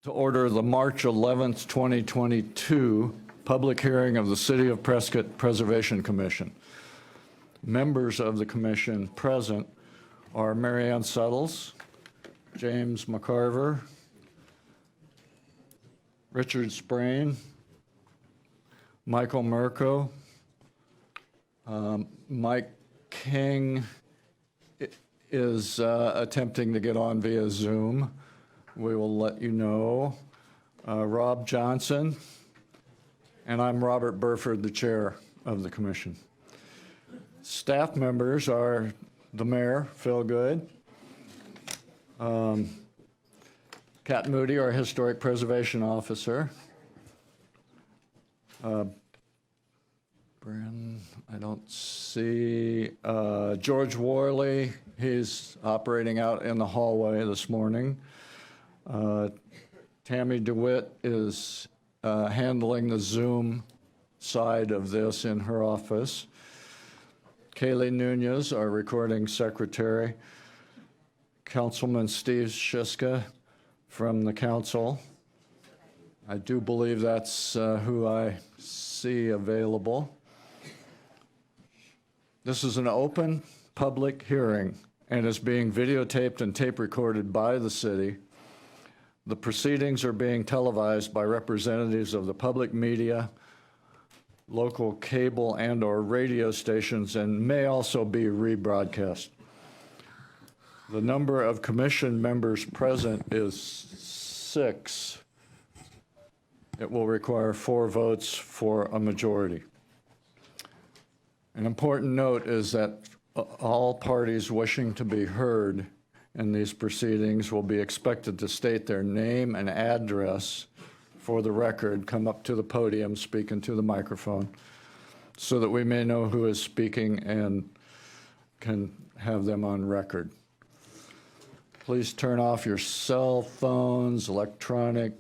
To order the March 11th, 2022 public hearing of the City of Prescott Preservation Commission. Members of the commission present are Mary Ann Suttles, James McCarver, Richard Sprain, Michael Mirko, Mike King is attempting to get on via Zoom. We will let you know. Rob Johnson, and I'm Robert Burford, the chair of the commission. Staff members are the mayor, Phil Good, Kat Moody, our historic preservation officer, Bryn, I don't see, George Worley, he's operating out in the hallway this morning. Tammy DeWitt is handling the Zoom side of this in her office. Kaylee Nunez, our recording secretary. Councilman Steve Shiska from the council. I do believe that's who I see available. This is an open public hearing and is being videotaped and tape recorded by the city. The proceedings are being televised by representatives of the public media, local cable and/or radio stations, and may also be rebroadcast. The number of commission members present is 6. It will require 4 votes for a majority. An important note is that all parties wishing to be heard in these proceedings will be expected to state their name and address for the record, come up to the podium, speak into the microphone, so that we may know who is speaking and can have them on record. Please turn off your cell phones, electronic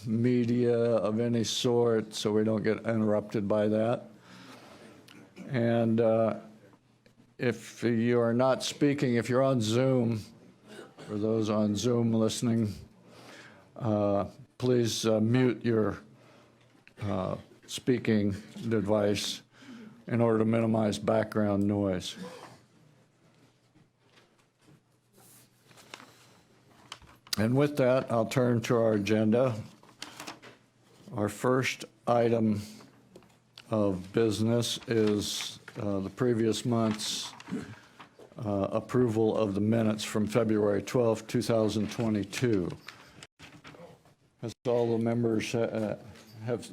media of any sort, so we don't get interrupted by that. And if you are not speaking, if you're on Zoom, for those on Zoom listening, please mute your speaking device in order to minimize background noise. And with that, I'll turn to our agenda. Our first item of business is the previous month's approval of the minutes from February 12, 2022. Has all the members have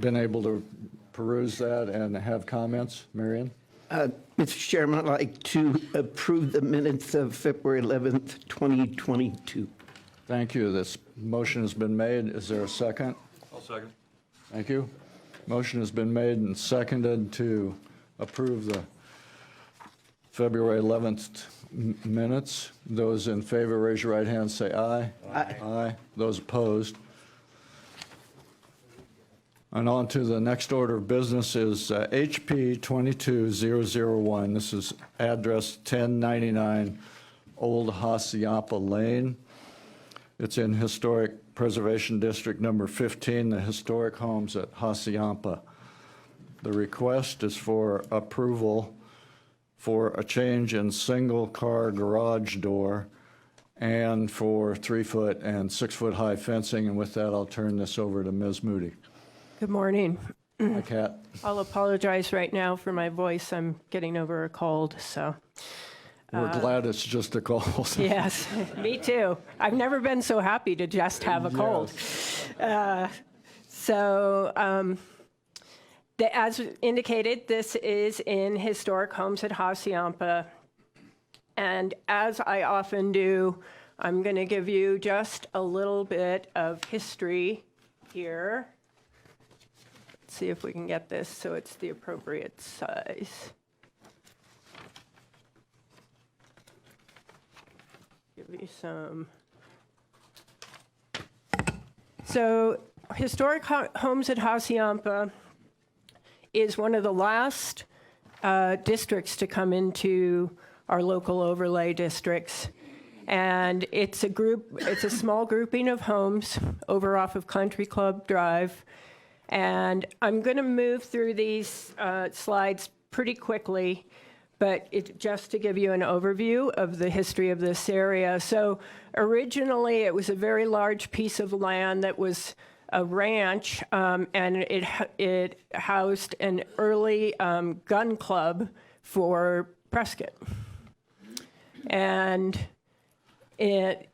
been able to peruse that and have comments? Marion? Mr. Chairman, I'd like to approve the minutes of February 11th, 2022. Thank you. This motion has been made. Is there a second? I'll second. Thank you. Motion has been made and seconded to approve the February 11th minutes. Those in favor, raise your right hand, say aye. Aye. Aye. Those opposed. And on to the next order of business is HP 22001. This is address 1099 Old Hassayampa Lane. It's in Historic Preservation District number 15, the historic homes at Hassayampa. The request is for approval for a change in single-car garage door and for 3-foot and 6-foot high fencing. And with that, I'll turn this over to Ms. Moody. Good morning. Hi, Kat. I'll apologize right now for my voice. I'm getting over a cold, so. We're glad it's just a cold. Yes, me too. I've never been so happy to just have a cold. As indicated, this is in Historic Homes at Hassayampa. And as I often do, I'm going to give you just a little bit of history here. Let's see if we can get this so it's the appropriate size. Give you some. So, Historic Homes at Hassayampa is one of the last districts to come into our local overlay districts. And it's a small grouping of homes over off of Country Club Drive. And I'm going to move through these slides pretty quickly, but just to give you an overview of the history of this area. So originally, it was a very large piece of land that was a ranch, and it housed an early gun club for Prescott. And in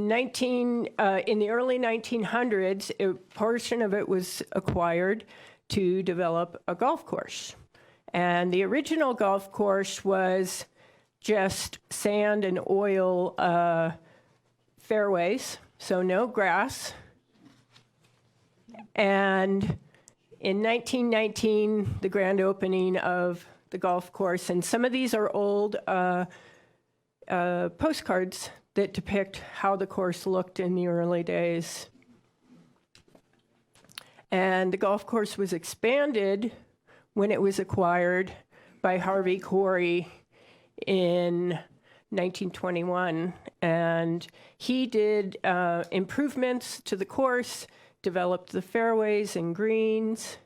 the early 1900s, a portion of it was acquired to develop a golf course. And the original golf course was just sand and oil fairways, so no grass. And in 1919, the grand opening of the golf course, and some of these are old postcards that depict how the course looked in the early days. And the golf course was expanded when it was acquired by Harvey Corey in 1921. And he did improvements to the course, developed the fairways and greens.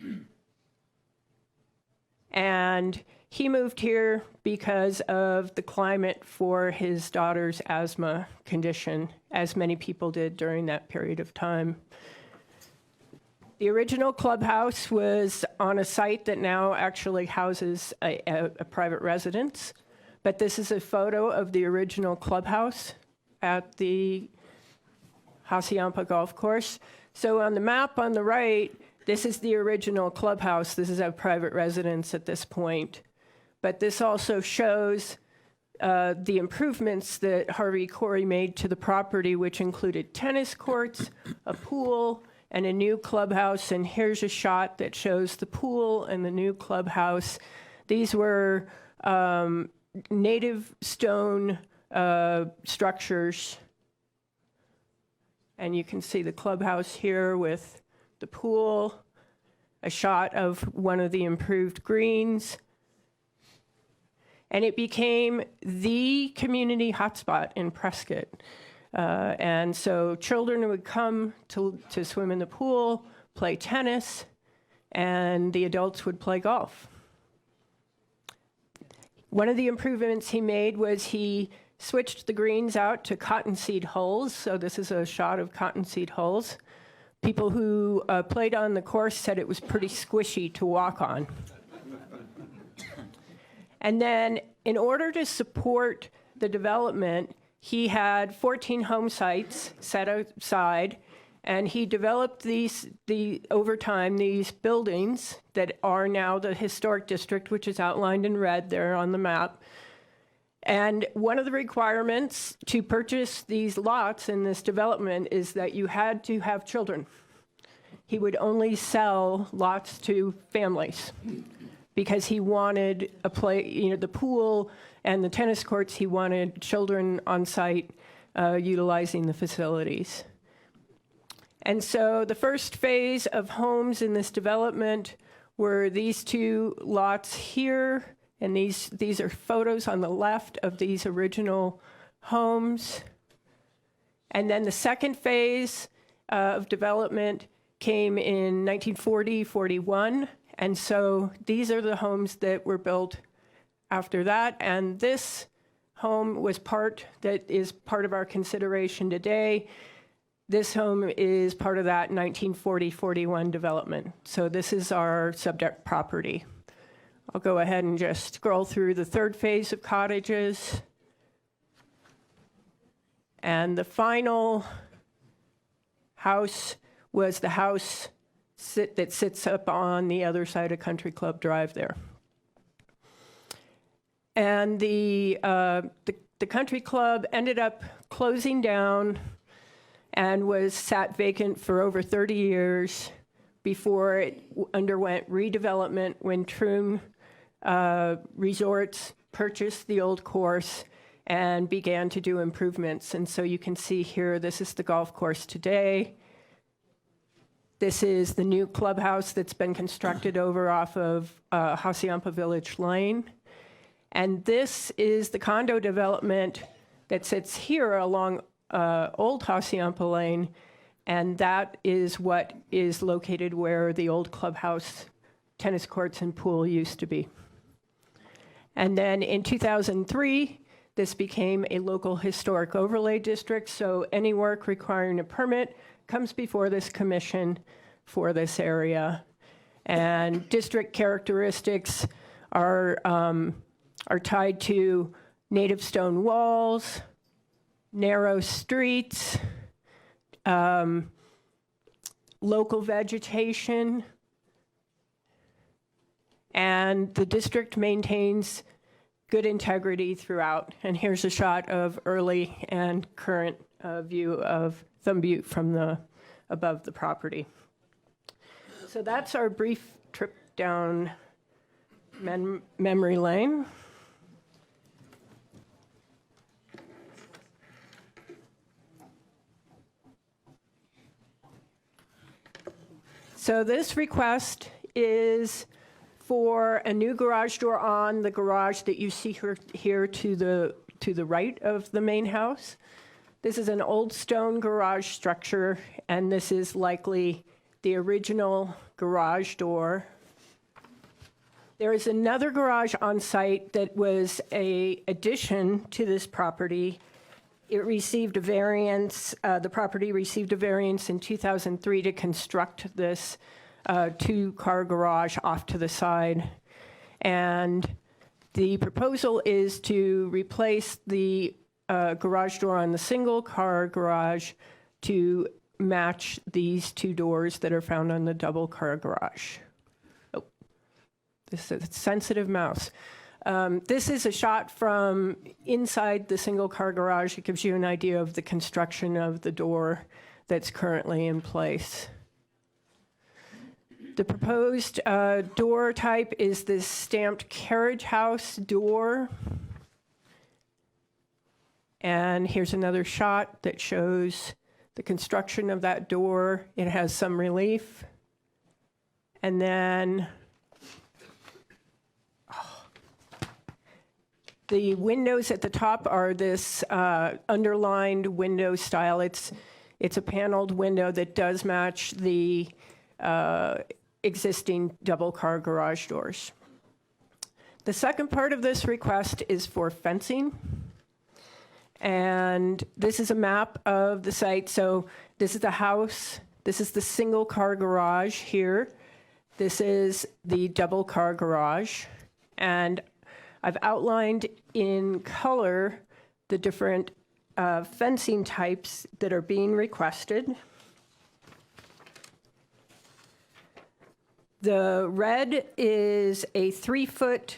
And he moved here because of the climate for his daughter's asthma condition, as many people did during that period of time. The original clubhouse was on a site that now actually houses a private residence, but this is a photo of the original clubhouse at the Hacienda Golf Course. So on the map on the right, this is the original clubhouse. This is a private residence at this point. But this also shows the improvements that Harvey Corey made to the property, which included tennis courts, a pool, and a new clubhouse. And here's a shot that shows the pool and the new clubhouse. These were native stone structures. And you can see the clubhouse here with the pool, a shot of one of the improved greens. And it became the community hotspot in Prescott. And so children would come to swim in the pool, play tennis, and the adults would play golf. One of the improvements he made was he switched the greens out to cottonseed holes. So this is a shot of cottonseed holes. People who played on the course said it was pretty squishy to walk on. And then in order to support the development, he had 14 home sites set aside, and he developed over time, these buildings that are now the historic district, which is outlined in red there on the map. And one of the requirements to purchase these lots in this development is that you had to have children. He would only sell lots to families because he wanted the pool and the tennis courts, he wanted children on site utilizing the facilities. And so the first phase of homes in this development were these two lots here. And these are photos on the left of these original homes. And then the second phase of development came in 1940, 41. And so these are the homes that were built after that. And this home was that is part of our consideration today. This home is part of that 1940-41 development. So this is our subject property. I'll go ahead and just scroll through the third phase of cottages. And the final house was the house that sits up on the other side of Country Club Drive there. And the country club ended up closing down and was sat vacant for over 30 years before it underwent redevelopment when Troon Resorts purchased the old course and began to do improvements. And so you can see here, this is the golf course today. This is the new clubhouse that's been constructed over off of Hacienda Village Lane. And this is the condo development that sits here along Old Hacienda Lane, and that is what is located where the old clubhouse, tennis courts, and pool used to be. And then in 2003, this became a local historic overlay district, so any work requiring a permit comes before this commission for this area. And district characteristics are tied to native stone walls, narrow streets, local vegetation, and the district maintains good integrity throughout. And here's a shot of early and current view of Thumb Butte from above the property. So that's our brief trip down memory lane. So this request is for a new garage door on the garage that you see here to the right of the main house. This is an old stone garage structure, and this is likely the original garage door. There is another garage on site that was an addition to this property. It received a variance, the property received a variance in 2003 to construct this two-car garage off to the side. And the proposal is to replace the garage door on the single-car garage to match these two doors that are found on the double-car garage. Oh, this is a sensitive mouse. This is a shot from inside the single-car garage. It gives you an idea of the construction of the door that's currently in place. The proposed door type is this stamped carriage house door. And here's another shot that shows the construction of that door. It has some relief. And then the windows at the top are this underlined window style. It's a paneled window that does match the existing double-car garage doors. The second part of this request is for fencing. And this is a map of the site. So this is the house. This is the single-car garage here. This is the double-car garage. And I've outlined in color the different fencing types that are being requested. The red is a 3-foot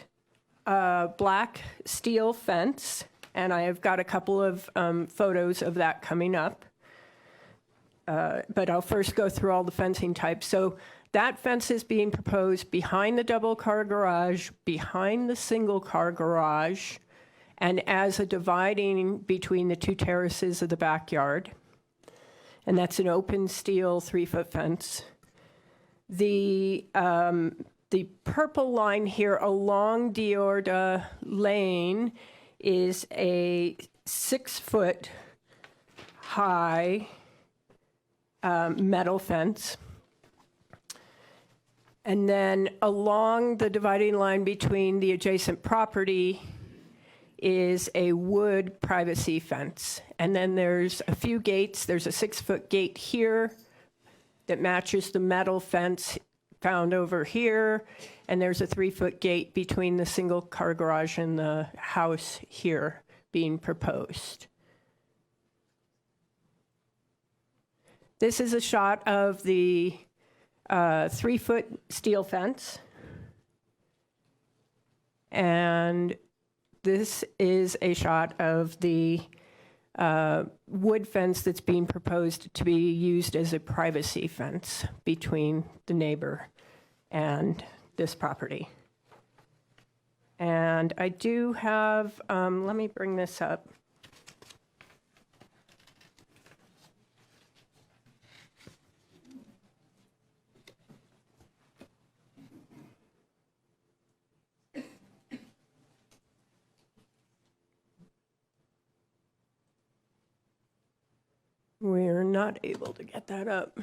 black steel fence, and I have got a couple of photos of that coming up. But I'll first go through all the fencing types. So that fence is being proposed behind the double-car garage, behind the single-car garage, and as a dividing between the two terraces of the backyard. And that's an open steel 3-foot fence. The purple line here along Diorda Lane is a 6-foot high metal fence. And then along the dividing line between the adjacent property is a wood privacy fence. And then there's a few gates. There's a 6-foot gate here that matches the metal fence found over here. And there's a 3-foot gate between the single-car garage and the house here being proposed. This is a shot of the 3-foot steel fence. And this is a shot of the wood fence that's being proposed to be used as a privacy fence between the neighbor and this property. And I do have, let me bring this up. not able to get that up.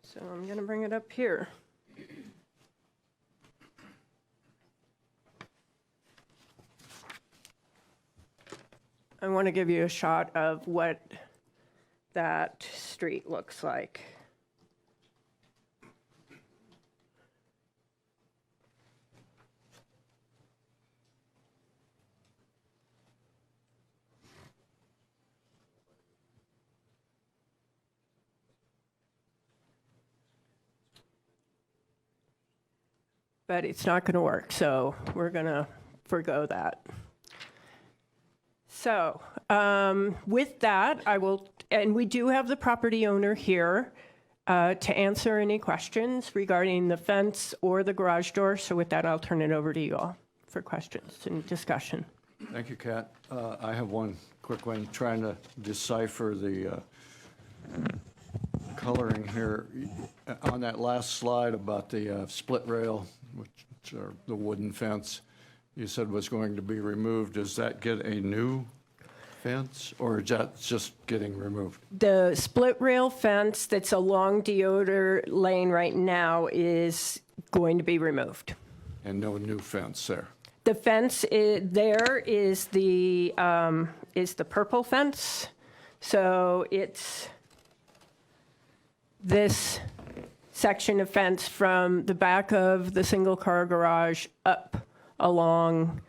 So I'm going to bring it up here. I want to give you a shot of what that street looks like. But it's not going to work, so we're going to forgo that. So with that, I will, and we do have the property owner here to answer any questions regarding the fence or the garage door. So with that, I'll turn it over to you all for questions and discussion. Thank you, Kat. I have one quick one, trying to decipher the coloring here. On that last slide about the split rail, which are the wooden fence, you said was going to be removed. Does that get a new fence, or is that just getting removed? The split rail fence that's along Deodar Lane right now is going to be removed. And no new fence there? The fence there is the purple fence. So it's this section of fence from the back of the single-car garage up along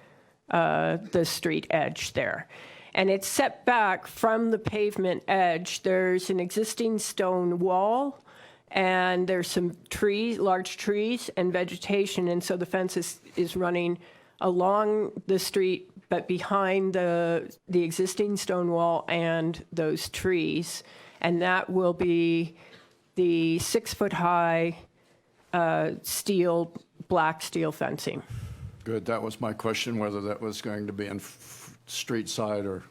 the street edge there. And it's set back from the pavement edge. There's an existing stone wall, and there's some trees, large trees and vegetation, and so the fence is running along the street, but behind the existing stone wall and those trees. And that will be the 6-foot-high black steel fencing. Good, that was my question, whether that was going to be in street side or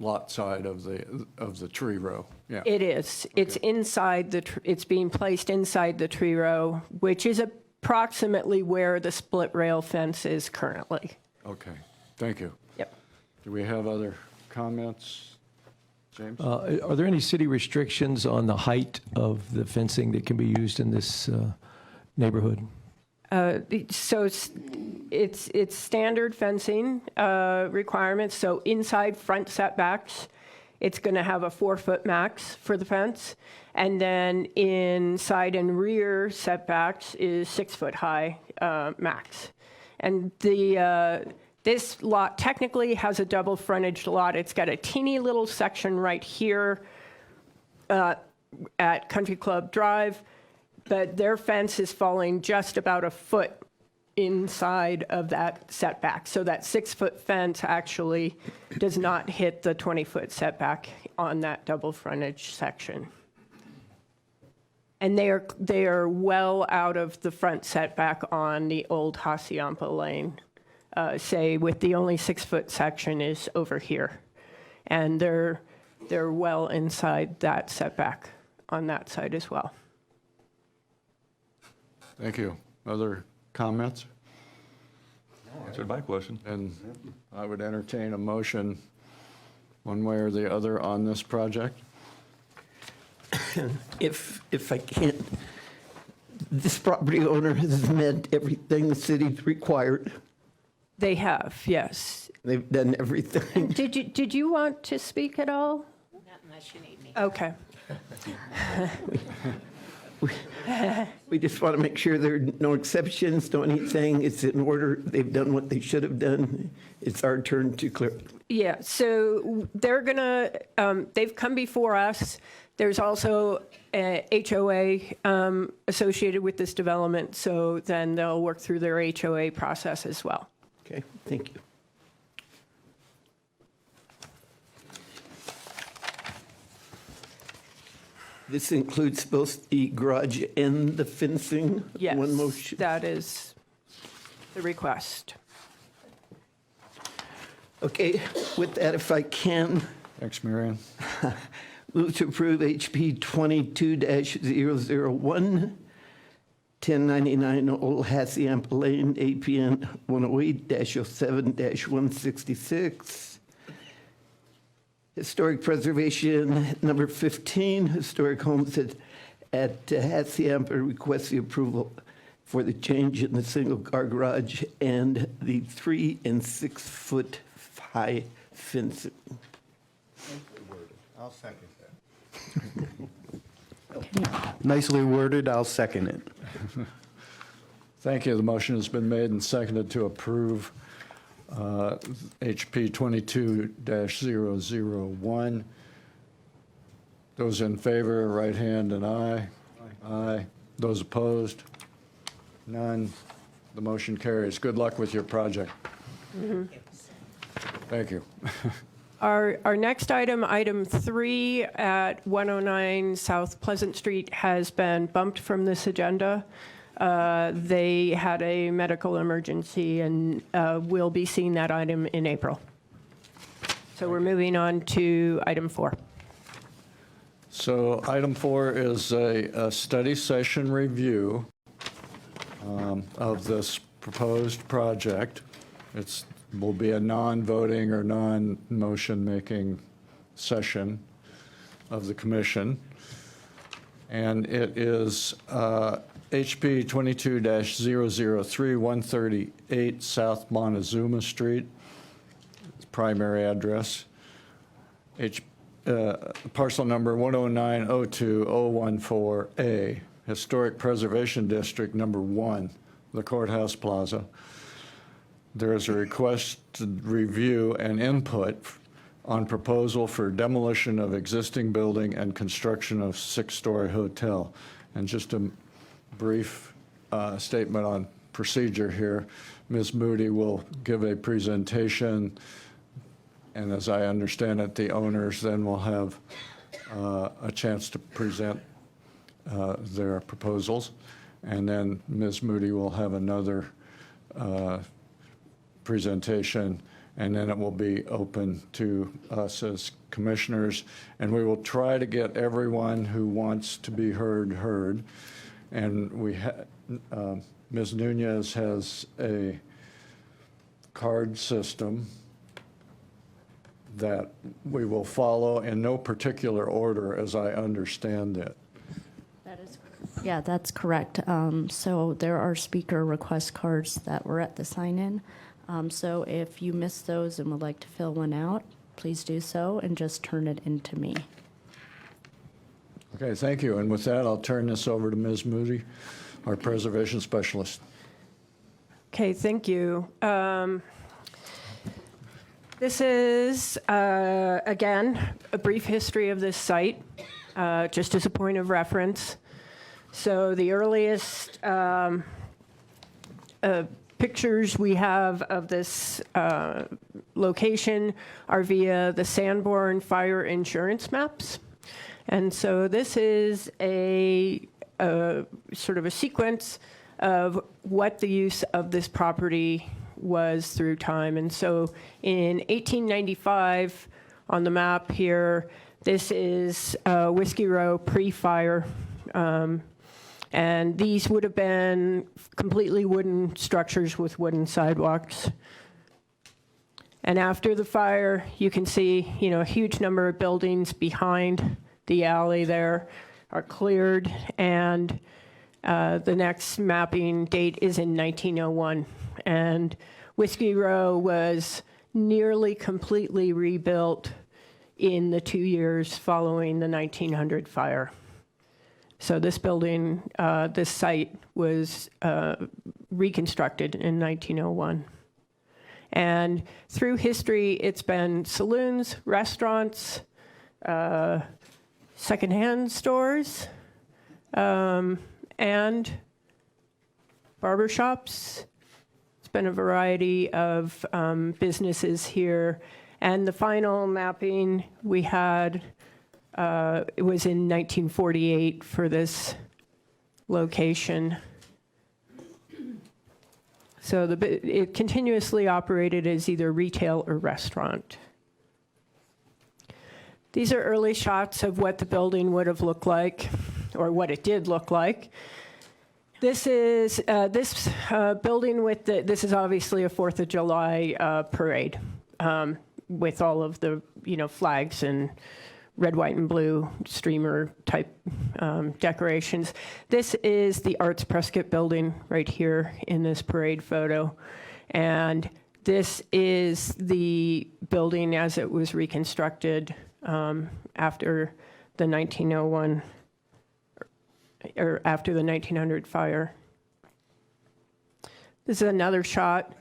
lot side of the tree row. Yeah. It is. Okay. It's inside it's being placed inside the tree row, which is approximately where the split rail fence is currently. Okay, thank you. Yep. Do we have other comments? James? Are there any city restrictions on the height of the fencing that can be used in this neighborhood? So it's standard fencing requirements. So inside front setbacks, it's going to have a 4-foot max for the fence. And then inside and rear setbacks is 6-foot high max. And this lot technically has a double frontage lot. It's got a teeny little section right here at Country Club Drive, but their fence is falling just about a foot inside of that setback. So that 6-foot fence actually does not hit the 20-foot setback on that double frontage section. And they are well out of the front setback on the old Hacienda Lane. Say with the only 6-foot section is over here. And they're well inside that setback on that side as well. Thank you. Other comments? Answered my question. And I would entertain a motion one way or the other on this project. If I can, this property owner has met everything the city's required. They have, yes. They've done everything. Did you want to speak at all? Not unless you need me. Okay. We just want to make sure there are no exceptions, no anything. It's in order. They've done what they should have done. It's our turn to clear. Yeah, so they're gonna, they've come before us. There's also a HOA associated with this development, so then they'll work through their HOA process as well. Okay, thank you. This includes both the garage and the fencing? Yes, One motion? that is the request. Okay, with that, if I can, Thanks, Marion. Move to approve HP 22-001, 1099 Old Hacienda Lane, APN 108-07-166. Historic Preservation number 15, Historic Homes at Hacienda requests the approval for the change in the single-car garage and the 3 and 6 foot high fencing. I'll second that. Nicely worded, I'll second it. Thank you. The motion has been made and seconded to approve HP 22-001. Those in favor, right hand and aye. Aye. Those opposed? None. The motion carries. Good luck with your project. Thank you. Our next item, item 3 at 109 South Pleasant Street, has been bumped from this agenda. They had a medical emergency, and we'll be seeing that item in April. So we're moving on to item 4. So item 4 is a study session review of this proposed project. It will be a non-voting or non-motion-making session of the commission. And it is HP 22-003, 138 South Montezuma Street, primary address. Parcel number 10902-014A, Historic Preservation District number 1, the Courthouse Plaza. There is a request to review and input on proposal for demolition of existing building and construction of 6-story hotel. And just a brief statement on procedure here. Ms. Moody will give a presentation, and as I understand it, the owners then will have a chance to present their proposals. And then Ms. Moody will have another presentation, and then it will be open to us as commissioners. And we will try to get everyone who wants to be heard. And Ms. Nunez has a card system that we will follow in no particular order, as I understand it. Yeah, that's correct. So there are speaker request cards that were at the sign-in. So if you missed those and would like to fill one out, please do so and just turn it in to me. Okay, thank you. And with that, I'll turn this over to Ms. Moody, our preservation specialist. Okay, thank you. This is, again, a brief history of this site, just as a point of reference. So the earliest pictures we have of this location are via the Sanborn fire insurance maps. And so this is a sort of a sequence of what the use of this property was through time. And so in 1895, on the map here, this is Whiskey Row pre-fire. And these would have been completely wooden structures with wooden sidewalks. And after the fire, you can see, a huge number of buildings behind the alley there are cleared. And the next mapping date is in 1901. And Whiskey Row was nearly completely rebuilt in the 2 years following the 1900 fire. So this building, this site was reconstructed in 1901. And through history, it's been saloons, restaurants, secondhand stores, and barbershops. It's been a variety of businesses here. And the final mapping we had, it was in 1948 for this location. So it continuously operated as either retail or restaurant. These are early shots of what the building would have looked like, or what it did look like. This is this building with this is obviously a 4th of July parade with all of the, flags and red, white, and blue streamer type decorations. This is the Arts Prescott building right here in this parade photo. And this is the building as it was reconstructed after the 1901 or after the 1900 fire. This is another shot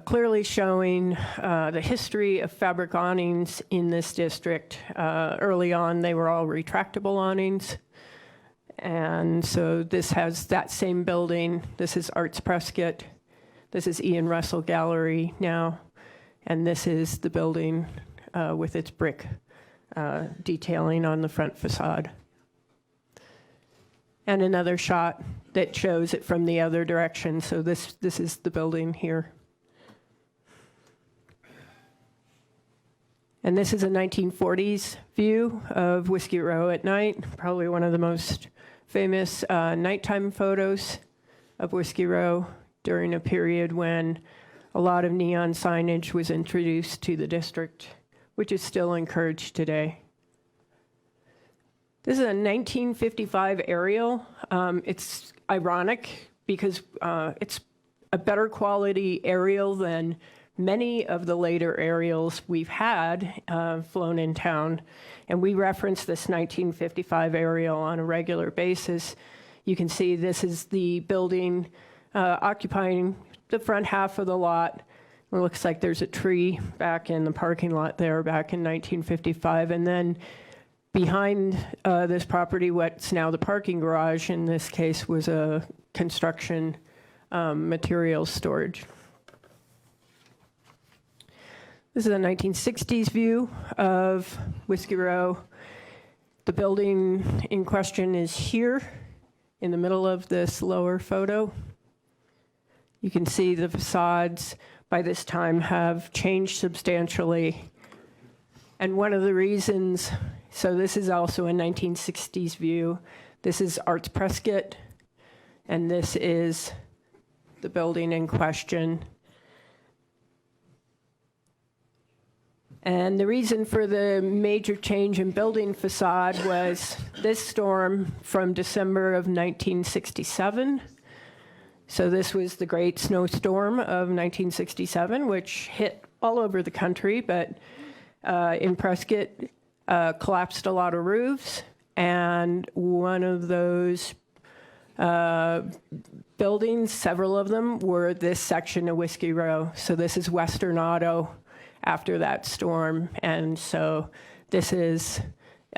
clearly showing the history of fabric awnings in this district. Early on, they were all retractable awnings. And so this has that same building. This is Arts Prescott. This is Ian Russell Gallery now. And this is the building with its brick detailing on the front facade. And another shot that shows it from the other direction. So this is the building here. And this is a 1940s view of Whiskey Row at night, probably one of the most famous nighttime photos of Whiskey Row during a period when a lot of neon signage was introduced to the district, which is still encouraged today. This is a 1955 aerial. It's ironic because it's a better quality aerial than many of the later aerials we've had flown in town. And we reference this 1955 aerial on a regular basis. You can see this is the building occupying the front half of the lot. It looks like there's a tree back in the parking lot there back in 1955. And then behind this property, what's now the parking garage, in this case, was a construction materials storage. This is a 1960s view of Whiskey Row. The building in question is here in the middle of this lower photo. You can see the facades by this time have changed substantially. And one of the reasons, so this is also a 1960s view. This is Arts Prescott, and this is the building in question. And the reason for the major change in building facade was this storm from December of 1967. So this was the great snowstorm of 1967, which hit all over the country, but in Prescott collapsed a lot of roofs. And one of those buildings, several of them, were this section of Whiskey Row. So this is Western Auto after that storm. And so this is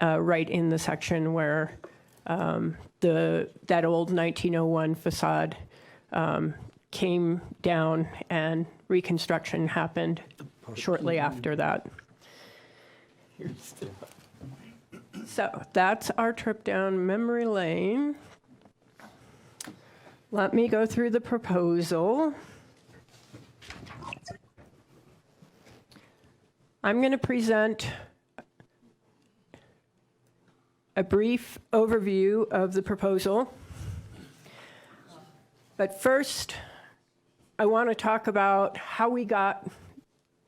right in the section where that old 1901 facade came down and reconstruction happened shortly after that. So that's our trip down memory lane. Let me go through the proposal. I'm going to present a brief overview of the proposal. But first, I want to talk about how we got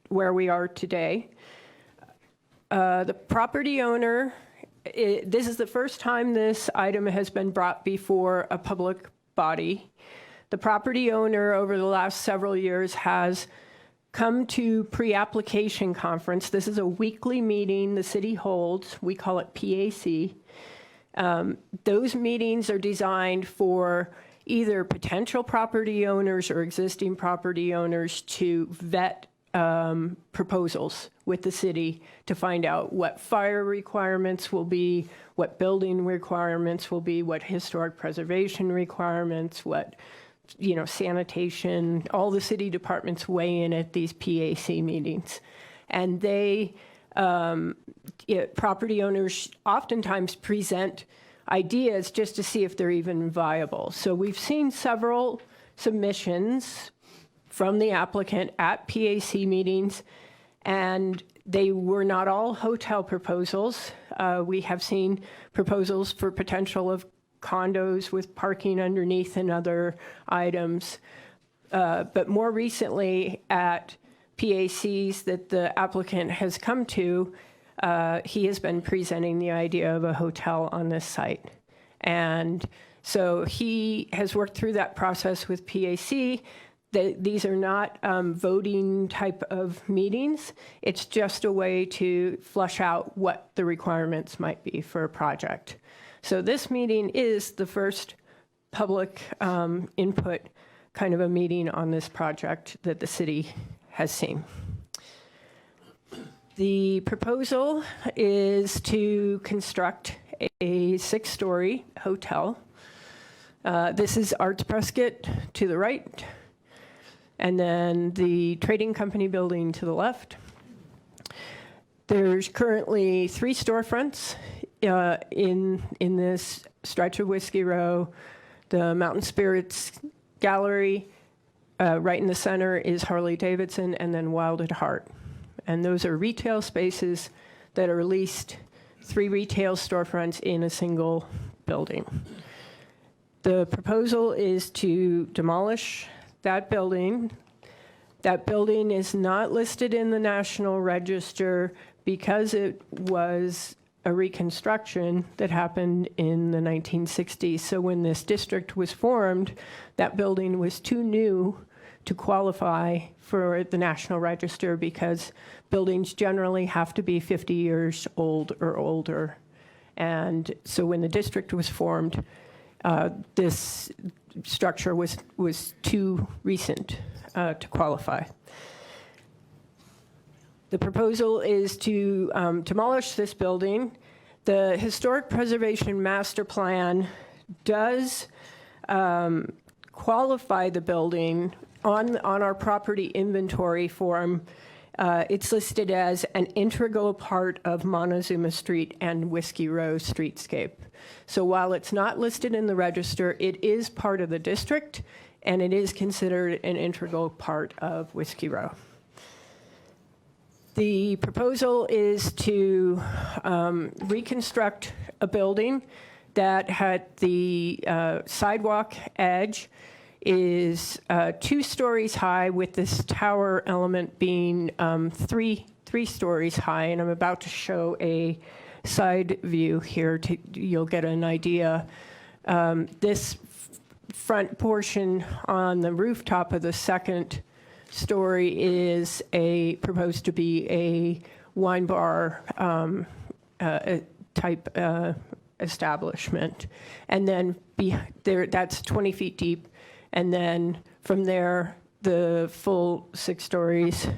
where we are today. The property owner, this is the first time this item has been brought before a public body. The property owner over the last several years has come to pre-application conference. This is a weekly meeting the city holds. We call it PAC. Those meetings are designed for either potential property owners or existing property owners to vet proposals with the city to find out what fire requirements will be, what building requirements will be, what historic preservation requirements, what sanitation. All the city departments weigh in at these PAC meetings. And they, property owners oftentimes present ideas just to see if they're even viable. So we've seen several submissions from the applicant at PAC meetings, and They were not all hotel proposals. We have seen proposals for potential of condos with parking underneath and other items. But more recently, at PACs that the applicant has come to, he has been presenting the idea of a hotel on this site. And so he has worked through that process with PAC. These are not voting type of meetings. It's just a way to flush out what the requirements might be for a project. So this meeting is the first public input kind of a meeting on this project that the city has seen. The proposal is to construct a 6-story hotel. This is Arts Prescott to the right, and then the trading company building to the left. There's currently 3 storefronts in this stretch of Whiskey Row. The Mountain Spirits Gallery, right in the center is Harley Davidson, and then Wild at Heart. And those are retail spaces that are leased, 3 retail storefronts in a single building. The proposal is to demolish that building. That building is not listed in the National Register because it was a reconstruction that happened in the 1960s. So when this district was formed, that building was too new to qualify for the National Register because buildings generally have to be 50 years old or older. And so when the district was formed, this structure was too recent to qualify. The proposal is to demolish this building. The Historic Preservation Master Plan does qualify the building on our property inventory form. It's listed as an integral part of Montezuma Street and Whiskey Row streetscape. So while it's not listed in the register, it is part of the district, and it is considered an integral part of Whiskey Row. The proposal is to reconstruct a building that had the sidewalk edge is 2 stories high, with this tower element being three stories high. And I'm about to show a side view here. You'll get an idea. This front portion on the rooftop of the 2nd story is proposed to be a wine bar type establishment. And then that's 20 feet deep. And then from there, the full 6 stories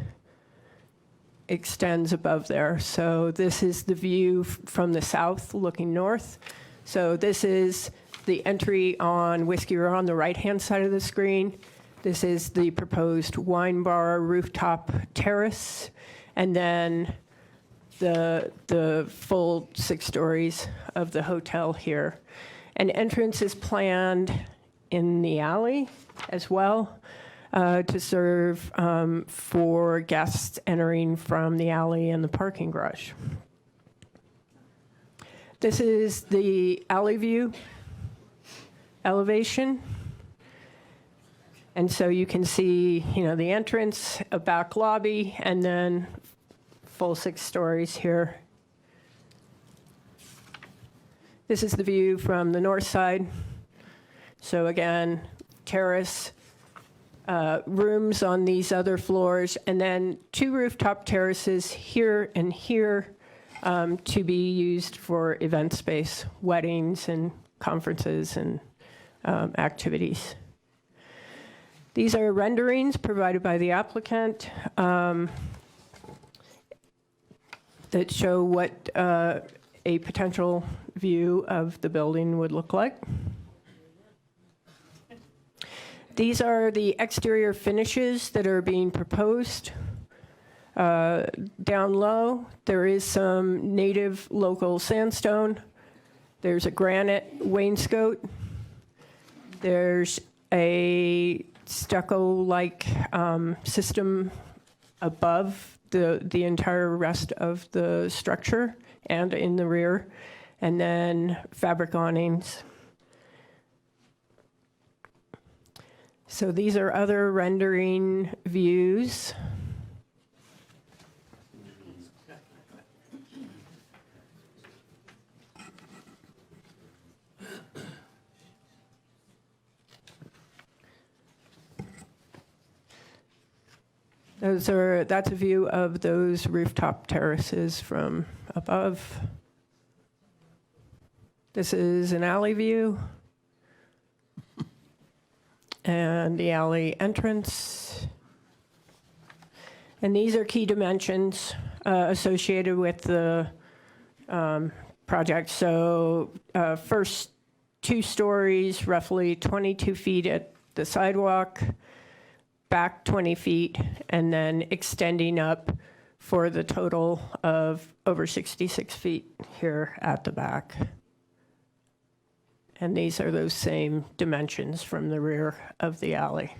extends above there. So this is the view from the south looking north. So this is the entry on Whiskey Row on the right-hand side of the screen. This is the proposed wine bar rooftop terrace. And then the full 6 stories of the hotel here. An entrance is planned in the alley as well to serve for guests entering from the alley and the parking garage. This is the alley view elevation. And so you can see, the entrance, a back lobby, and then full 6 stories here. This is the view from the north side. So again, terrace, rooms on these other floors, and then 2 rooftop terraces here and here to be used for event space, weddings and conferences and activities. These are renderings provided by the applicant that show what a potential view of the building would look like. These are the exterior finishes that are being proposed. Down low, there is some native local sandstone. There's a granite wainscot. There's a stucco-like system above the entire rest of the structure and in the rear, and then fabric awnings. So these are other rendering views. That's a view of those rooftop terraces from above. This is an alley view. And the alley entrance. And these are key dimensions associated with the project. So first 2 stories, roughly 22 feet at the sidewalk, back 20 feet, and then extending up for the total of over 66 feet here at the back. And these are those same dimensions from the rear of the alley.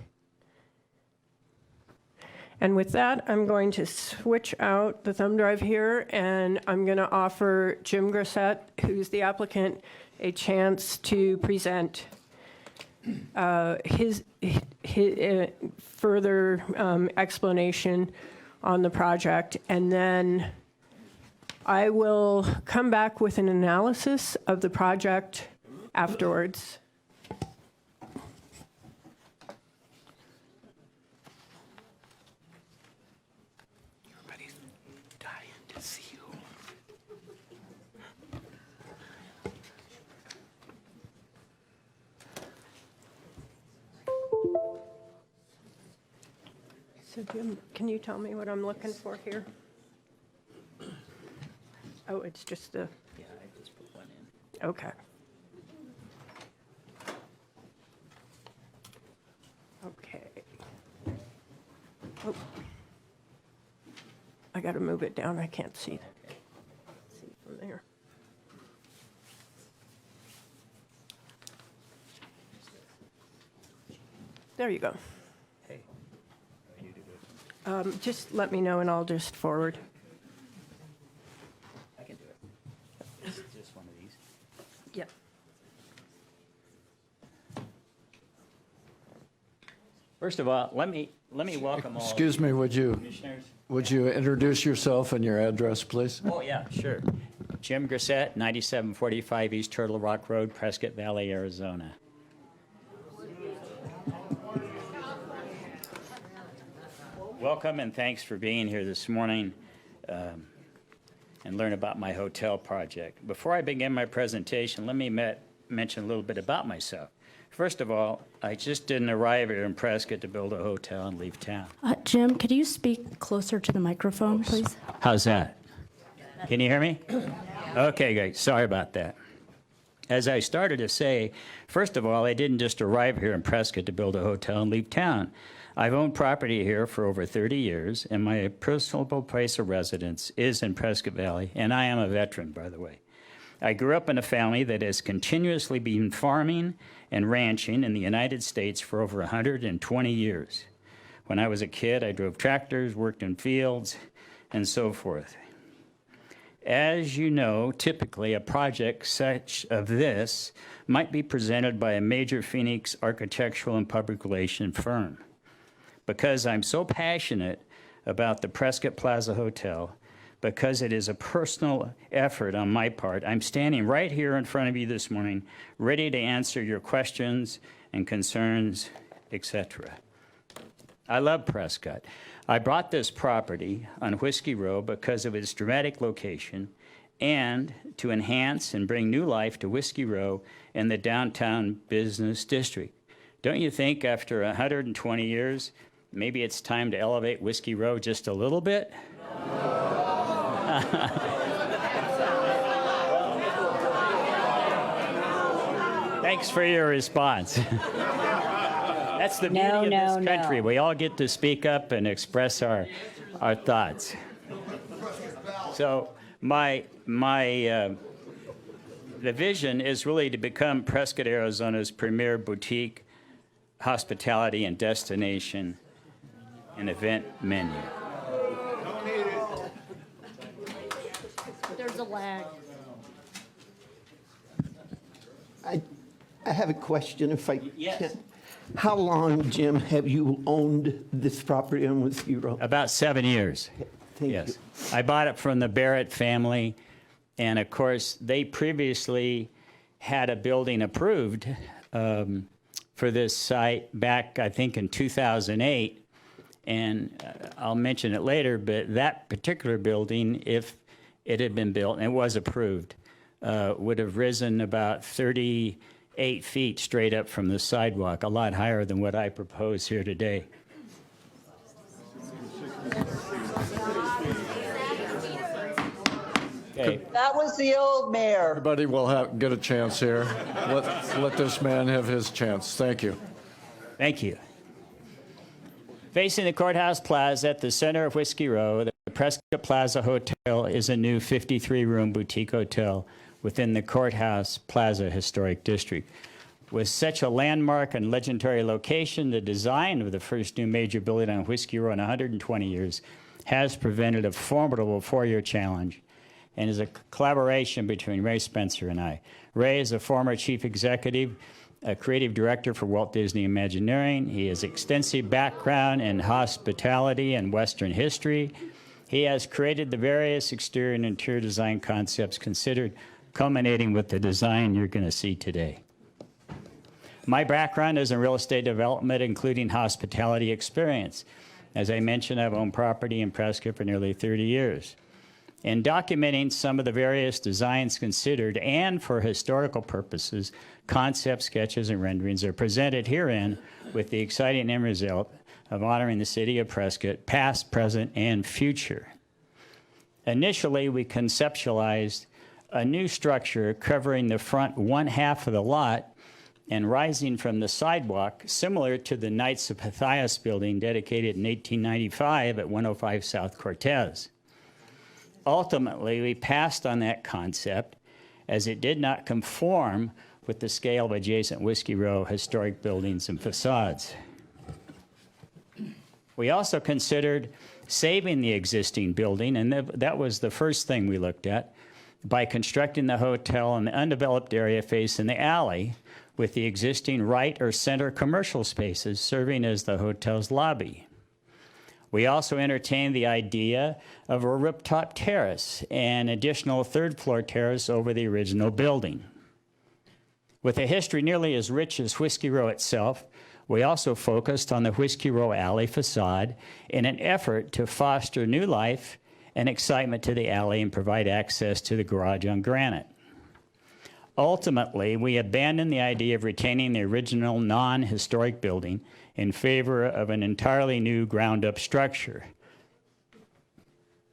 And with that, I'm going to switch out the thumb drive here, and I'm going to offer Jim Grissett, who's the applicant, a chance to present his further explanation on the project, and then I will come back with an analysis of the project afterwards. Everybody's dying to see you. So Jim, can you tell me what I'm looking for here? Oh, it's just the... Yeah, I just put one in. Okay. Okay. Oh. I got to move it down. I can't see from there. There you go. Hey, how are you doing? Just let me know and I'll just forward. I can do it. This is just one of these. Yeah. First of all, let me welcome all Excuse me, would you commissioners. introduce yourself and your address, please? Oh, yeah, sure. Jim Grissett, 9745 East Turtle Rock Road, Prescott Valley, Arizona. Welcome and thanks for being here this morning and learn about my hotel project. Before I begin my presentation, let me mention a little bit about myself. First of all, I just didn't arrive here in Prescott to build a hotel and leave town. Jim, could you speak closer to the microphone, please? How's that? Can you hear me? Okay, great. Sorry about that. As I started to say, first of all, I didn't just arrive here in Prescott to build a hotel and leave town. I've owned property here for over 30 years, and my principal place of residence is in Prescott Valley, and I am a veteran, by the way. I grew up in a family that has continuously been farming and ranching in the United States for over 120 years. When I was a kid, I drove tractors, worked in fields, and so forth. As you know, typically a project such of this might be presented by a major Phoenix architectural and public relations firm. Because I'm so passionate about the Prescott Plaza Hotel, because it is a personal effort on my part, I'm standing right here in front of you this morning, ready to answer your questions and concerns, etc. I love Prescott. I bought this property on Whiskey Row because of its dramatic location and to enhance and bring new life to Whiskey Row and the downtown business district. Don't you think after 120 years, maybe it's time to elevate Whiskey Row just a little bit? Thanks for your response. That's the beauty of this country. We all get to speak up and express our thoughts. So the vision is really to become Prescott, Arizona's premier boutique hospitality and destination and event menu. There's a lag. I have a question if I Yes. can. How long, Jim, have you owned this property on Whiskey Row? About 7 years. Thank Yes. you. I bought it from the Barrett family, and of course, they previously had a building approved for this site back, I think, in 2008. And I'll mention it later, but that particular building, if it had been built and it was approved, would have risen about 38 feet straight up from the sidewalk, a lot higher than what I propose here today. Okay. That was the old mayor. Everybody will get a chance here. Let this man have his chance. Thank you. Thank you. Facing the Courthouse Plaza at the center of Whiskey Row, the Prescott Plaza Hotel is a new 53-room boutique hotel within the Courthouse Plaza Historic District. With such a landmark and legendary location, the design of the first new major building on Whiskey Row in 120 years has presented a formidable 4-year challenge and is a collaboration between Ray Spencer and I. Ray is a former chief executive, a creative director for Walt Disney Imagineering. He has extensive background in hospitality and Western history. He has created the various exterior and interior design concepts considered, culminating with the design you're going to see today. My background is in real estate development, including hospitality experience. As I mentioned, I've owned property in Prescott for nearly 30 years. In documenting some of the various designs considered and for historical purposes, concept sketches and renderings are presented herein with the exciting end result of honoring the city of Prescott, past, present, and future. Initially, we conceptualized a new structure covering the front one half of the lot and rising from the sidewalk, similar to the Knights of Pythias building dedicated in 1895 at 105 South Cortez. Ultimately, we passed on that concept as it did not conform with the scale of adjacent Whiskey Row historic buildings and facades. We also considered saving the existing building, and that was the first thing we looked at, by constructing the hotel in the undeveloped area facing the alley with the existing right or center commercial spaces serving as the hotel's lobby. We also entertained the idea of a rooftop terrace and additional third-floor terrace over the original building. With a history nearly as rich as Whiskey Row itself, we also focused on the Whiskey Row alley facade in an effort to foster new life and excitement to the alley and provide access to the garage on granite. Ultimately, we abandoned the idea of retaining the original non-historic building in favor of an entirely new ground-up structure.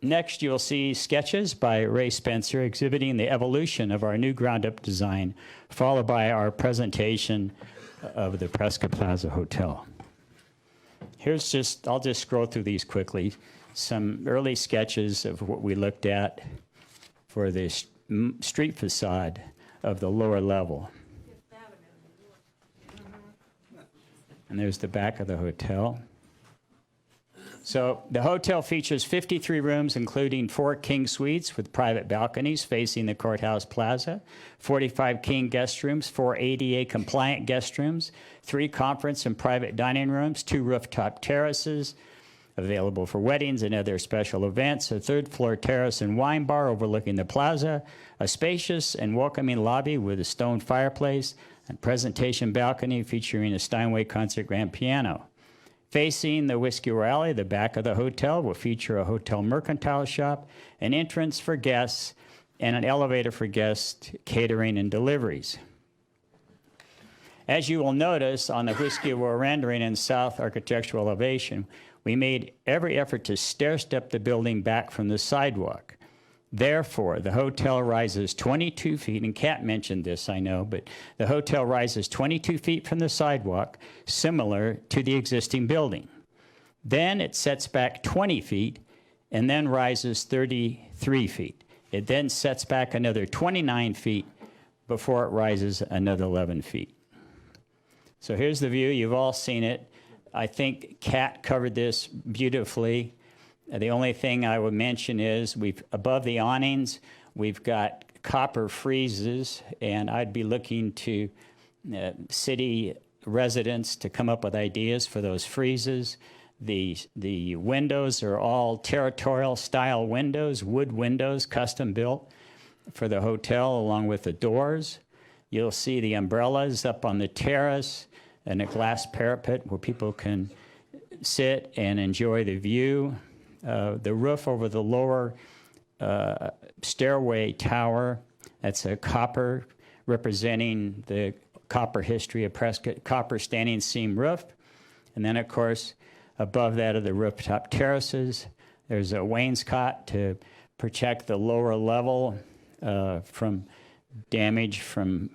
Next, you'll see sketches by Ray Spencer exhibiting the evolution of our new ground-up design, followed by our presentation of the Prescott Plaza Hotel. I'll just scroll through these quickly, some early sketches of what we looked at for the street facade of the lower level. And there's the back of the hotel. So the hotel features 53 rooms, including 4 king suites with private balconies facing the Courthouse Plaza, 45 king guest rooms, 4 ADA-compliant guest rooms, 3 conference and private dining rooms, 2 rooftop terraces available for weddings and other special events, a third-floor terrace and wine bar overlooking the plaza, a spacious and welcoming lobby with a stone fireplace, and presentation balcony featuring a Steinway concert grand piano. Facing the Whiskey Row Alley, the back of the hotel will feature a hotel mercantile shop, an entrance for guests, and an elevator for guest catering and deliveries. As you will notice on the Whiskey Row rendering in south architectural elevation, we made every effort to stair-step the building back from the sidewalk. Therefore, the hotel rises 22 feet, and Kat mentioned this, I know, but the hotel rises 22 feet from the sidewalk, similar to the existing building. Then it sets back 20 feet and then rises 33 feet. It then sets back another 29 feet before it rises another 11 feet. So here's the view. You've all seen it. I think Kat covered this beautifully. The only thing I would mention is above the awnings, We've got copper friezes, and I'd be looking to city residents to come up with ideas for those friezes. The windows are all territorial style windows, wood windows, custom built for the hotel, along with the doors. You'll see the umbrellas up on the terrace and a glass parapet where people can sit and enjoy the view. The roof over the lower stairway tower, that's a copper representing the copper history of Prescott, copper standing seam roof. And then, of course, above that are the rooftop terraces. There's a wainscot to protect the lower level from damage from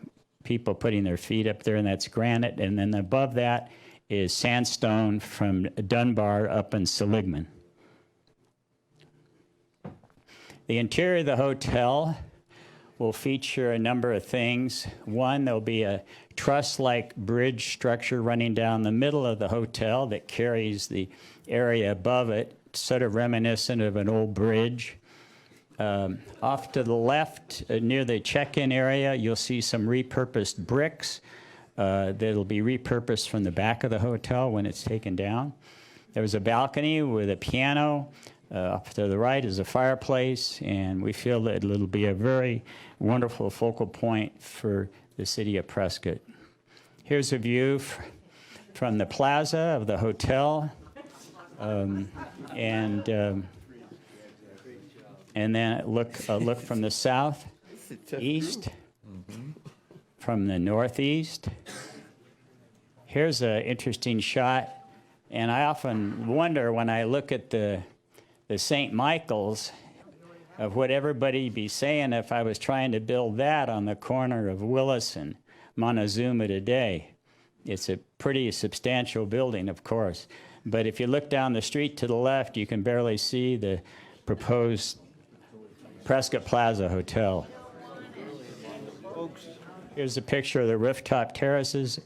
people putting their feet up there, and that's granite. And then above that is sandstone from Dunbar up in Seligman. The interior of the hotel will feature a number of things. One, there'll be a truss-like bridge structure running down the middle of the hotel that carries the area above it, sort of reminiscent of an old bridge. Off to the left, near the check-in area, you'll see some repurposed bricks that'll be repurposed from the back of the hotel when it's taken down. There's a balcony with a piano. Off to the right is a fireplace, and we feel that it'll be a very wonderful focal point for the city of Prescott. Here's a view from the plaza of the hotel, and then a look from the south, east, from the northeast. Here's an interesting shot, and I often wonder when I look at the St. Michael's of what everybody'd be saying if I was trying to build that on the corner of Willis and Montezuma today. It's a pretty substantial building, of course. But if you look down the street to the left, you can barely see the proposed Prescott Plaza Hotel. Here's a picture of the rooftop terraces,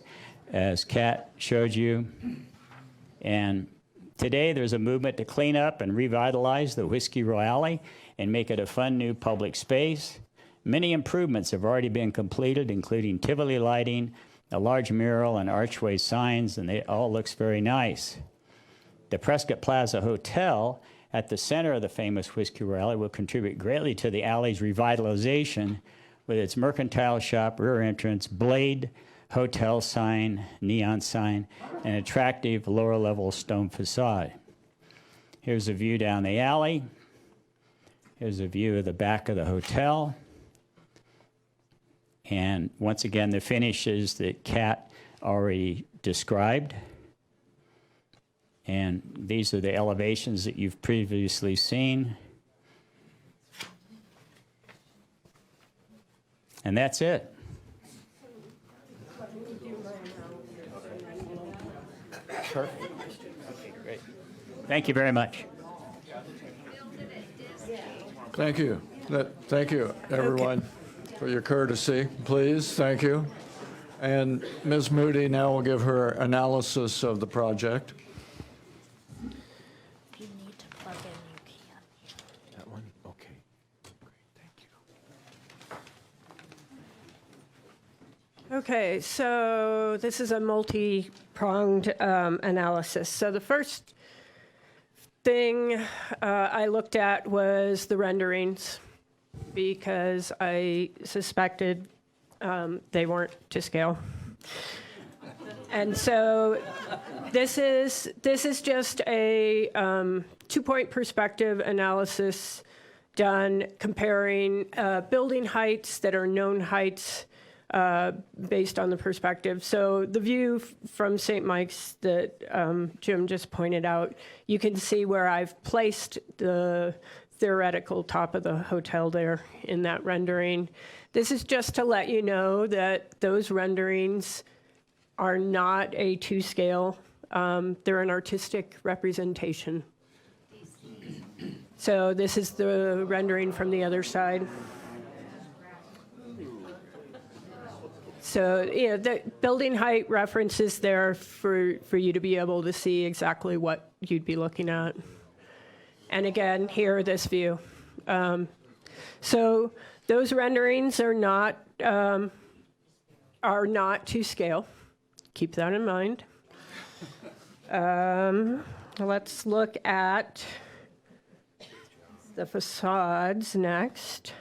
as Kat showed you. And today, there's a movement to clean up and revitalize the Whiskey Royale and make it a fun new public space. Many improvements have already been completed, including Tivoli lighting, a large mural, and archway signs, and it all looks very nice. The Prescott Plaza Hotel, at the center of the famous Whiskey Royale, will contribute greatly to the alley's revitalization with its mercantile shop, rear entrance, Blade hotel sign, neon sign, and attractive lower-level stone facade. Here's a view down the alley. Here's a view of the back of the hotel. And once again, the finishes that Kat already described. And these are the elevations that you've previously seen. And that's it. Perfect. Okay, great. Thank you very much. Thank you. Thank you, everyone, for your courtesy. Please, thank you. And Ms. Moody now will give her analysis of the project. If you need to plug in, you can. That one? Okay. Great, thank you. Okay, so this is a multi-pronged analysis. So the first thing I looked at was the renderings because I suspected they weren't to scale. And so this is just a two-point perspective analysis done comparing building heights that are known heights based on the perspective. So the view from St. Mike's that Jim just pointed out, you can see where I've placed the theoretical top of the hotel there in that rendering. This is just to let you know that those renderings are not a to-scale. They're an artistic representation. So this is the rendering from the other side. So, you know, the building height reference is there for you to be able to see exactly what you'd be looking at. And again, here, this view. So those renderings are not to scale. Keep that in mind. Let's look at the facades next.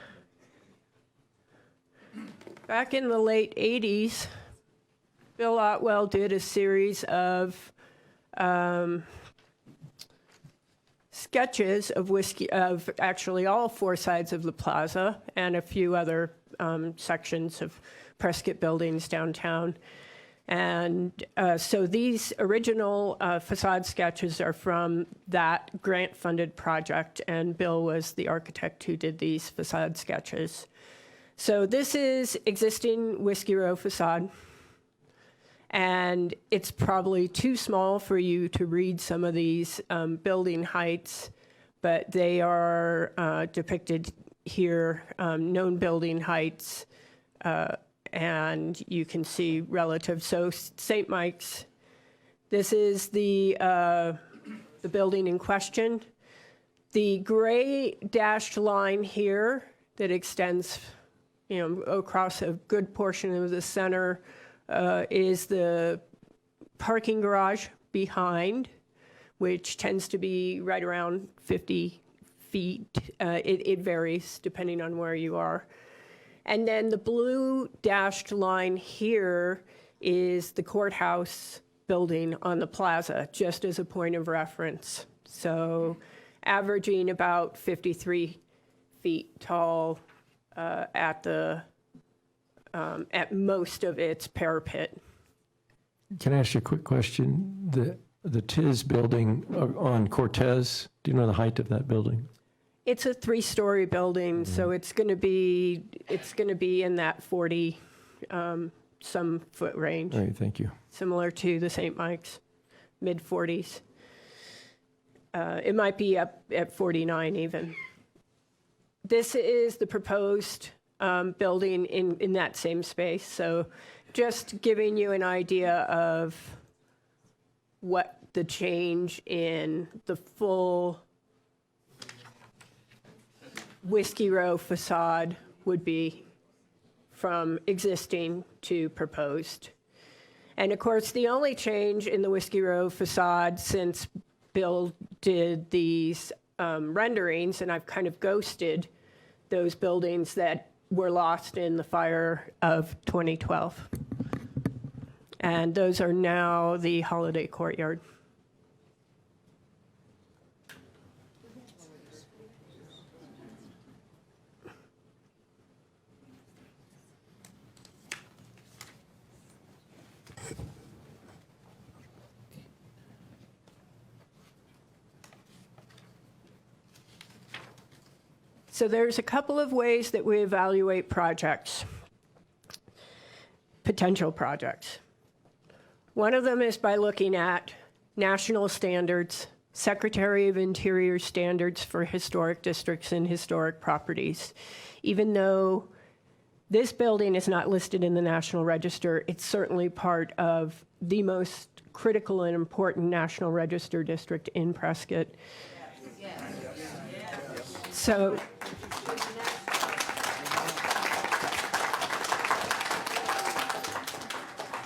Back in the late 80s, Bill Otwell did a series of sketches of actually all four sides of the plaza and a few other sections of Prescott buildings downtown. And so these original facade sketches are from that grant-funded project, and Bill was the architect who did these facade sketches. So this is existing Whiskey Row facade, and it's probably too small for you to read some of these building heights, but they are depicted here, known building heights, and you can see relative. So St. Mike's, this is the building in question. The gray dashed line here that extends, across a good portion of the center is the parking garage behind, which tends to be right around 50 feet. It varies depending on where you are. And then the blue dashed line here is the courthouse building on the plaza, just as a point of reference. So averaging about 53 feet tall at most of its parapet. Can I ask you a quick question? The TIS building on Cortez, do you know the height of that building? It's a 3-story building, so it's going to be in that 40 some foot range. All right, thank you. Similar to the St. Mike's, mid-40s. It might be up at 49 even. This is the proposed building in that same space. So just giving you an idea of what the change in the full Whiskey Row facade would be from existing to proposed. And of course, the only change in the Whiskey Row facade since Bill did these renderings, and I've kind of ghosted those buildings that were lost in the fire of 2012. And those are now the Holiday Courtyard. So there's a couple of ways that we evaluate projects, potential projects. One of them is by looking at national standards, Secretary of Interior standards for historic districts and historic properties. Even though this building is not listed in the National Register, it's certainly part of the most critical and important National Register district in Prescott. So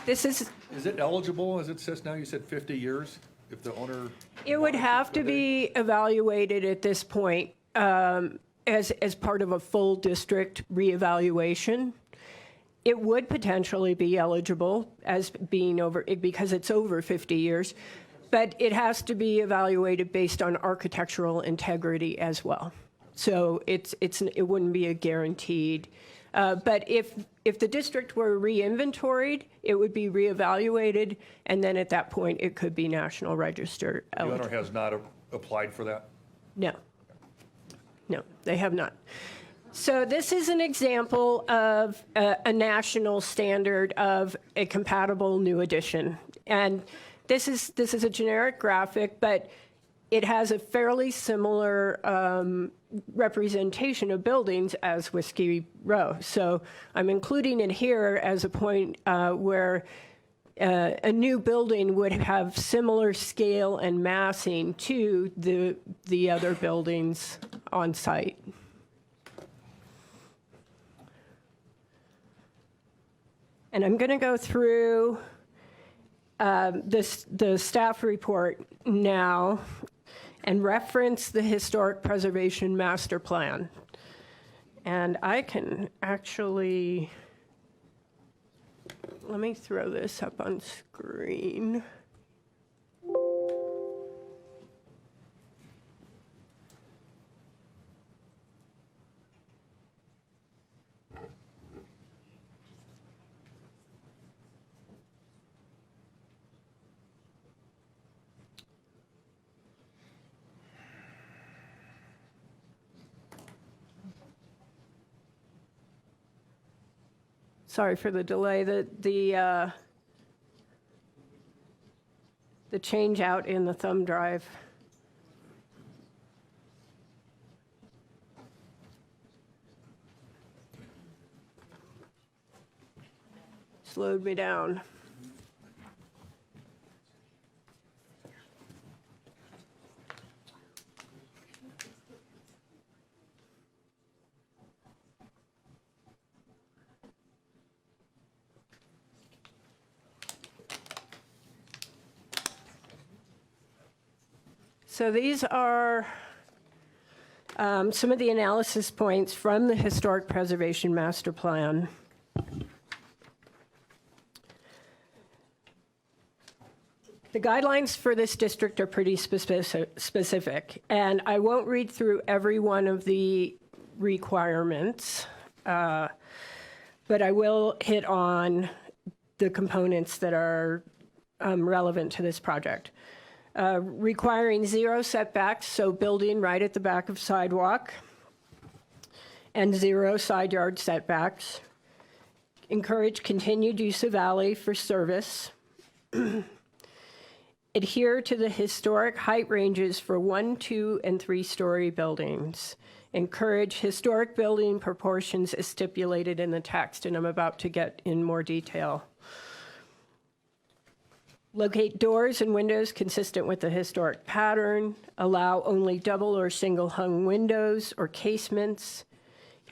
this is it eligible as it says now? You said 50 years if the owner. It would have to be evaluated at this point as part of a full district reevaluation. It would potentially be eligible as being over, because it's over 50 years, but it has to be evaluated based on architectural integrity as well. So it wouldn't be a guaranteed. But if the district were re-inventoried, it would be reevaluated, and then at that point, it could be National Register eligible. The owner has not applied for that? No. No, they have not. So this is an example of a national standard of a compatible new addition. And this is a generic graphic, but it has a fairly similar representation of buildings as Whiskey Row. So I'm including it here as a point where a new building would have similar scale and massing to the other buildings on site. And I'm going to go through the staff report now and reference the Historic Preservation Master Plan. And I can actually, let me throw this up on screen. Sorry for the delay. The change out in the thumb drive. Slowed me down. So these are some of the analysis points from the Historic Preservation Master Plan. The guidelines for this district are pretty specific, and I won't read through every one of the requirements, but I will hit on the components that are relevant to this project. Requiring 0 setbacks, so building right at the back of sidewalk, and 0 side yard setbacks. Encourage continued use of alley for service. Adhere to the historic height ranges for 1, 2, and 3-story buildings. Encourage historic building proportions as stipulated in the text, and I'm about to get in more detail. Locate doors and windows consistent with the historic pattern. Allow only double or single hung windows or casements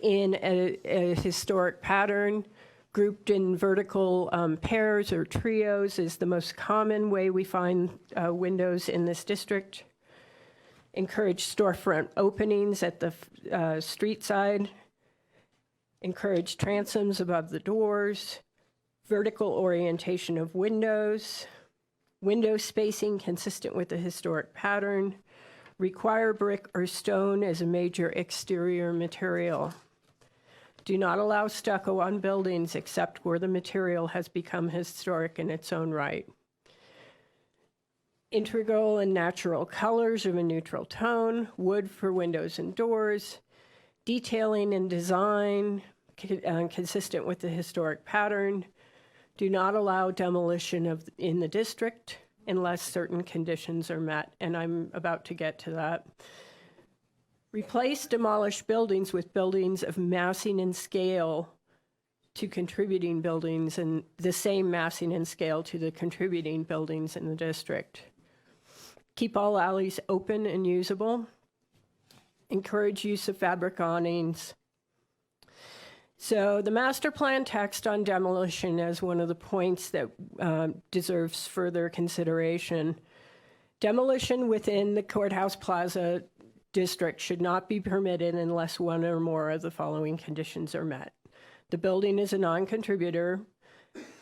in a historic pattern. Grouped in vertical pairs or trios is the most common way we find windows in this district. Encourage storefront openings at the street side. Encourage transoms above the doors. Vertical orientation of windows. Window spacing consistent with the historic pattern. Require brick or stone as a major exterior material. Do not allow stucco on buildings except where the material has become historic in its own right. Integral and natural colors of a neutral tone. Wood for windows and doors. Detailing and design consistent with the historic pattern. Do not allow demolition in the district unless certain conditions are met, and I'm about to get to that. Replace demolished buildings with buildings of massing and scale to contributing buildings and the same massing and scale to the contributing buildings in the district. Keep all alleys open and usable. Encourage use of fabric awnings. So the master plan text on demolition is one of the points that deserves further consideration. Demolition within the Courthouse Plaza district should not be permitted unless one or more of the following conditions are met. The building is a non-contributor.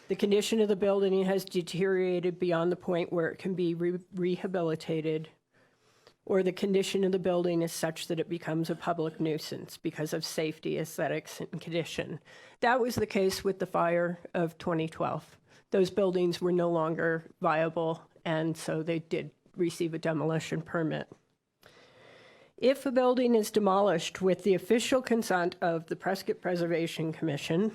The condition of the building has deteriorated beyond the point where it can be rehabilitated, or the condition of the building is such that it becomes a public nuisance because of safety, aesthetics, and condition. That was the case with the fire of 2012. Those buildings were no longer viable, and so they did receive a demolition permit. If a building is demolished with the official consent of the Prescott Preservation Commission,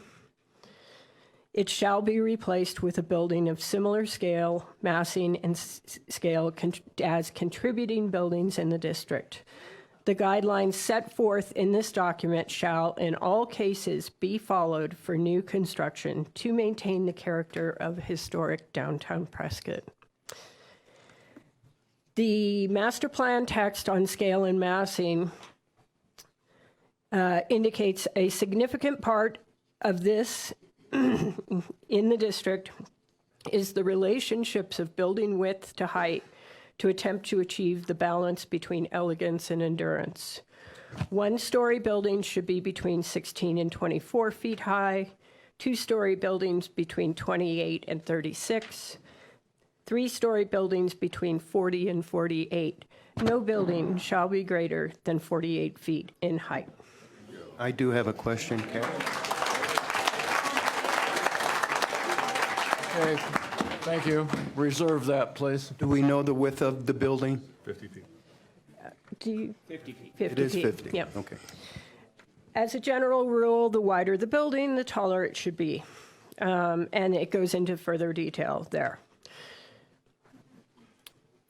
it shall be replaced with a building of similar scale, massing, and scale as contributing buildings in the district. The guidelines set forth in this document shall, in all cases, be followed for new construction to maintain the character of historic downtown Prescott. The master plan text on scale and massing indicates a significant part of this in the district is the relationships of building width to height to attempt to achieve the balance between elegance and endurance. One-story buildings should be between 16 and 24 feet high, two-story buildings between 28 and 36, three-story buildings between 40 and 48. No building shall be greater than 48 feet in height. I do have a question, Karen. Okay, thank you. Reserve that, please. Do we know the width of the building? 50 feet. Do you? 50 feet. it is feet. 50? Yeah. Okay. As a general rule, the wider the building, the taller it should be. And it goes into further detail there.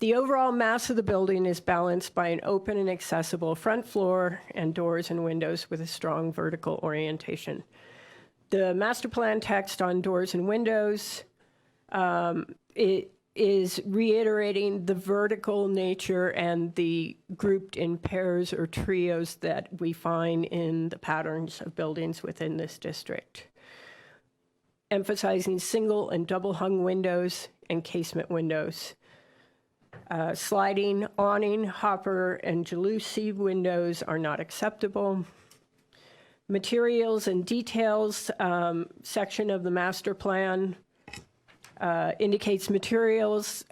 The overall mass of the building is balanced by an open and accessible front floor and doors and windows with a strong vertical orientation. The master plan text on doors and windows, it is reiterating the vertical nature and the grouped in pairs or trios that we find in the patterns of buildings within this district. Emphasizing single and double hung windows and casement windows. Sliding, awning, hopper, and jalousie windows are not acceptable. Materials and details section of the master plan indicates materials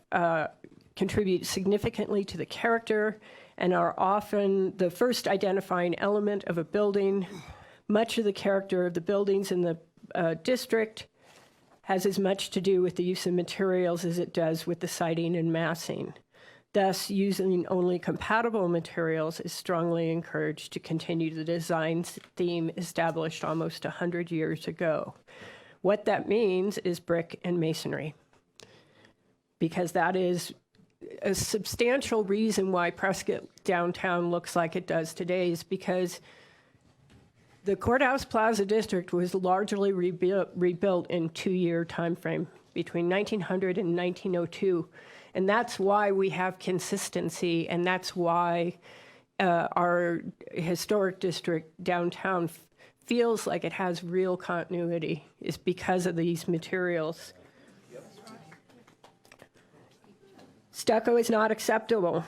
contribute significantly to the character and are often the first identifying element of a building. Much of the character of the buildings in the district has as much to do with the use of materials as it does with the siding and massing. Thus, using only compatible materials is strongly encouraged to continue the design theme established almost 100 years ago. What that means is brick and masonry, because that is a substantial reason why Prescott downtown looks like it does today, is because the Courthouse Plaza District was largely rebuilt in 2-year time frame between 1900 and 1902. And that's why we have consistency, and that's why our historic district downtown feels like it has real continuity, is because of these materials. Stucco is not acceptable.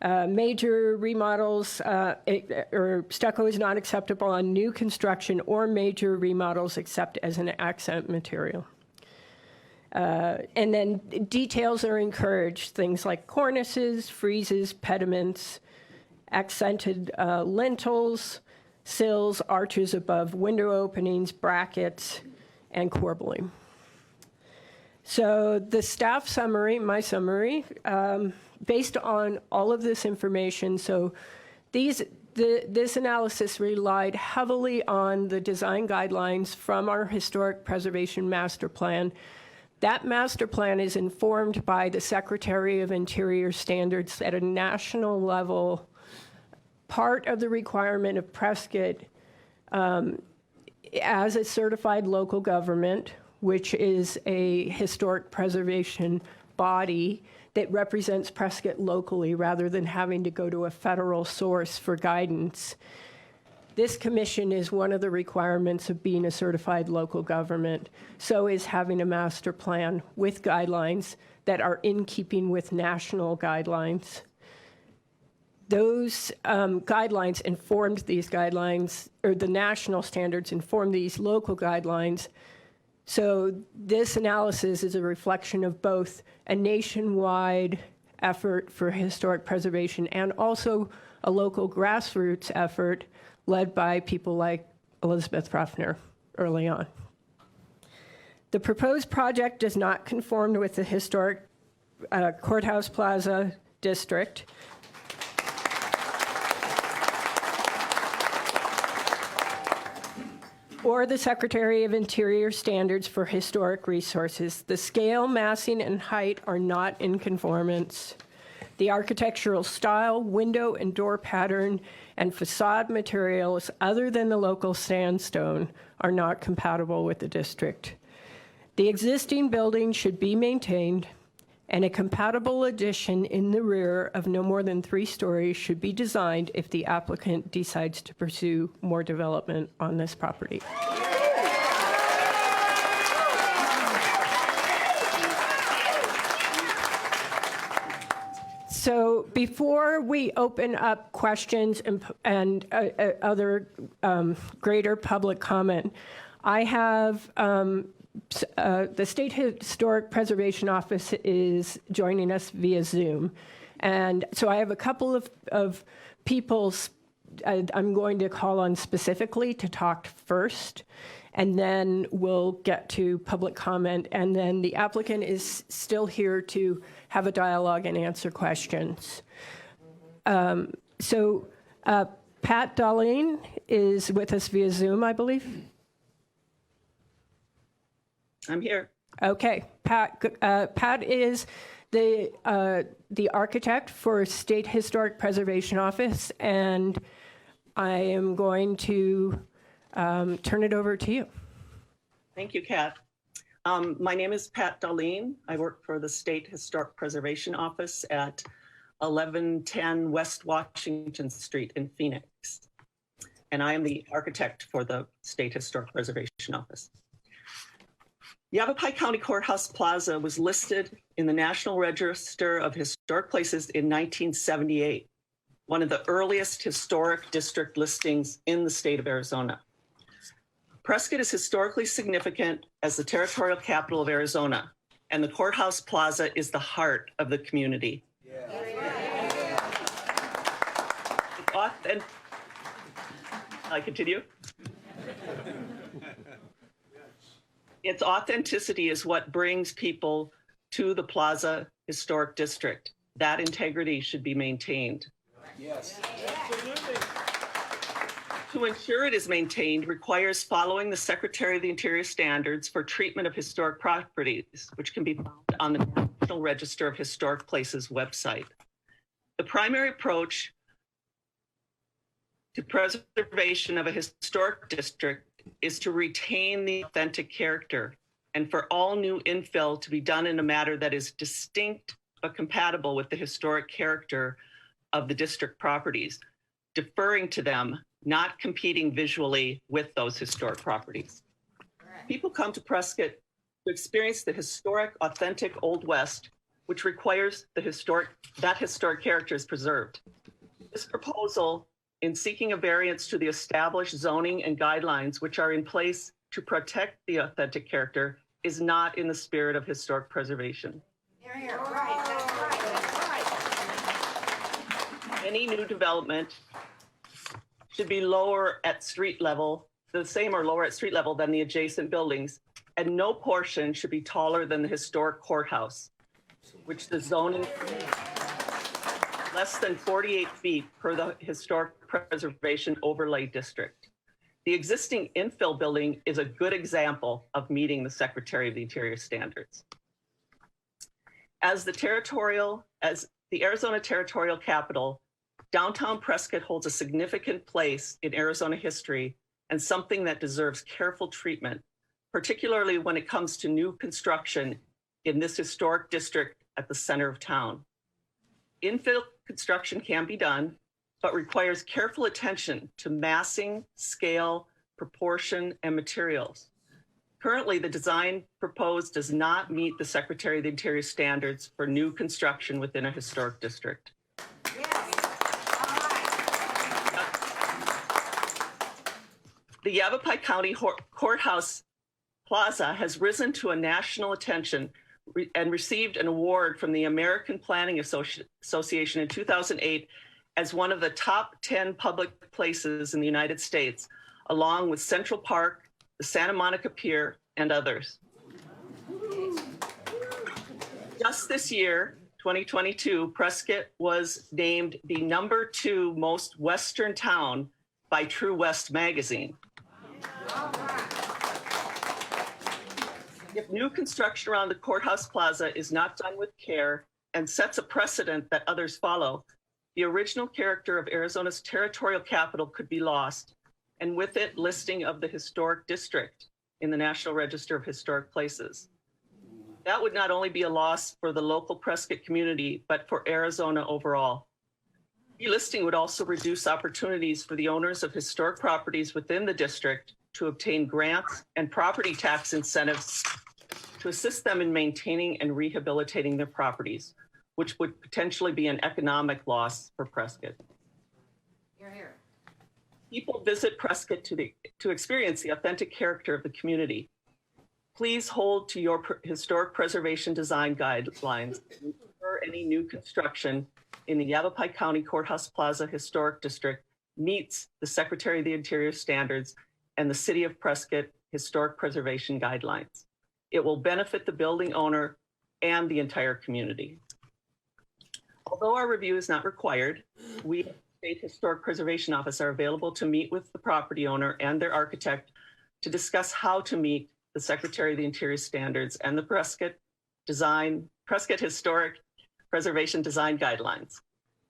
Major remodels, or stucco is not acceptable on new construction or major remodels except as an accent material. And then details are encouraged, things like cornices, friezes, pediments, accented lintels, sills, arches above window openings, brackets, and corbelling. So the staff summary, my summary, based on all of this information, so this analysis relied heavily on the design guidelines from our Historic Preservation Master Plan. That master plan is informed by the Secretary of Interior standards at a national level. Part of the requirement of Prescott as a certified local government, which is a historic preservation body that represents Prescott locally rather than having to go to a federal source for guidance. This commission is one of the requirements of being a certified local government. So is having a master plan with guidelines that are in keeping with national guidelines. Those guidelines informed these guidelines, or the national standards informed these local guidelines. So this analysis is a reflection of both a nationwide effort for historic preservation and also a local grassroots effort led by people like Elizabeth Ruffner early on. The proposed project does not conform with the historic Courthouse Plaza district. Or the Secretary of Interior standards for historic resources. The scale, massing, and height are not in conformance. The architectural style, window and door pattern, and facade materials other than the local sandstone are not compatible with the district. The existing building should be maintained, and a compatible addition in the rear of no more than 3 stories should be designed if the applicant decides to pursue more development on this property. So before we open up questions and other greater public comment, I have the State Historic Preservation Office is joining us via Zoom. And so I have a couple of people I'm going to call on specifically to talk first, and then we'll get to public comment, and then the applicant is still here to have a dialogue and answer questions. Pat Darlene is with us via Zoom, I believe. I'm here. Okay, Pat is the architect for State Historic Preservation Office, and I am going to turn it over to you. Thank you, Kat. My name is Pat Darlene. I work for the State Historic Preservation Office at 1110 West Washington Street in Phoenix. And I am the architect for the State Historic Preservation Office. Yavapai County Courthouse Plaza was listed in the National Register of Historic Places in 1978, one of the earliest historic district listings in the state of Arizona. Prescott is historically significant as the territorial capital of Arizona, and the Courthouse Plaza is the heart of the community. I continue? Its authenticity is what brings people to the Plaza Historic District. That integrity should be maintained. Yes. To ensure it is maintained requires following the Secretary of the Interior standards for treatment of historic properties, which can be found on the National Register of Historic Places website. The primary approach to preservation of a historic district is to retain the authentic character, and for all new infill to be done in a manner that is distinct but compatible with the historic character of the district properties, deferring to them, not competing visually with those historic properties. People come to Prescott to experience the historic, authentic Old West, which requires that historic character is preserved. This proposal, in seeking a variance to the established zoning and guidelines which are in place to protect the authentic character, is not in the spirit of historic preservation. Any new development should be lower at street level, the same or lower at street level than the adjacent buildings, and no portion should be taller than the historic courthouse, which the zoning less than 48 feet per the Historic Preservation Overlay District. The existing infill building is a good example of meeting the Secretary of the Interior standards. As the Arizona territorial capital, downtown Prescott holds a significant place in Arizona history and something that deserves careful treatment, particularly when it comes to new construction in this historic district at the center of town. Infill construction can be done, but requires careful attention to massing, scale, proportion, and materials. Currently, the design proposed does not meet the Secretary of the Interior standards for new construction within a historic district. The Yavapai County Courthouse Plaza has risen to a national attention and received an award from the American Planning Association in 2008 as one of the top 10 public places in the United States, along with Central Park, the Santa Monica Pier, and others. Just this year, 2022, Prescott was named the #2 most Western town by True West magazine. If new construction around the Courthouse Plaza is not done with care and sets a precedent that others follow, the original character of Arizona's territorial capital could be lost, and with it, listing of the historic district in the National Register of Historic Places. That would not only be a loss for the local Prescott community, but for Arizona overall. Delisting would also reduce opportunities for the owners of historic properties within the district to obtain grants and property tax incentives to assist them in maintaining and rehabilitating their properties, which would potentially be an economic loss for Prescott. People visit Prescott to experience the authentic character of the community. Please hold to your historic preservation design guidelines and ensure any new construction in the Yavapai County Courthouse Plaza Historic District meets the Secretary of the Interior standards and the City of Prescott Historic Preservation Guidelines. It will benefit the building owner and the entire community. Although our review is not required, we, as State Historic Preservation Office, are available to meet with the property owner and their architect to discuss how to meet the Secretary of the Interior standards and the Prescott Historic Preservation Design Guidelines.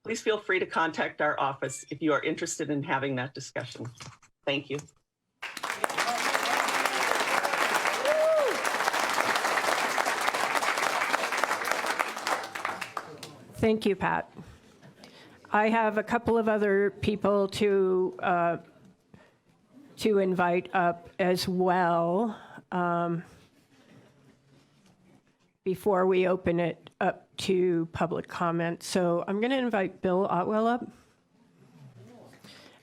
Please feel free to contact our office if you are interested in having that discussion. Thank you. Thank you, Pat. I have a couple of other people to invite up as well before we open it up to public comment. So I'm going to invite Bill Otwell up.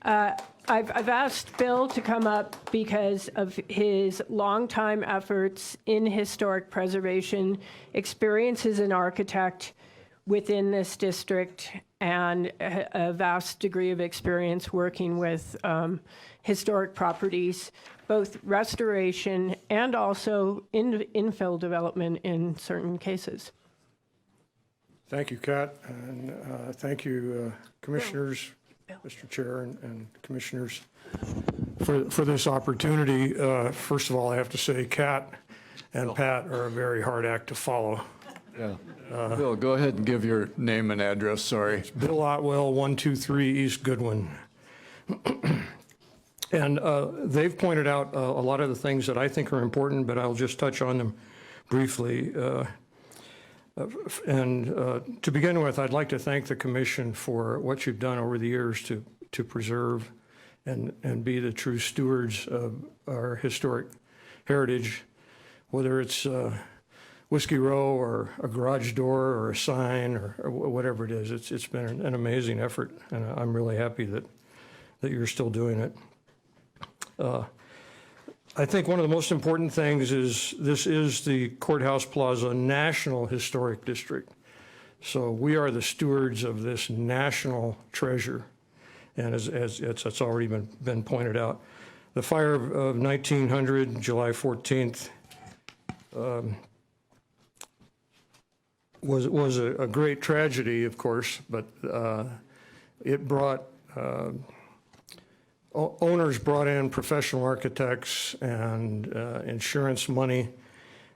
I've asked Bill to come up because of his longtime efforts in historic preservation, experience as an architect within this district, and a vast degree of experience working with historic properties, both restoration and also infill development in certain cases. Thank you, Kat, and thank you, commissioners, Mr. Chair, and commissioners, for this opportunity. First of all, I have to say Kat and Pat are a very hard act to follow. Yeah. Bill, go ahead and give your name and address, sorry. Bill Otwell, 123 East Goodwin. And they've pointed out a lot of the things that I think are important, but I'll just touch on them briefly. To begin with, I'd like to thank the commission for what you've done over the years to preserve and be the true stewards of our historic heritage, whether it's Whiskey Row or a garage door or a sign or whatever it is. It's been an amazing effort, and I'm really happy that you're still doing it. I think one of the most important things is this is the Courthouse Plaza National Historic District. So we are the stewards of this national treasure. And as it's already been pointed out, the fire of 1900, July 14th, was a great tragedy, of course, but it brought owners brought in professional architects and insurance money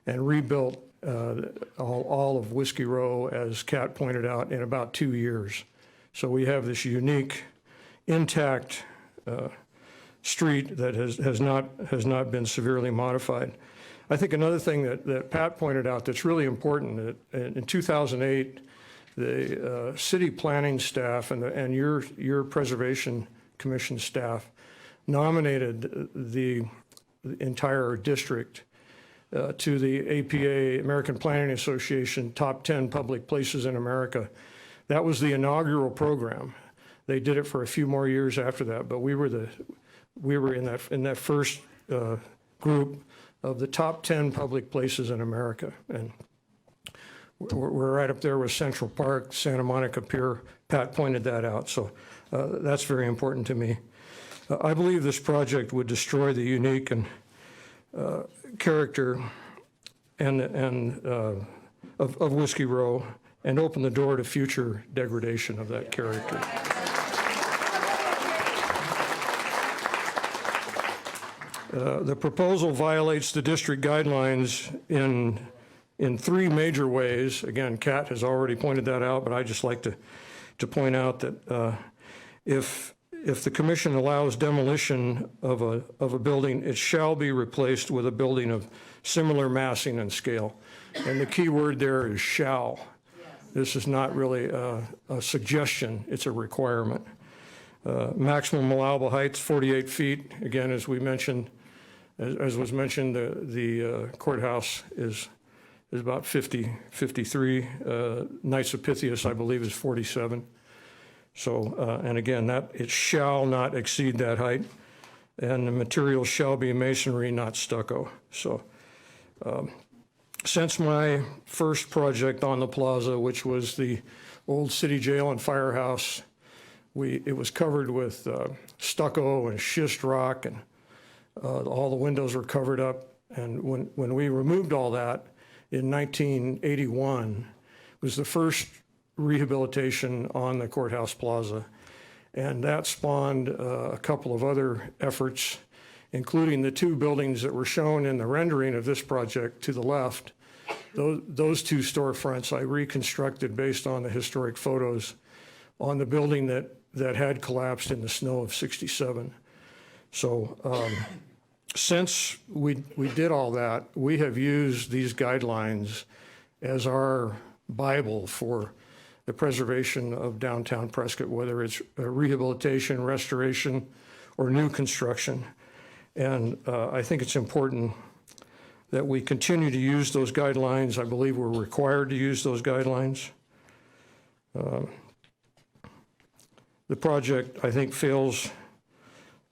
and rebuilt all of Whiskey Row, as Kat pointed out, in about 2 years. So we have this unique, intact street that has not been severely modified. I think another thing that Pat pointed out that's really important, that in 2008, the city planning staff and your preservation commission staff nominated the entire district to the APA, American Planning Association, Top 10 Public Places in America. That was the inaugural program. They did it for a few more years after that, but we were in that first group of the top 10 public places in America. And we're right up there with Central Park, Santa Monica Pier. Pat pointed that out, so that's very important to me. I believe this project would destroy the unique and character of Whiskey Row and open the door to future degradation of that character. The proposal violates the district guidelines in three major ways. Again, Kat has already pointed that out, but I'd just like to point out that if the commission allows demolition of a building, it shall be replaced with a building of similar massing and scale. And the key word there is shall. This is not really a suggestion, it's a requirement. Maximum allowable heights, 48 feet. Again, as we mentioned, as was mentioned, the courthouse is is about 53. Knights of Pythias, I believe, is 47. So, and again, that it shall not exceed that height, and the material shall be masonry, not stucco. So, since my first project on the plaza, which was the old city jail and firehouse, it was covered with stucco and schist rock, and all the windows were covered up. And when we removed all that in 1981, was the first rehabilitation on the courthouse plaza. And that spawned a couple of other efforts, including the two buildings that were shown in the rendering of this project to the left. Those two storefronts I reconstructed based on the historic photos on the building that had collapsed in the snow of '67. So since we did all that, we have used these guidelines as our Bible for the preservation of downtown Prescott, whether it's rehabilitation, restoration, or new construction. And I think it's important that we continue to use those guidelines. I believe we're required to use those guidelines. The project, I think, fails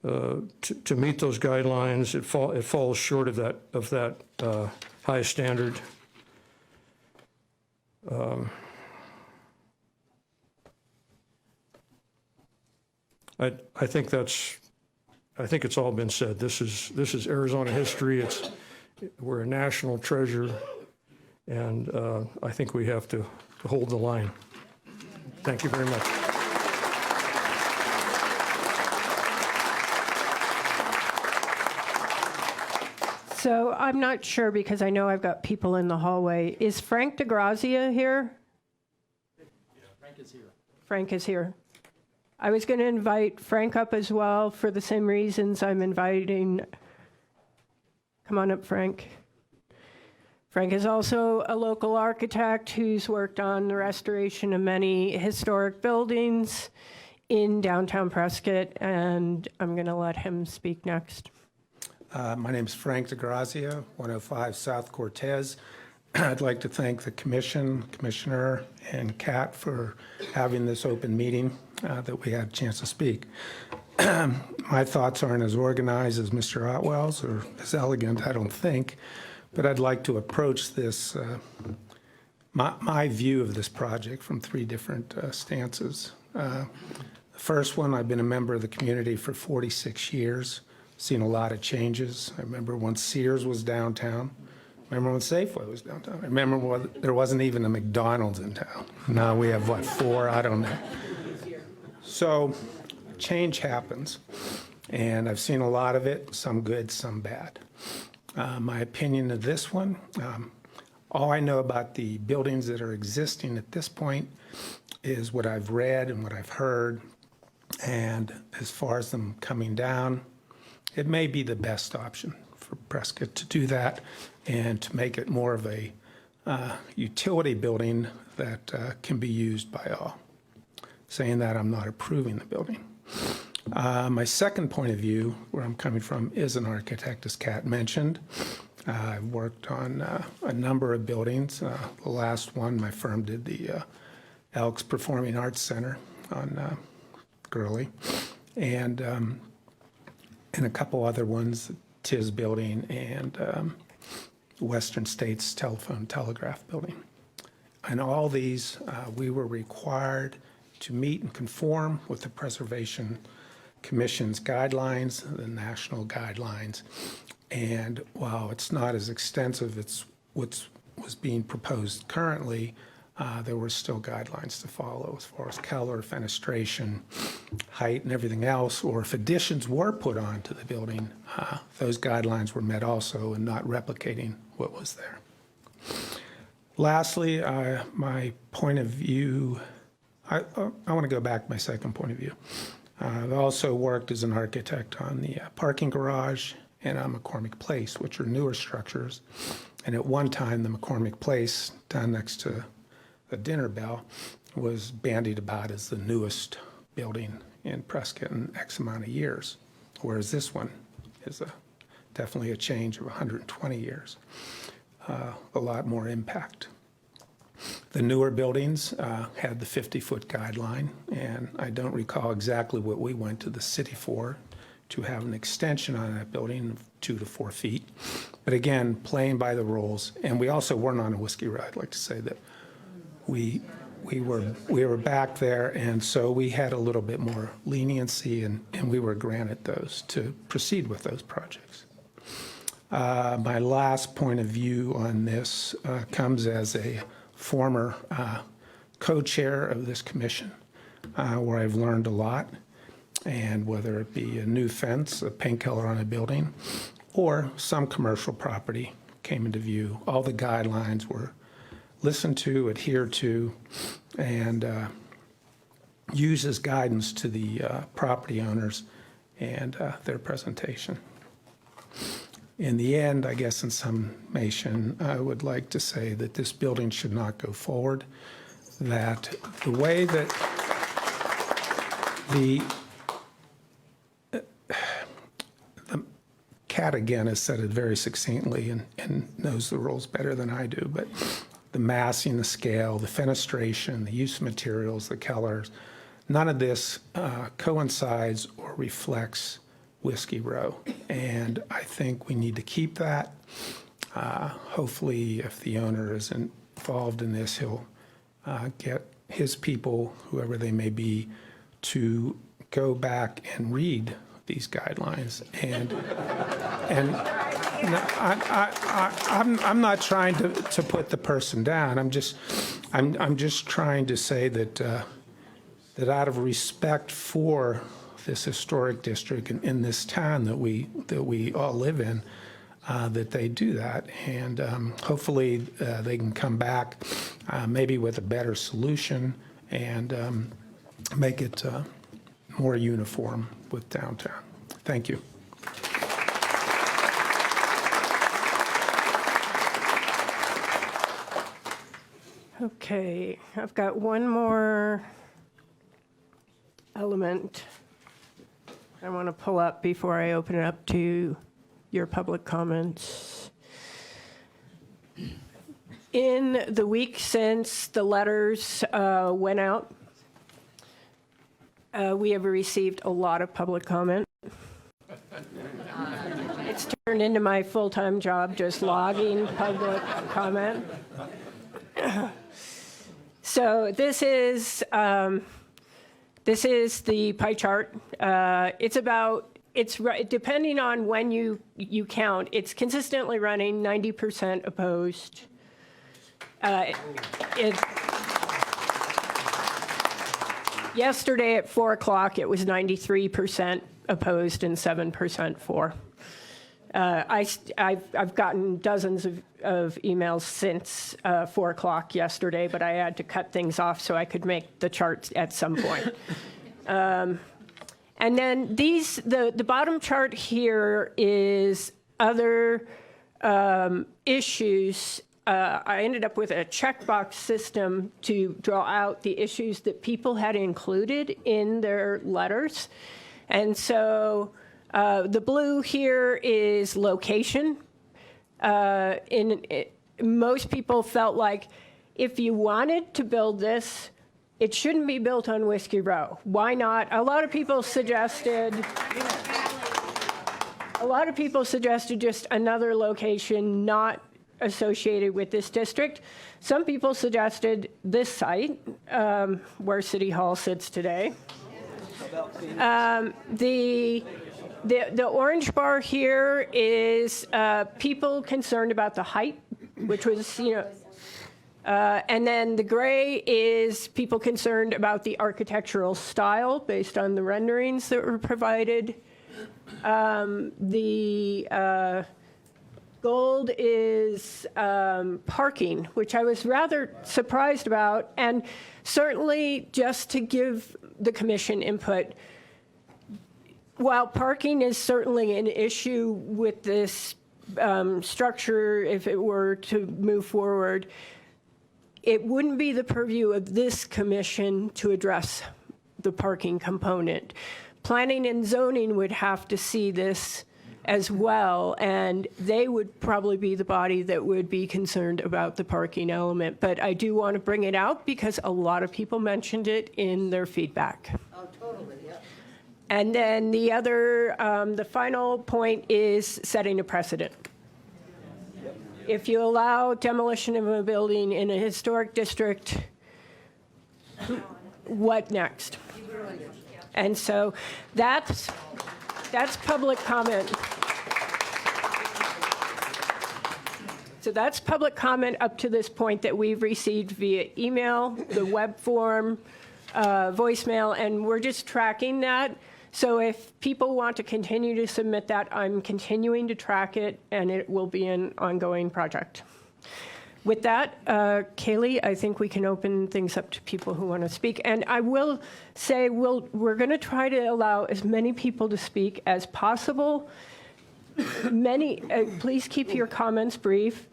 to meet those guidelines. It falls short of that high standard. I think it's all been said. This is Arizona history. We're a national treasure, and I think we have to hold the line. Thank you very much. So I'm not sure, because I know I've got people in the hallway. Is Frank DeGrazia here? Yeah, Frank is here. Frank is here. I was going to invite Frank up as well for the same reasons I'm inviting. Come on up, Frank. Frank is also a local architect who's worked on the restoration of many historic buildings in downtown Prescott, and I'm going to let him speak next. My name is Frank DeGrazia, 105 South Cortez. I'd like to thank the commissioner, and Kat for having this open meeting that we had a chance to speak. My thoughts aren't as organized as Mr. Otwell's or as elegant, I don't think, but I'd like to approach this, my view of this project from three different stances. The first one, I've been a member of the community for 46 years, seen a lot of changes. I remember when Sears was downtown. I remember when Safeway was downtown. I remember when there wasn't even a McDonald's in town. Now we have, what, 4? I don't know. So change happens, and I've seen a lot of it, some good, some bad. My opinion of this one, all I know about the buildings that are existing at this point is what I've read and what I've heard. And as far as them coming down, it may be the best option for Prescott to do that and to make it more of a utility building that can be used by all. Saying that, I'm not approving the building. My second point of view, where I'm coming from, is an architect, as Kat mentioned. I've worked on a number of buildings. The last one, my firm did the Elks Performing Arts Center on Gurley, and a couple other ones, TIS building and Western States Telephone Telegraph building. And all these, we were required to meet and conform with the Preservation Commission's guidelines, the national guidelines. And while it's not as extensive as what was being proposed currently, there were still guidelines to follow as far as color, fenestration, height, and everything else. Or if additions were put onto the building, those guidelines were met also, and not replicating what was there. Lastly, my point of view, I want to go back to my second point of view. I've also worked as an architect on the parking garage and on McCormick Place, which are newer structures. And at one time, the McCormick Place, down next to the Dinner Bell, was bandied about as the newest building in Prescott in X amount of years, whereas this one is definitely a change of 120 years. a lot more impact. The newer buildings had the 50-foot guideline, and I don't recall exactly what we went to the city for to have an extension on that building of 2 to 4 feet. But again, playing by the rules. And we also weren't on a Whiskey Row. I'd like to say that we were back there, and so we had a little bit more leniency, and we were granted those to proceed with those projects. My last point of view on this comes as a former co-chair of this commission, where I've learned a lot, and whether it be a new fence, a paint color on a building, or some commercial property came into view, all the guidelines were listened to, adhered to, and used as guidance to the property owners and their presentation. In the end, I guess in summation, I would like to say that this building should not go forward, that the way that the Kat, again, has said it very succinctly and knows the rules better than I do, but the massing, the scale, the fenestration, the use of materials, the colors, none of this coincides or reflects Whiskey Row. And I think we need to keep that. Hopefully, if the owner is involved in this, he'll get his people, whoever they may be, to go back and read these guidelines. And I'm not trying to put the person down. I'm just trying to say that that out of respect for this historic district in this town that we all live in, that they do that, and hopefully they can come back maybe with a better solution and make it more uniform with downtown. Thank you. Okay, I've got one more element I want to pull up before I open it up to your public comments. In the week since the letters went out, we have received a lot of public comment. It's turned into my full-time job, just logging public comment. So this is the pie chart. It's depending on when you count, it's consistently running 90% opposed. Yesterday at 4 o'clock, it was 93% opposed and 7% for. I've gotten dozens of emails since 4 o'clock yesterday, but I had to cut things off so I could make the charts at some point. And then the bottom chart here is other issues. I ended up with a checkbox system to draw out the issues that people had included in their letters. And so the blue here is location. Most people felt like if you wanted to build this, it shouldn't be built on Whiskey Row. Why not? A lot of people suggested just another location not associated with this district. Some people suggested this site, where City Hall sits today. The orange bar here is people concerned about the height, which was, and then the gray is people concerned about the architectural style based on the renderings that were provided. The gold is parking, which I was rather surprised about, and certainly just to give the commission input, while parking is certainly an issue with this structure, if it were to move forward, it wouldn't be the purview of this commission to address the parking component. Planning and zoning would have to see this as well, and they would probably be the body that would be concerned about the parking element. But I do want to bring it out because a lot of people mentioned it in their feedback. Oh, totally, yeah. And then the final point is setting a precedent. If you allow demolition of a building in a historic district, what next? And so that's public comment. So that's public comment up to this point that we've received via email, the web form, voicemail, and we're just tracking that. So if people want to continue to submit that, I'm continuing to track it, and it will be an ongoing project. With that, Kaylee, I think we can open things up to people who want to speak. And I will say we're going to try to allow as many people to speak as possible. Please keep your comments brief.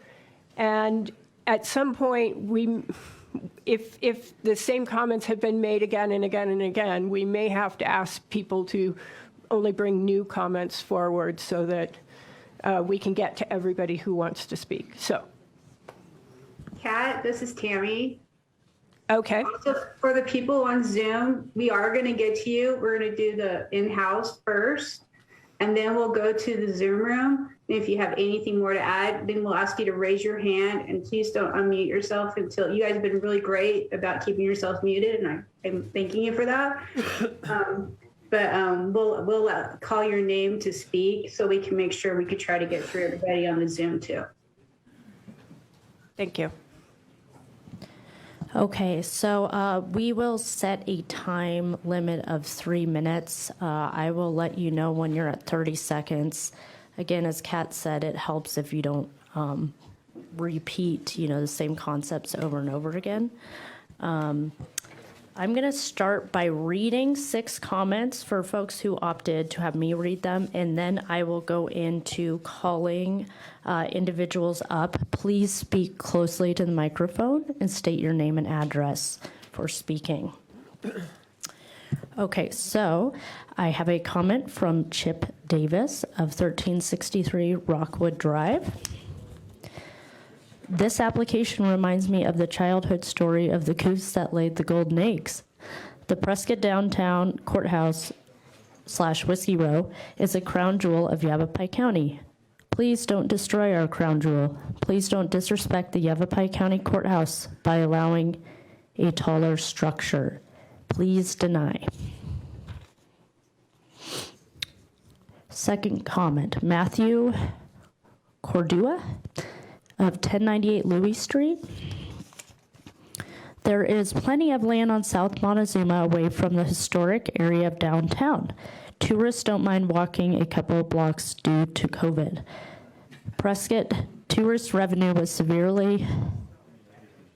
And at some point, if the same comments have been made again and again and again, we may have to ask people to only bring new comments forward so that we can get to everybody who wants to speak. So. Kat, this is Tammy. Okay. Also, for the people on Zoom, we are going to get to you. We're going to do the in-house first, and then we'll go to the Zoom room. If you have anything more to add, then we'll ask you to raise your hand, and please don't unmute yourself until you guys have been really great about keeping yourself muted, and I'm thanking you for that. We'll call your name to speak so we can make sure we could try to get through everybody on the Zoom too. Thank you. Okay, so we will set a time limit of 3 minutes. I will let you know when you're at 30 seconds. Again, as Kat said, it helps if you don't repeat, the same concepts over and over again. I'm going to start by reading 6 comments for folks who opted to have me read them, and then I will go into calling individuals up. Please speak closely to the microphone and state your name and address for speaking. Okay, so I have a comment from Chip Davis of 1363 Rockwood Drive. This application reminds me of the childhood story of the goose that laid the golden eggs. The Prescott Downtown Courthouse / Whiskey Row is a crown jewel of Yavapai County. Please don't destroy our crown jewel. Please don't disrespect the Yavapai County Courthouse by allowing a taller structure. Please deny. Second comment, Matthew Cordua of 1098 Louis Street. There is plenty of land on South Montezuma away from the historic area of downtown. Tourists don't mind walking a couple of blocks due to COVID. Prescott tourist revenue was severely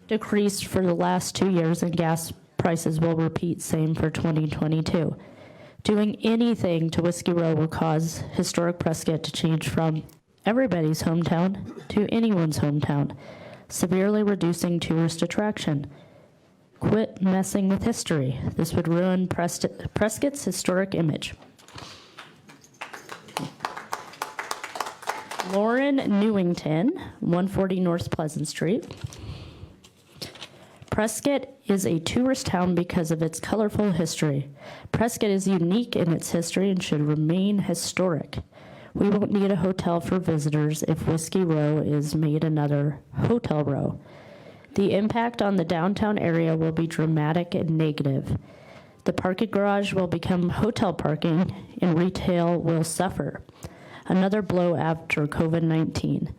decreased for the last 2 years, and gas prices will repeat same for 2022. Doing anything to Whiskey Row will cause historic Prescott to change from everybody's hometown to anyone's hometown, severely reducing tourist attraction. Quit messing with history. This would ruin Prescott's historic image. Lauren Newington, 140 North Pleasant Street. Prescott is a tourist town because of its colorful history. Prescott is unique in its history and should remain historic. We won't need a hotel for visitors if Whiskey Row is made another hotel row. The impact on the downtown area will be dramatic and negative. The parking garage will become hotel parking and retail will suffer. Another blow after COVID-19.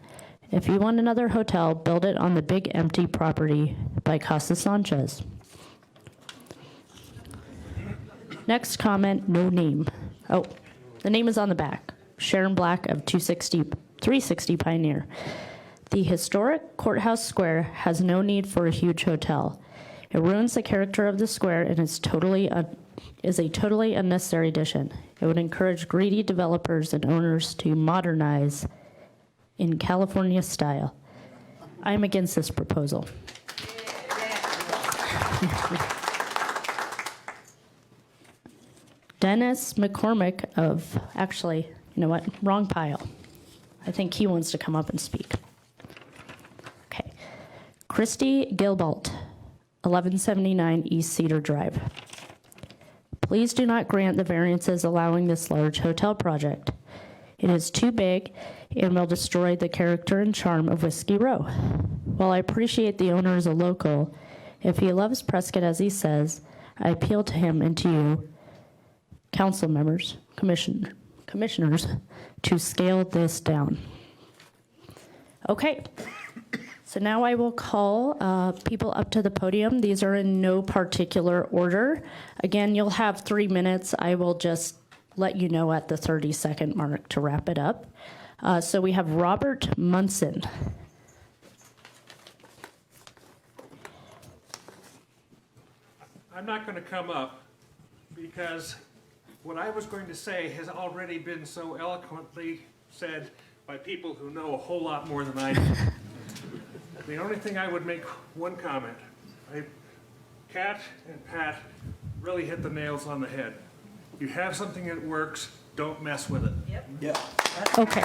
If you want another hotel, build it on the big empty property by Casa Sanchez. Next comment, no name. Oh, the name is on the back. Sharon Black of 360 Pioneer. The historic Courthouse Square has no need for a huge hotel. It ruins the character of the square and is a totally unnecessary addition. It would encourage greedy developers and owners to modernize in California style. I'm against this proposal. Dennis McCormick of, actually, You know what? Wrong pile. I think he wants to come up and speak. Okay. Christy Gilbalt, 1179 East Cedar Drive. Please do not grant the variances allowing this large hotel project. It is too big and will destroy the character and charm of Whiskey Row. While I appreciate the owner is a local, if he loves Prescott as he says, I appeal to him and to you, council members, commissioners, to scale this down. Okay, so now I will call people up to the podium. These are in no particular order. Again, you'll have 3 minutes. I will just let you know at the 30-second mark to wrap it up. So we have Robert Munson. I'm not going to come up because what I was going to say has already been so eloquently said by people who know a whole lot more than I do. The only thing I would make one comment. Kat and Pat really hit the nails on the head. You have something that works, don't mess with it. Yeah. Okay.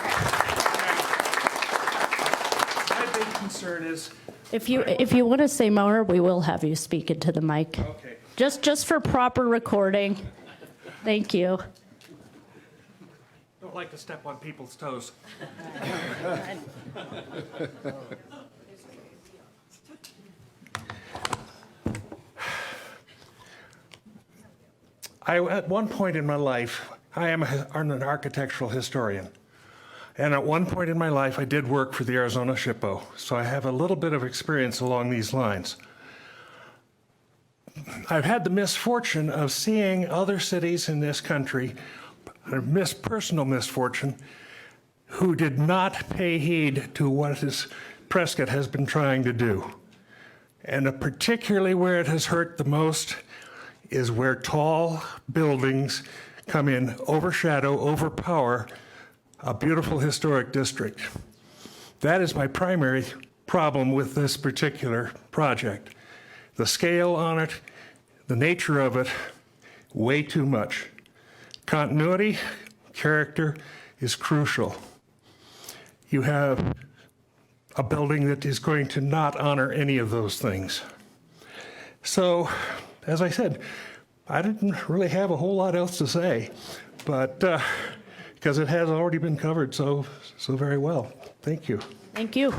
My big concern is, If you want to say more, we will have you speak into the mic. okay, Just for proper recording. Thank you. don't like to step on people's toes. At one point in my life, I'm an architectural historian. And at one point in my life, I did work for the Arizona SHPO, so I have a little bit of experience along these lines. I've had the misfortune of seeing other cities in this country, personal misfortune, who did not pay heed to what Prescott has been trying to do. And particularly where it has hurt the most is where tall buildings come in, overshadow, overpower a beautiful historic district. That is my primary problem with this particular project. The scale on it, the nature of it, way too much. Continuity, character is crucial. You have a building that is going to not honor any of those things. So, as I said, I didn't really have a whole lot else to say, but because it has already been covered so very well. Thank you. Thank you.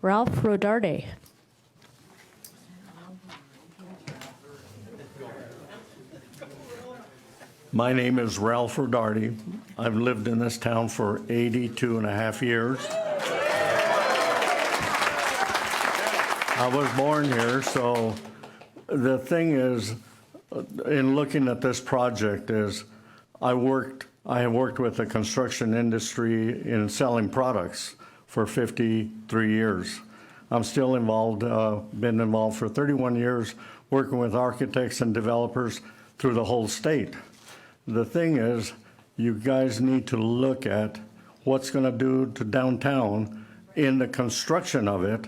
Ralph Rodarde. My name is Ralph Rodarde. I've lived in this town for 82 and a half years. I was born here, so the thing is, in looking at this project is, I have worked with the construction industry in selling products for 53 years. I'm still involved, been involved for 31 years, working with architects and developers through the whole state. The thing is, you guys need to look at what's going to do to downtown in the construction of it,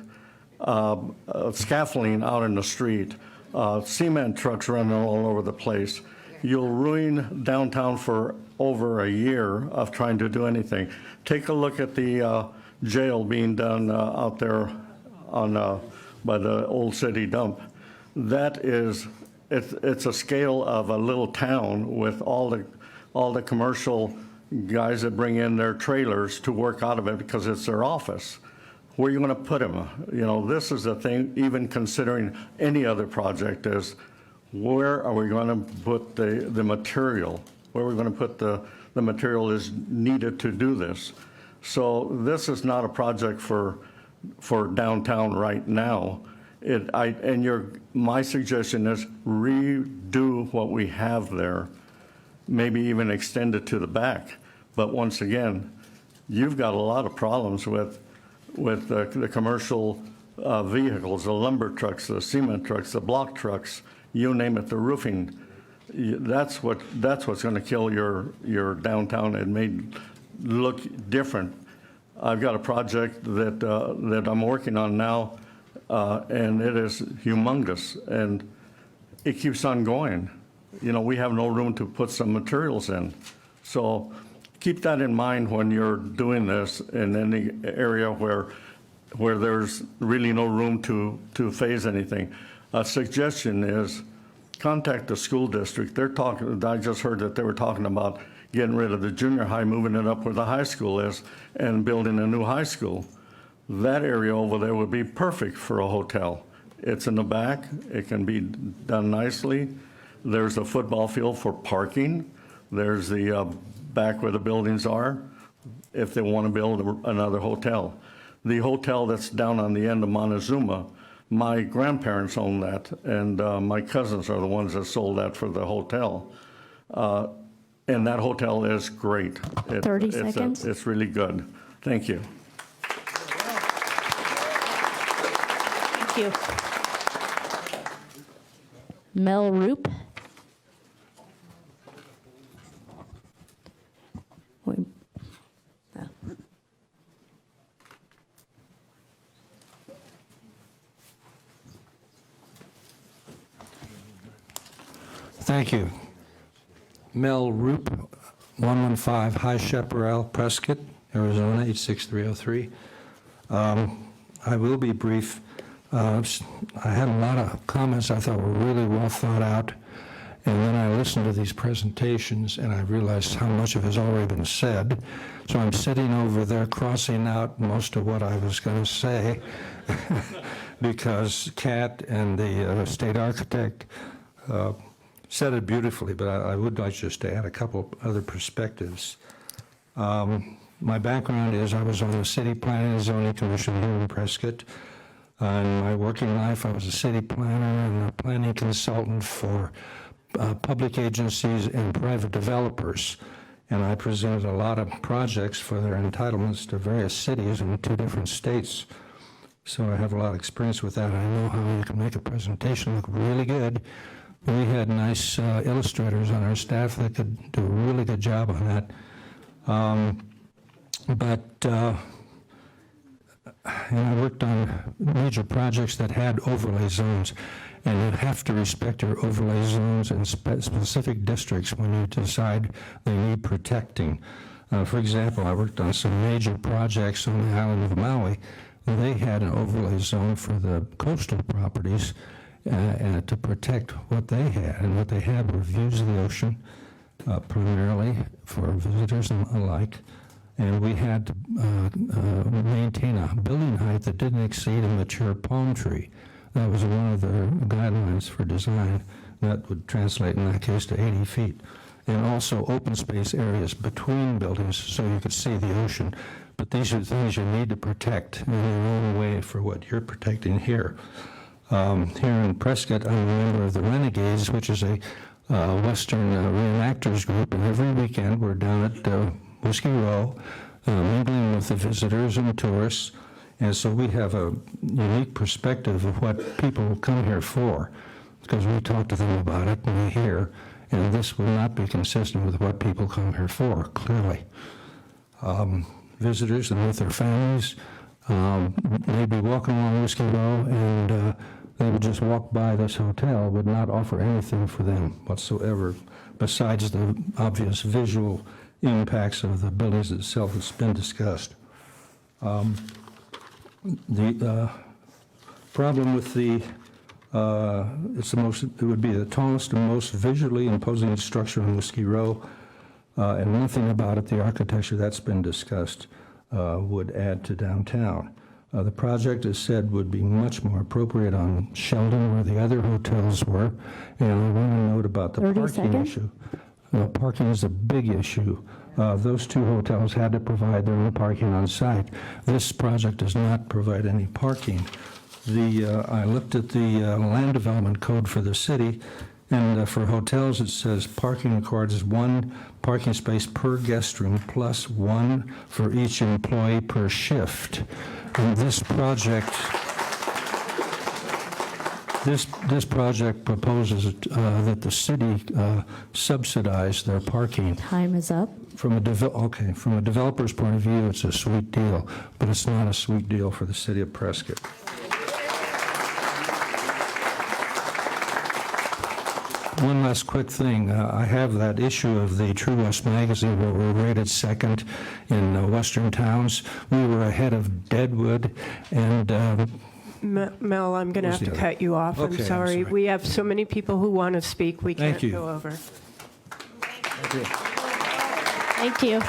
scaffolding out in the street, cement trucks running all over the place. You'll ruin downtown for over a year of trying to do anything. Take a look at the jail being done out there on by the old city dump. That is, it's a scale of a little town with all the commercial guys that bring in their trailers to work out of it because it's their office. Where are you going to put them? You know, this is the thing, even considering any other project, is where are we going to put the material? Where are we going to put the material is needed to do this? So this is not a project for downtown right now. My suggestion is redo what we have there, maybe even extend it to the back. But once again, you've got a lot of problems with the commercial vehicles, the lumber trucks, the cement trucks, the block trucks, you name it, the roofing. That's what's going to kill your downtown and make look different. I've got a project that I'm working on now, and it is humongous. And it keeps on going. You know, we have no room to put some materials in. So keep that in mind when you're doing this in any area where there's really no room to phase anything. A suggestion is contact the school district. They're talking, I just heard that they were talking about getting rid of the junior high, moving it up where the high school is, and building a new high school. That area over there would be perfect for a hotel. It's in the back, it can be done nicely. There's a football field for parking. There's the back where the buildings are, if they want to build another hotel. The hotel that's down on the end of Montezuma, my grandparents own that, and my cousins are the ones that sold that for the hotel. And that hotel is great. 30 seconds. It's really good. Thank you. Thank you. Mel Roop. Wait. No. Thank you. Mel Roop, 115 High Chaparral, Prescott, Arizona, 86303. I will be brief. I had a lot of comments I thought were really well thought out, and then I listened to these presentations and I realized how much of it has already been said. So I'm sitting over there crossing out most of what I was going to say because Kat and the state architect said it beautifully, but I would like just to add a couple other perspectives. My background is I was on the City Planning and Zoning Commission here in Prescott. In my working life, I was a city planner and a planning consultant for public agencies and private developers. And I presented a lot of projects for their entitlements to various cities in 2 different states. So I have a lot of experience with that. I know how you can make a presentation look really good. We had nice illustrators on our staff that could do a really good job on that. And I worked on major projects that had overlay zones, and you have to respect your overlay zones in specific districts when you decide they need protecting. For example, I worked on some major projects on the island of Maui. They had an overlay zone for the coastal properties to protect what they had, and what they had were views of the ocean, primarily for visitors and alike. And we had to maintain a building height that didn't exceed a mature palm tree. That was one of the guidelines for design. That would translate in that case to 80 feet. And also open space areas between buildings so you could see the ocean. But these are things you need to protect in your own way for what you're protecting here. Here in Prescott, I'm a member of the Renegades, which is a Western reenactors group, and every weekend we're down at Whiskey Row, mingling with the visitors and the tourists, and so we have a unique perspective of what people come here for, because we talk to them about it and we hear, and this will not be consistent with what people come here for, clearly. Visitors and with their families, they'd be walking along Whiskey Row and they would just walk by this hotel, would not offer anything for them whatsoever, besides the obvious visual impacts of the buildings itself that's been discussed. The problem with it would be the tallest and most visually imposing structure on Whiskey Row, and nothing about it, the architecture that's been discussed, would add to downtown. The project, as said, would be much more appropriate on Sheldon, where the other hotels were. And I want to note about the parking issue. Parking is a big issue. Those 2 hotels had to provide their own parking on site. This project does not provide any parking. I looked at the land development code for the city, and for hotels it says parking requires 1 parking space per guest room plus 1 for each employee per shift. And this project proposes that the city subsidize their parking. Time is up. From a developer's point of view, it's a sweet deal, but it's not a sweet deal for the city of Prescott. one last quick thing. I have that issue of the True West magazine where we're rated second in Western towns. We were ahead of Deadwood and Mel, I'm going to have to cut you off. Okay, I'm I'm sorry. sorry. We have so many people who want to speak, we can't Thank you. go over. Thank you. Thank you.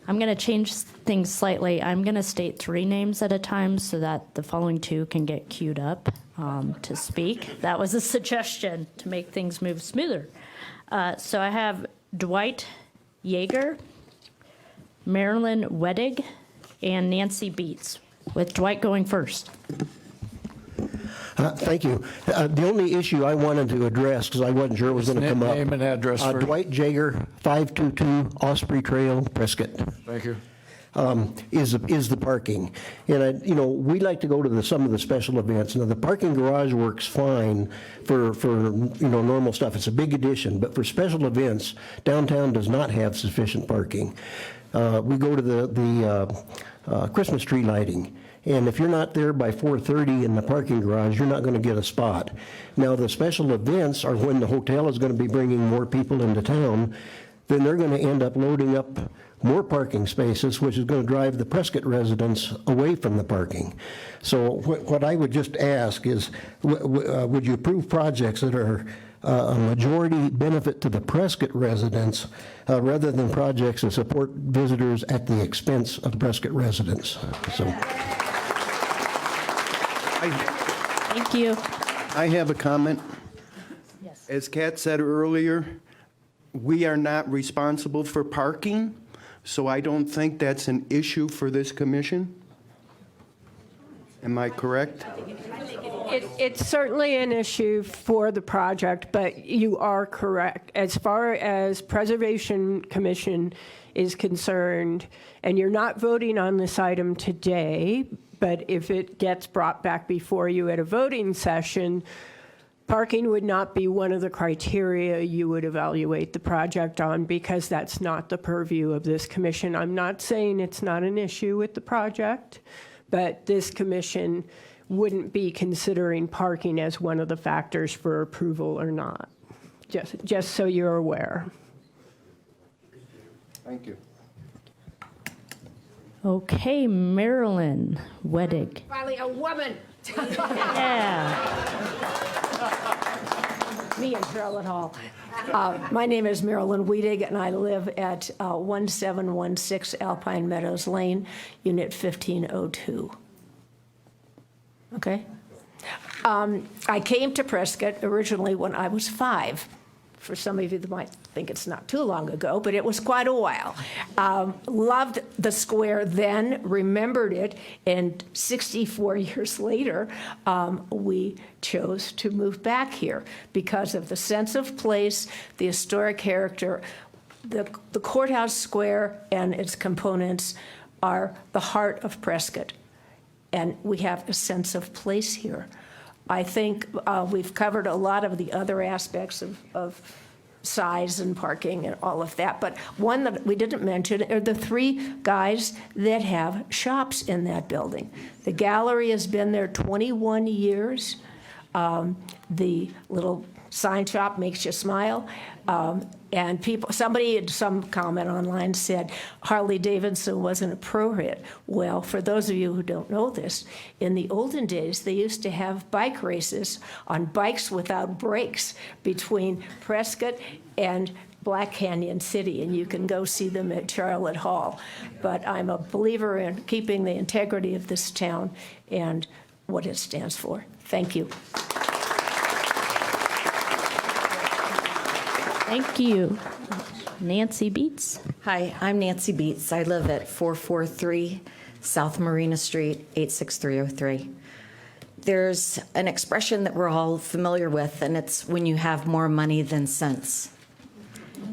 I'm going to change things slightly. I'm going to state 3 names at a time so that the following 2 can get queued up to speak. That was a suggestion to make things move smoother. So I have Dwight Yeager, Marilyn Wedig, and Nancy Beats, with Dwight going first. Thank you. The only issue I wanted to address, because I wasn't sure it was going to come up. Name and address first. Dwight Jager, 522 Osprey Trail, Prescott. Thank you. Is the parking. And, we like to go to some of the special events. Now, the parking garage works fine for normal stuff. It's a big addition. But for special events, downtown does not have sufficient parking. We go to the Christmas tree lighting. And if you're not there by 4:30 in the parking garage, you're not going to get a spot. Now, the special events are when the hotel is going to be bringing more people into town. Then they're going to end up loading up more parking spaces, which is going to drive the Prescott residents away from the parking. So what I would just ask is, would you approve projects that are a majority benefit to the Prescott residents rather than projects that support visitors at the expense of Prescott residents? So. Thank you. I have a comment. Yes. As Kat said earlier, we are not responsible for parking, so I don't think that's an issue for this commission. Am I correct? It's certainly an issue for the project, but you are correct. As far as Preservation Commission is concerned, and you're not voting on this item today, but if it gets brought back before you at a voting session, parking would not be one of the criteria you would evaluate the project on, because that's not the purview of this commission. I'm not saying it's not an issue with the project, but this commission wouldn't be considering parking as one of the factors for approval or not, just so you're aware. Thank you. Okay, Marilyn Wedig. Finally, a woman. Yeah. Me in Charlotte Hall. My name is Marilyn Wedig, and I live at 1716 Alpine Meadows Lane, Unit 1502. Okay? I came to Prescott originally when I was 5. For some of you that might think it's not too long ago, but it was quite a while. Loved the square then, remembered it, and 64 years later, we chose to move back here because of the sense of place, the historic character. The courthouse square and its components are the heart of Prescott, and we have a sense of place here. I think we've covered a lot of the other aspects of size and parking and all of that, but one that we didn't mention are the 3 guys that have shops in that building. The gallery has been there 21 years. The little sign shop makes you smile. And somebody in some comment online said Harley Davidson wasn't appropriate. Well, for those of you who don't know this, in the olden days, they used to have bike races on bikes without brakes between Prescott and Black Canyon City, and you can go see them at Charlotte Hall. But I'm a believer in keeping the integrity of this town and what it stands for. Thank you. Thank you. Nancy Beats. Hi, I'm Nancy Beats. I live at 443 South Marina Street, 86303. There's an expression that we're all familiar with, and it's when you have more money than sense.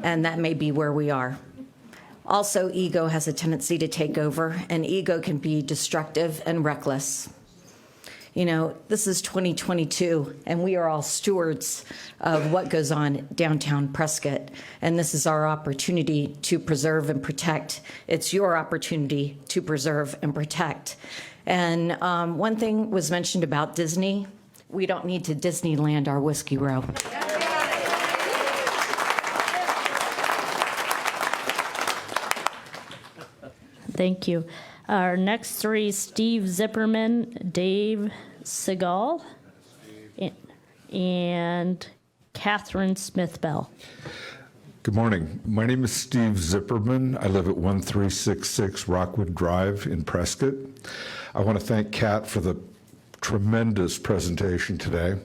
And that may be where we are. Also, ego has a tendency to take over, and ego can be destructive and reckless. You know, this is 2022, and we are all stewards of what goes on downtown Prescott, and this is our opportunity to preserve and protect. It's your opportunity to preserve and protect. And one thing was mentioned about Disney. we don't need to Disneyland our Whiskey Row. Thank you. Our next three, Steve Zipperman, Dave Segal, and Catherine Smith-Bell. Good morning. My name is Steve Zipperman. I live at 1366 Rockwood Drive in Prescott. I want to thank Kat for the tremendous presentation today.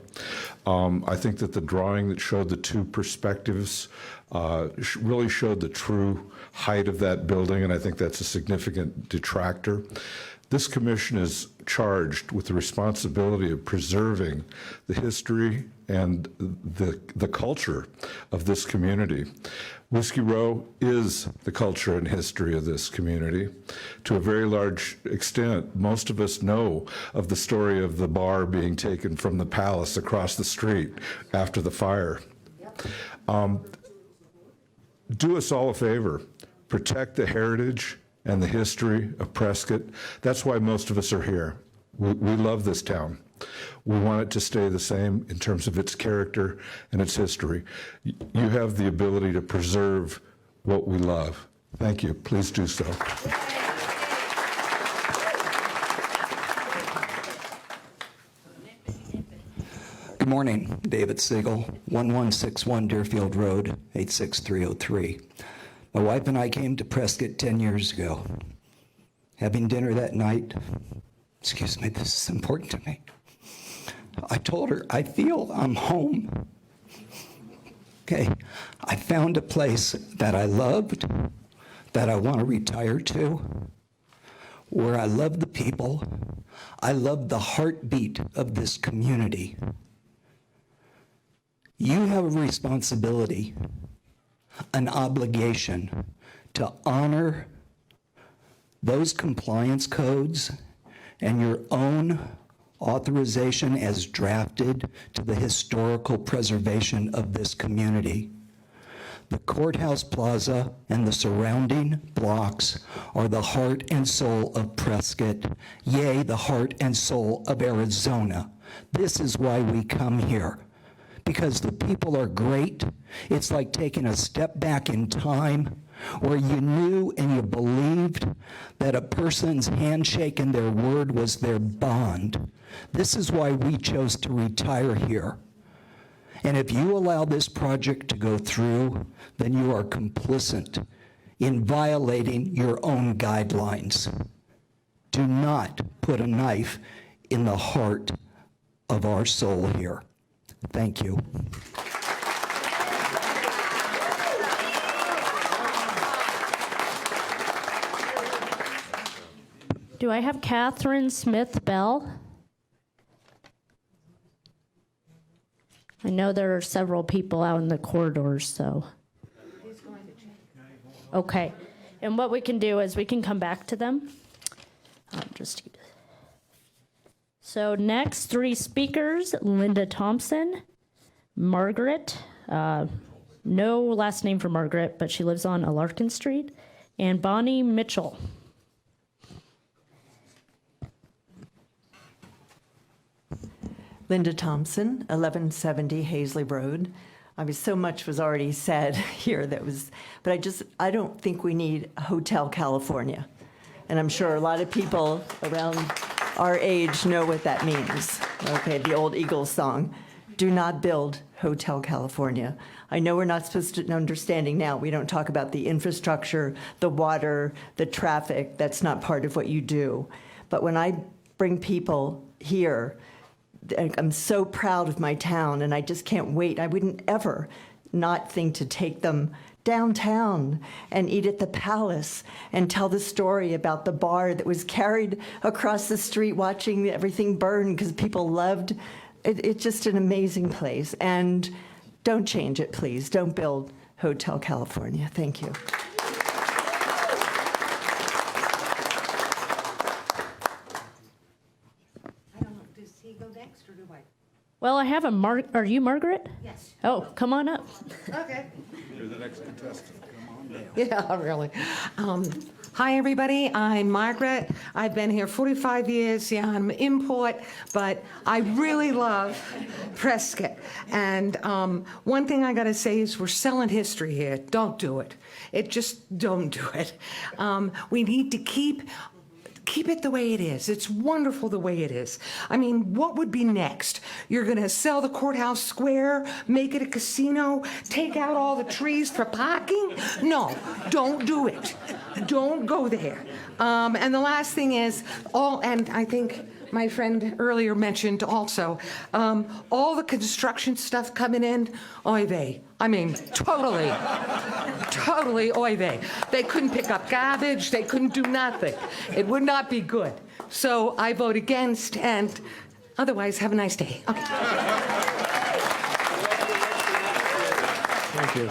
I think that the drawing that showed the two perspectives really showed the true height of that building, and I think that's a significant detractor. This commission is charged with the responsibility of preserving the history and the culture of this community. Whiskey Row is the culture and history of this community. To a very large extent, most of us know of the story of the bar being taken from the palace across the street after the fire. Do us all a favor. Protect the heritage and the history of Prescott. That's why most of us are here. We love this town. We want it to stay the same in terms of its character and its history. You have the ability to preserve what we love. Thank you. Please do so. Good morning, David Siegel, 1161 Deerfield Road, 86303. My wife and I came to Prescott 10 years ago. Having dinner that night, excuse me, this is important to me. I told her, I feel I'm home. Okay, I found a place that I loved, that I want to retire to, where I love the people. I love the heartbeat of this community. You have a responsibility, an obligation to honor those compliance codes and your own authorization as drafted to the historical preservation of this community. The Courthouse Plaza and the surrounding blocks are the heart and soul of Prescott, yea, the heart and soul of Arizona. This is why we come here, because the people are great. It's like taking a step back in time where you knew and you believed that a person's handshake and their word was their bond. This is why we chose to retire here. And if you allow this project to go through, then you are complicit in violating your own guidelines. Do not put a knife in the heart of our soul here. Thank you. Do I have Catherine Smith-Bell? I know there are several people out in the corridors, so. Okay. And what we can do is we can come back to them. So next, three speakers, Linda Thompson, Margaret, no last name for Margaret, but she lives on Alarcon Street, and Bonnie Mitchell. Linda Thompson, 1170 Hazley Road. I mean, so much was already said here but I don't think we need Hotel California. And I'm sure a lot of people around our age know what that means. Okay, the old Eagles song. Do not build Hotel California. I know we're not supposed to, understanding now, we don't talk about the infrastructure, the water, the traffic. That's not part of what you do. But when I bring people here, I'm so proud of my town, and I just can't wait. I wouldn't ever not think to take them downtown and eat at the Palace and tell the story about the bar that was carried across the street watching everything burn because people loved it. It's just an amazing place. And don't change it, please. Don't build Hotel California. Thank you. Well, I have are you Margaret? Yes. Oh, come on up. Okay. You're the next contestant. Come on Yeah, really. Hi, everybody. I'm Margaret. I've been here 45 years. Yeah, I'm import, but I really love Prescott. And one thing I got to say is we're selling history here. Don't do it. Just don't do it. We need to keep it the way it is. It's wonderful the way it is. I mean, what would be next? You're going to sell the courthouse square, make it a casino, take out all the trees for parking? No, don't do it. Don't go there. And the last thing is, and I think my friend earlier mentioned also, all the construction stuff coming in, oy vey. I mean, totally oy vey. They couldn't pick up garbage. They couldn't do nothing. It would not be good. So I vote against, and otherwise, have a nice day. Okay. Thank you.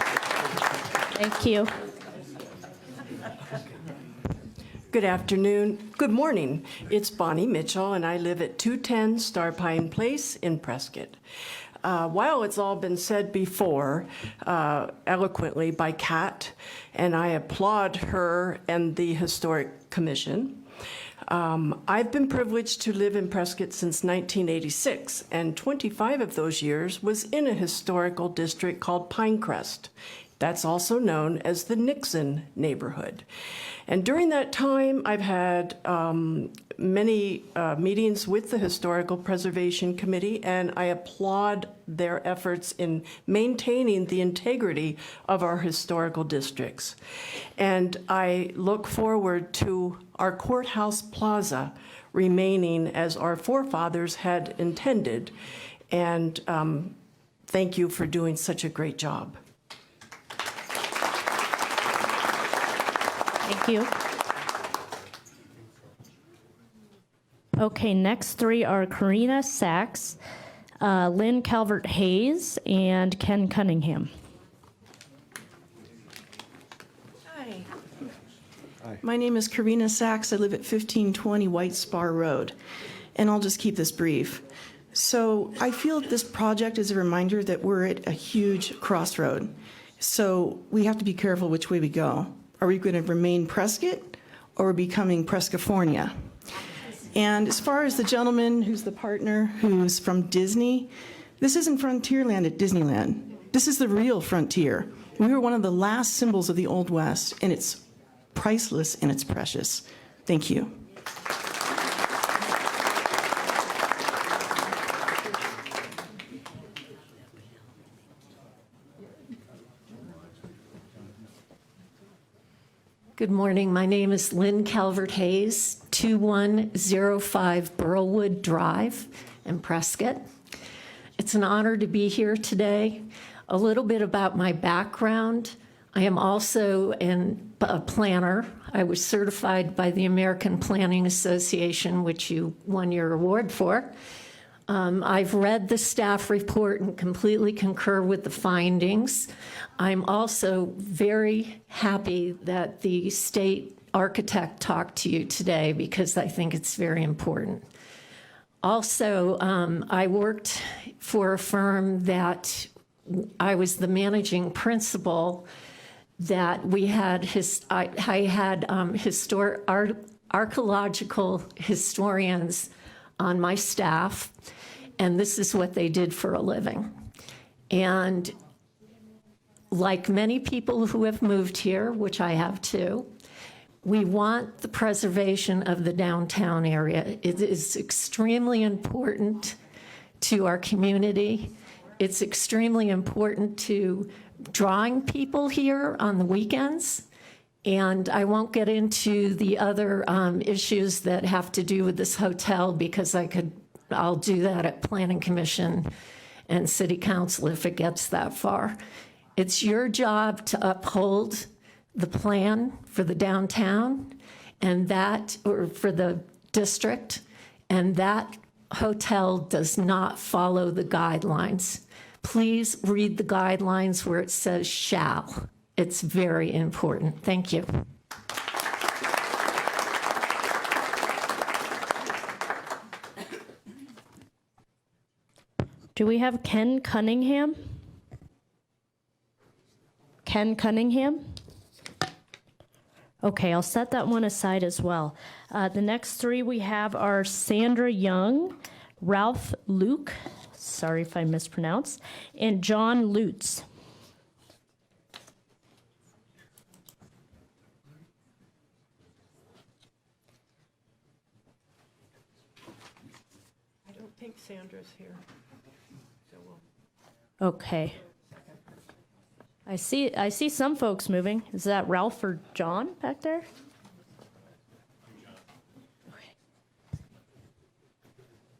Thank you. Good afternoon. Good morning. It's Bonnie Mitchell, and I live at 210 Star Pine Place in Prescott. While it's all been said before, eloquently by Kat, and I applaud her and the Historic Commission, I've been privileged to live in Prescott since 1986, and 25 of those years was in a historical district called Pinecrest. That's also known as the Nixon neighborhood. And during that time, I've had many meetings with the Historical Preservation Committee, and I applaud their efforts in maintaining the integrity of our historical districts. And I look forward to our courthouse plaza remaining as our forefathers had intended. And thank you for doing such a great job. Thank you. Okay, next three are Karina Sachs, Lynn Calvert-Hayes, and Ken Cunningham. Hi. My name is Karina Sachs. I live at 1520 White Spar Road, and I'll just keep this brief. So I feel that this project is a reminder that we're at a huge crossroad. So we have to be careful which way we go. Are we going to remain Prescott or becoming Prescafornia? And as far as the gentleman who's the partner who's from Disney, this isn't Frontierland at Disneyland. This is the real frontier. We were one of the last symbols of the Old West, and it's priceless and it's precious. Thank you. Good morning. My name is Lynn Calvert-Hayes, 2105 Burlwood Drive in Prescott. It's an honor to be here today. A little bit about my background. I am also a planner. I was certified by the American Planning Association, which you won your award for. I've read the staff report and completely concur with the findings. I'm also very happy that the state architect talked to you today because I think it's very important. Also, I worked for a firm that I was the managing principal that we had, I had archaeological historians on my staff, and this is what they did for a living. And like many people who have moved here, which I have too, we want the preservation of the downtown area. It is extremely important to our community. It's extremely important to drawing people here on the weekends. And I won't get into the other issues that have to do with this hotel because I'll do that at Planning Commission and City Council if it gets that far. It's your job to uphold the plan for the downtown and or for the district, and that hotel does not follow the guidelines. Please read the guidelines where it says shall. It's very important. Thank you. Do we have Ken Cunningham? Ken Cunningham? Okay, I'll set that one aside as well. The next three we have are Sandra Young, Ralph Luke, sorry if I mispronounced, and John Lutz. I don't think Sandra's here. So we'll... Okay. I see some folks moving. Is that Ralph or John back there?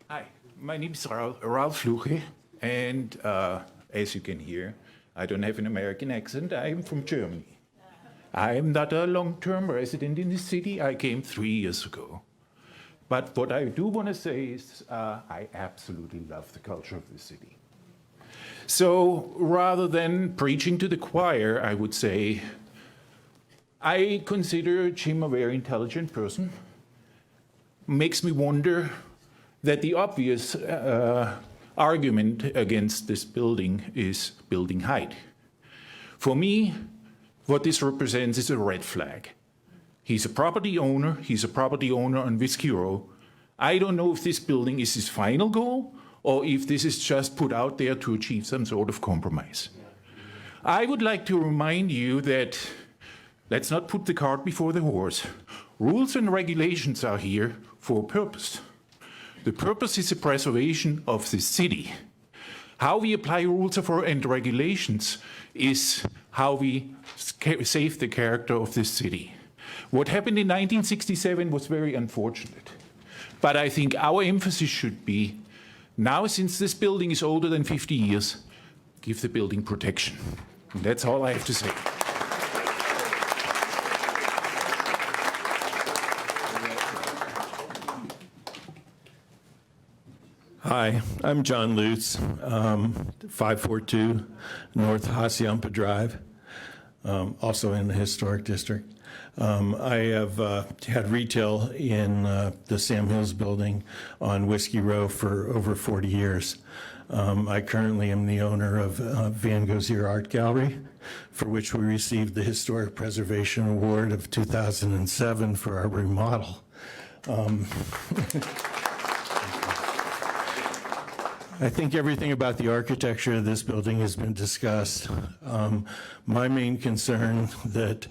Hi, my name is Ralph Luche, and as you can hear, I don't have an American accent. I'm from Germany. I'm not a long-term resident in the city. I came 3 years ago. But what I do want to say is I absolutely love the culture of the city. So rather than preaching to the choir, I would say I consider Jim a very intelligent person. Makes me wonder that the obvious argument against this building is building height. For me, what this represents is a red flag. He's a property owner. He's a property owner on Whiskey Row. I don't know if this building is his final goal or if this is just put out there to achieve some sort of compromise. I would like to remind you that let's not put the cart before the horse. Rules and regulations are here for a purpose. The purpose is the preservation of the city. How we apply rules and regulations is how we save the character of this city. What happened in 1967 was very unfortunate. But I think our emphasis should be, now since this building is older than 50 years, give the building protection. And that's all I have to say. Hi, I'm John Lutz, 542 North Hacienda Drive, also in the Historic District. I have had retail in the Sam Hills building on Whiskey Row for over 40 years. I currently am the owner of Van Gogh's Art Gallery, for which we received the Historic Preservation Award of 2007 for our remodel. I think everything about the architecture of this building has been discussed. My main concern that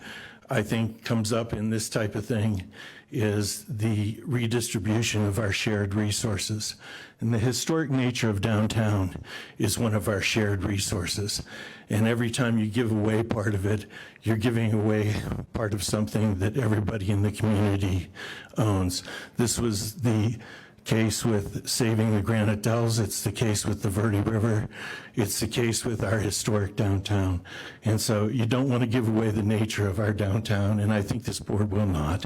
I think comes up in this type of thing is the redistribution of our shared resources. And the historic nature of downtown is one of our shared resources. And every time you give away part of it, you're giving away part of something that everybody in the community owns. This was the case with saving the Granite Dells. It's the case with the Verde River. It's the case with our historic downtown. And so you don't want to give away the nature of our downtown, and I think this board will not.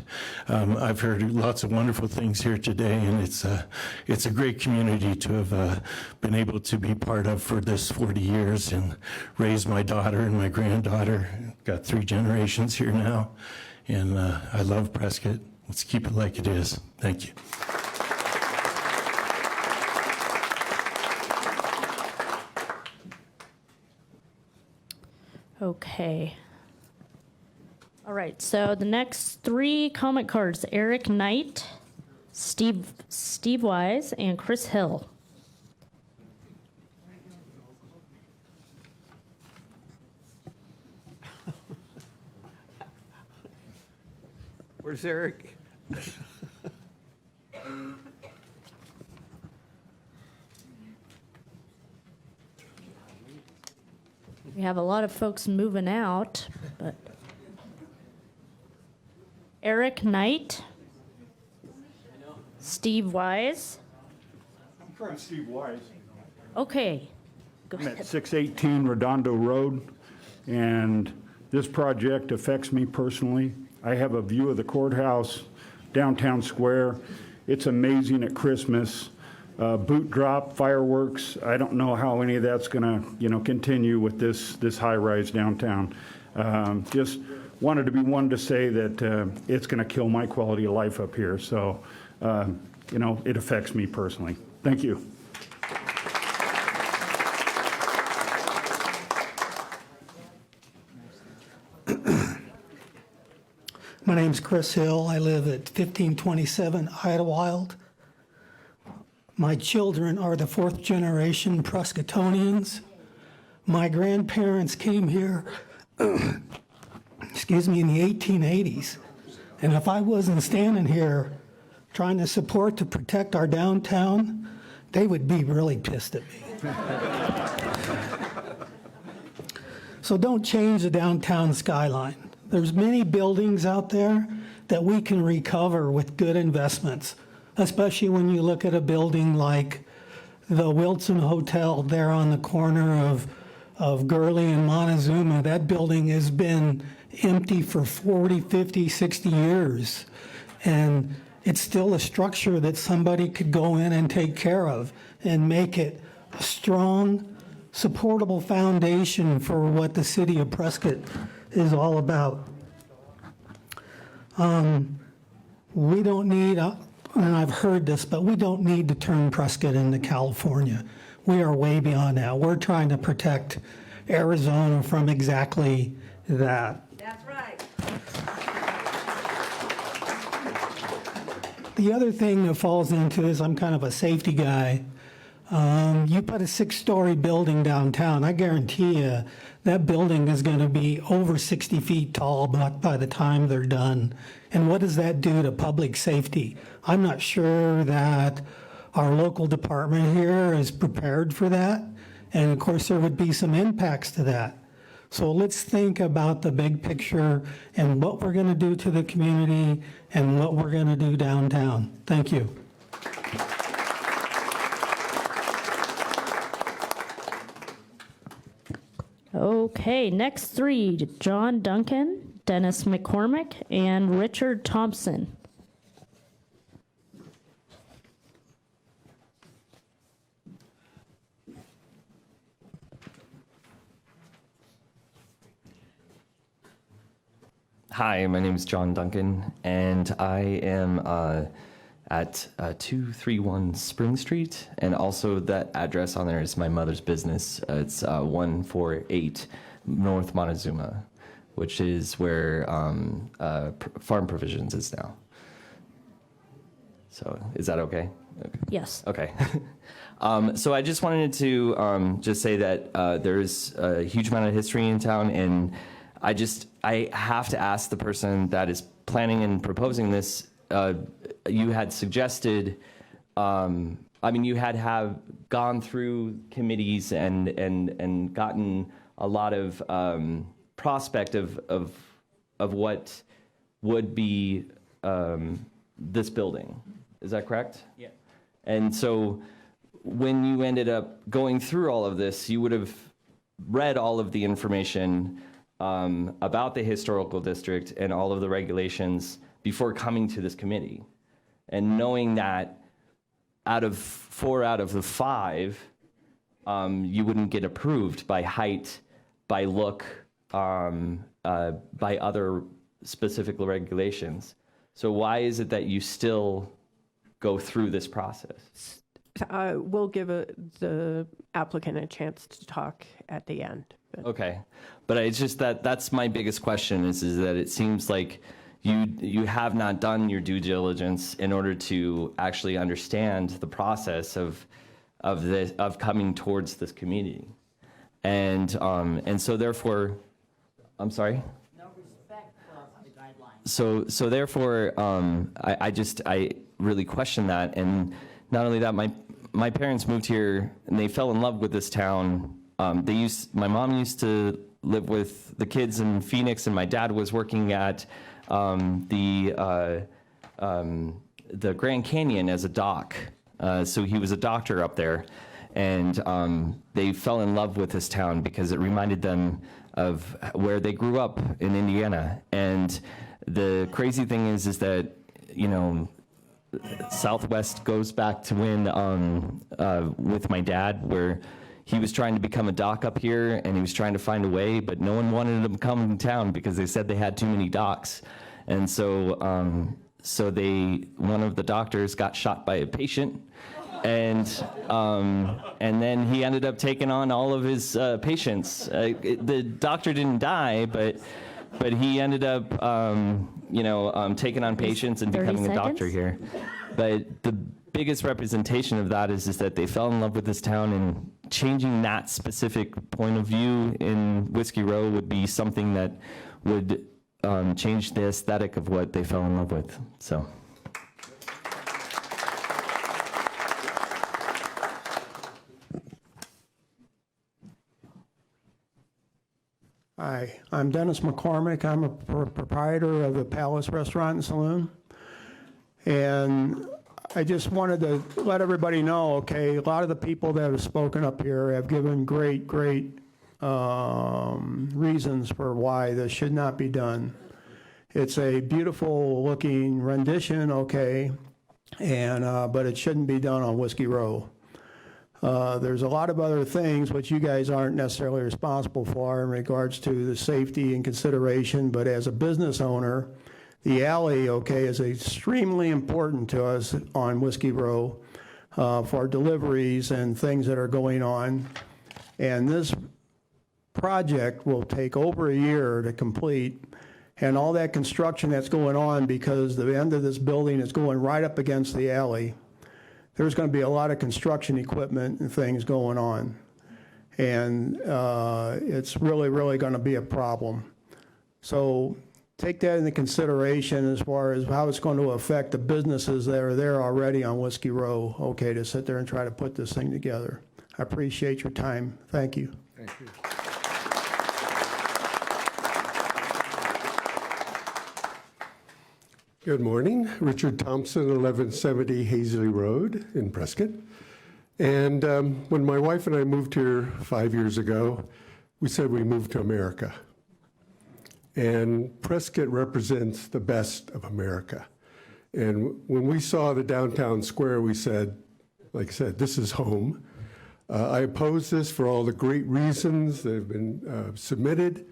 I've heard lots of wonderful things here today, and it's a great community to have been able to be part of for this 40 years and raise my daughter and my granddaughter. Got 3 generations here now, and I love Prescott. Let's keep it like it is. Thank you. Okay. All right, so the next 3 comment cards, Eric Knight, Steve Wise, and Chris Hill. Where's Eric? We have a lot of folks moving out, but Eric Knight, Steve Wise. I'm from Steve Wise. Okay. Go I'm ahead. at 618 Redondo Road, and this project affects me personally. I have a view of the courthouse, downtown square. It's amazing at Christmas. Boot drop, fireworks. I don't know how any of that's going to, continue with this high-rise downtown. Just wanted to be one to say that it's going to kill my quality of life up here. So, it affects me personally. Thank you. My name's Chris Hill. I live at 1527 Idlewild. My children are the fourth generation Prescottonians. My grandparents came here, excuse me, in the 1880s. And if I wasn't standing here trying to support to protect our downtown, they would be really pissed at me. So don't change the downtown skyline. There's many buildings out there that we can recover with good investments, especially when you look at a building like the Wilson Hotel there on the corner of Gurley and Montezuma. That building has been empty for 40, 50, 60 years. And it's still a structure that somebody could go in and take care of and make it a strong, supportable foundation for what the city of Prescott is all about. We don't need, and I've heard this, but we don't need to turn Prescott into California. We are way beyond that. We're trying to protect Arizona from exactly that. That's right. The other thing that falls into is I'm kind of a safety guy. You put a 6-story building downtown, I guarantee you that building is going to be over 60 feet tall by the time they're done. And what does that do to public safety? I'm not sure that our local department here is prepared for that. And of course, there would be some impacts to that. So let's think about the big picture and what we're going to do to the community and what we're going to do downtown. Thank you. Okay, next three, John Duncan, Dennis McCormick, and Richard Thompson. Hi, my name is John Duncan, and I am at 231 Spring Street, and also that address on there is my mother's business. It's 148 North Montezuma, which is where Farm Provisions is now. So is that okay? Yes. Okay. So I just wanted to just say that there's a huge amount of history in town, and I have to ask the person that is planning and proposing this. You had suggested, you had gone through committees and gotten a lot of prospect of what would be this building. Is that correct? Yeah. And so when you ended up going through all of this, you would have read all of the information about the historical district and all of the regulations before coming to this committee. And knowing that four out of the 5, you wouldn't get approved by height, by look, by other specific regulations. So why is it that you still go through this process? We'll give the applicant a chance to talk at the end. Okay, but it's just that's my biggest question is that it seems like you have not done your due diligence in order to actually understand the process of coming towards this community, and so therefore, I'm sorry. No respect for the guidelines. So therefore, I really question that, and not only that, my parents moved here and they fell in love with this town. My mom used to live with the kids in Phoenix, and my dad was working at the Grand Canyon as a doc. So he was a doctor up there, and they fell in love with this town because it reminded them of where they grew up in Indiana. And the crazy thing is that, Southwest goes back to when with my dad, where he was trying to become a doc up here, and he was trying to find a way, but no one wanted him to come to town because they said they had too many docs. And so one of the doctors got shot by a patient, and then he ended up taking on all of his patients. The doctor didn't die, but he ended up taking on patients and 30 becoming a doctor seconds. here. But the biggest representation of that is that they fell in love with this town, and changing that specific point of view in Whiskey Row would be something that would change the aesthetic of what they fell in love with. So. Hi, I'm Dennis McCormick. I'm a proprietor of the Palace Restaurant and Saloon. And I just wanted to let everybody know, okay, a lot of the people that have spoken up here have given great reasons for why this should not be done. It's a beautiful looking rendition, okay, and but it shouldn't be done on Whiskey Row. There's a lot of other things which you guys aren't necessarily responsible for in regards to the safety and consideration, but as a business owner, the alley, okay, is extremely important to us on Whiskey Row for deliveries and things that are going on. And this project will take over a year to complete, and all that construction that's going on, because the end of this building is going right up against the alley. There's going to be a lot of construction equipment and things going on. And it's really going to be a problem. So take that into consideration as far as how it's going to affect the businesses that are there already on Whiskey Row, okay, to sit there and try to put this thing together. I appreciate your time. Thank you. Thank you. Good morning. Richard Thompson, 1170 Hazley Road in Prescott. And when my wife and I moved here 5 years ago, we said we moved to America. And Prescott represents the best of America. And when we saw the downtown square, we said, like I said, this is home. I oppose this for all the great reasons that have been submitted.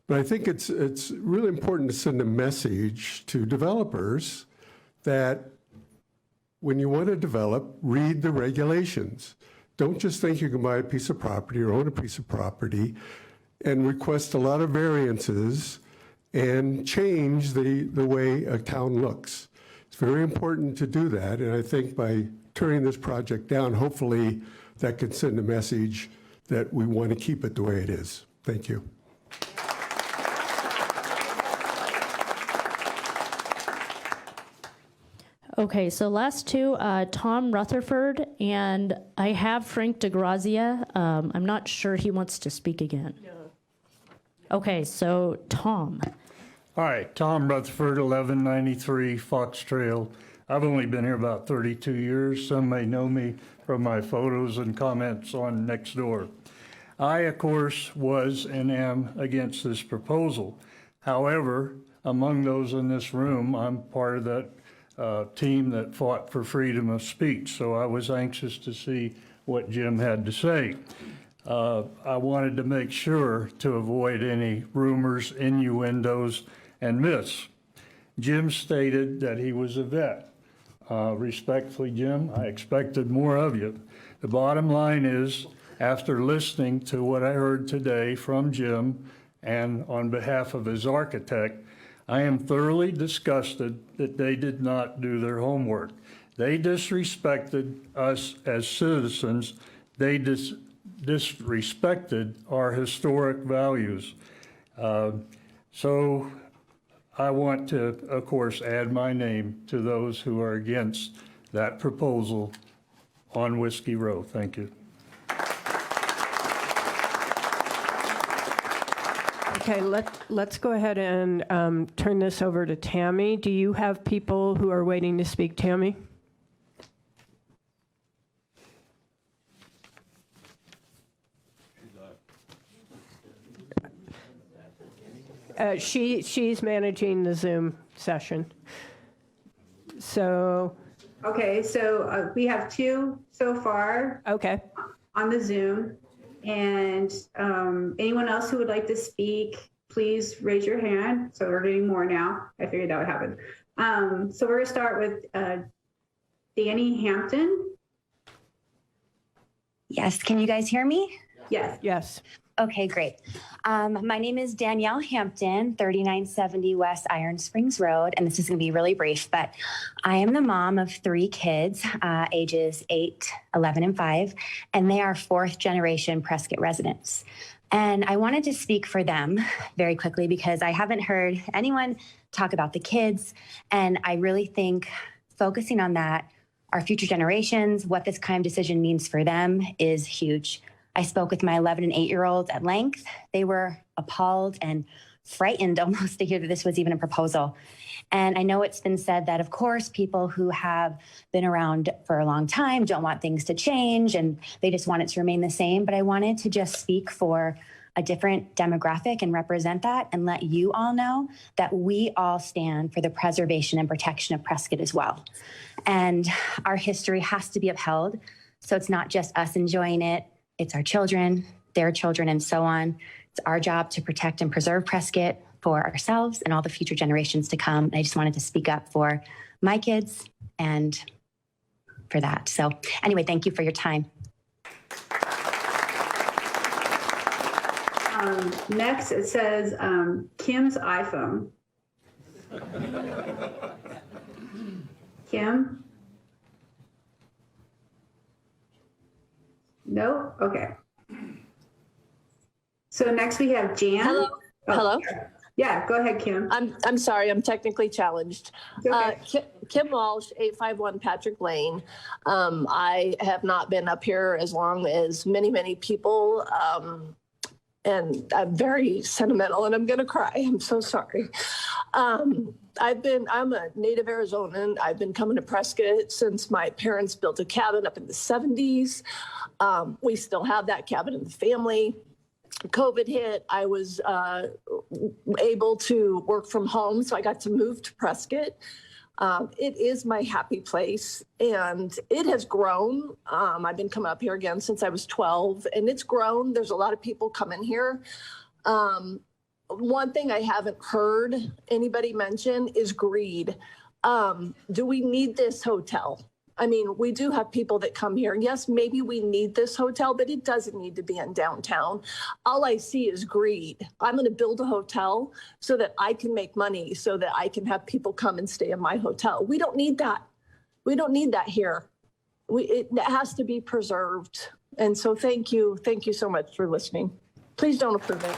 But I think it's really important to send a message to developers that when you want to develop, read the regulations. Don't just think you can buy a piece of property or own a piece of property and request a lot of variances and change the way a town looks. It's very important to do that, and I think by turning this project down, hopefully that can send a message that we want to keep it the way it is. Thank you. Okay, so last two, Tom Rutherford, and I have Frank DeGrazia. I'm not sure he wants to speak again. No. Okay, so Tom. Hi, Tom Rutherford, 1193 Fox Trail. I've only been here about 32 years. Some may know me from my photos and comments on Nextdoor. I, of course, was and am against this proposal. However, among those in this room, I'm part of that team that fought for freedom of speech, so I was anxious to see what Jim had to say. I wanted to make sure to avoid any rumors, innuendos, and myths. Jim stated that he was a vet. Respectfully, Jim, I expected more of you. The bottom line is, after listening to what I heard today from Jim and on behalf of his architect, I am thoroughly disgusted that they did not do their homework. They disrespected us as citizens. They disrespected our historic values. So I want to, of course, add my name to those who are against that proposal on Whiskey Row. Thank you. Okay, let's go ahead and turn this over to Tammy. Do you have people who are waiting to speak, Tammy? She's managing the Zoom session. So. Okay, so we have two so far. Okay. On the Zoom. And anyone else who would like to speak, please raise your hand. So we're getting more now. I figured that would happen. So we're going to start with Danny Hampton. Yes, can you guys hear me? Yes. Yes. Okay, great. My name is Danielle Hampton, 3970 West Iron Springs Road, and this is going to be really brief, but I am the mom of 3 kids, ages 8, 11, and 5, and they are 4th generation Prescott residents. And I wanted to speak for them very quickly because I haven't heard anyone talk about the kids, and I really think focusing on that, our future generations, what this kind of decision means for them is huge. I spoke with my 11 and 8-year-olds at length. They were appalled and frightened almost to hear that this was even a proposal. And I know it's been said that, of course, people who have been around for a long time don't want things to change and they just want it to remain the same. But I wanted to just speak for a different demographic and represent that and let you all know that we all stand for the preservation and protection of Prescott as well. And our history has to be upheld. So it's not just us enjoying it. It's our children, their children, and so on. It's our job to protect and preserve Prescott for ourselves and all the future generations to come. And I just wanted to speak up for my kids and for that. So anyway, thank you for your time. Next, it says Kim's iPhone. Kim? No? Okay. So next we have Jan. Hello. Oh, Hello. Yeah, go ahead, Kim. I'm sorry, I'm technically challenged. Okay. Kim Walsh, 851 Patrick Lane. I have not been up here as long as many people, and I'm very sentimental, and I'm going to cry. I'm so sorry. I'm a native Arizonan. I've been coming to Prescott since my parents built a cabin up in the 70s. We still have that cabin in the family. COVID hit, I was able to work from home, so I got to move to Prescott. It is my happy place, and it has grown. I've been coming up here again since I was 12, and it's grown. There's a lot of people coming here. One thing I haven't heard anybody mention is greed. Do we need this hotel? I mean, we do have people that come here. Yes, maybe we need this hotel, but it doesn't need to be in downtown. All I see is greed. I'm going to build a hotel so that I can make money, so that I can have people come and stay in my hotel. We don't need that. We don't need that here. It has to be preserved. And so thank you. Thank you so much for listening. Please don't approve it.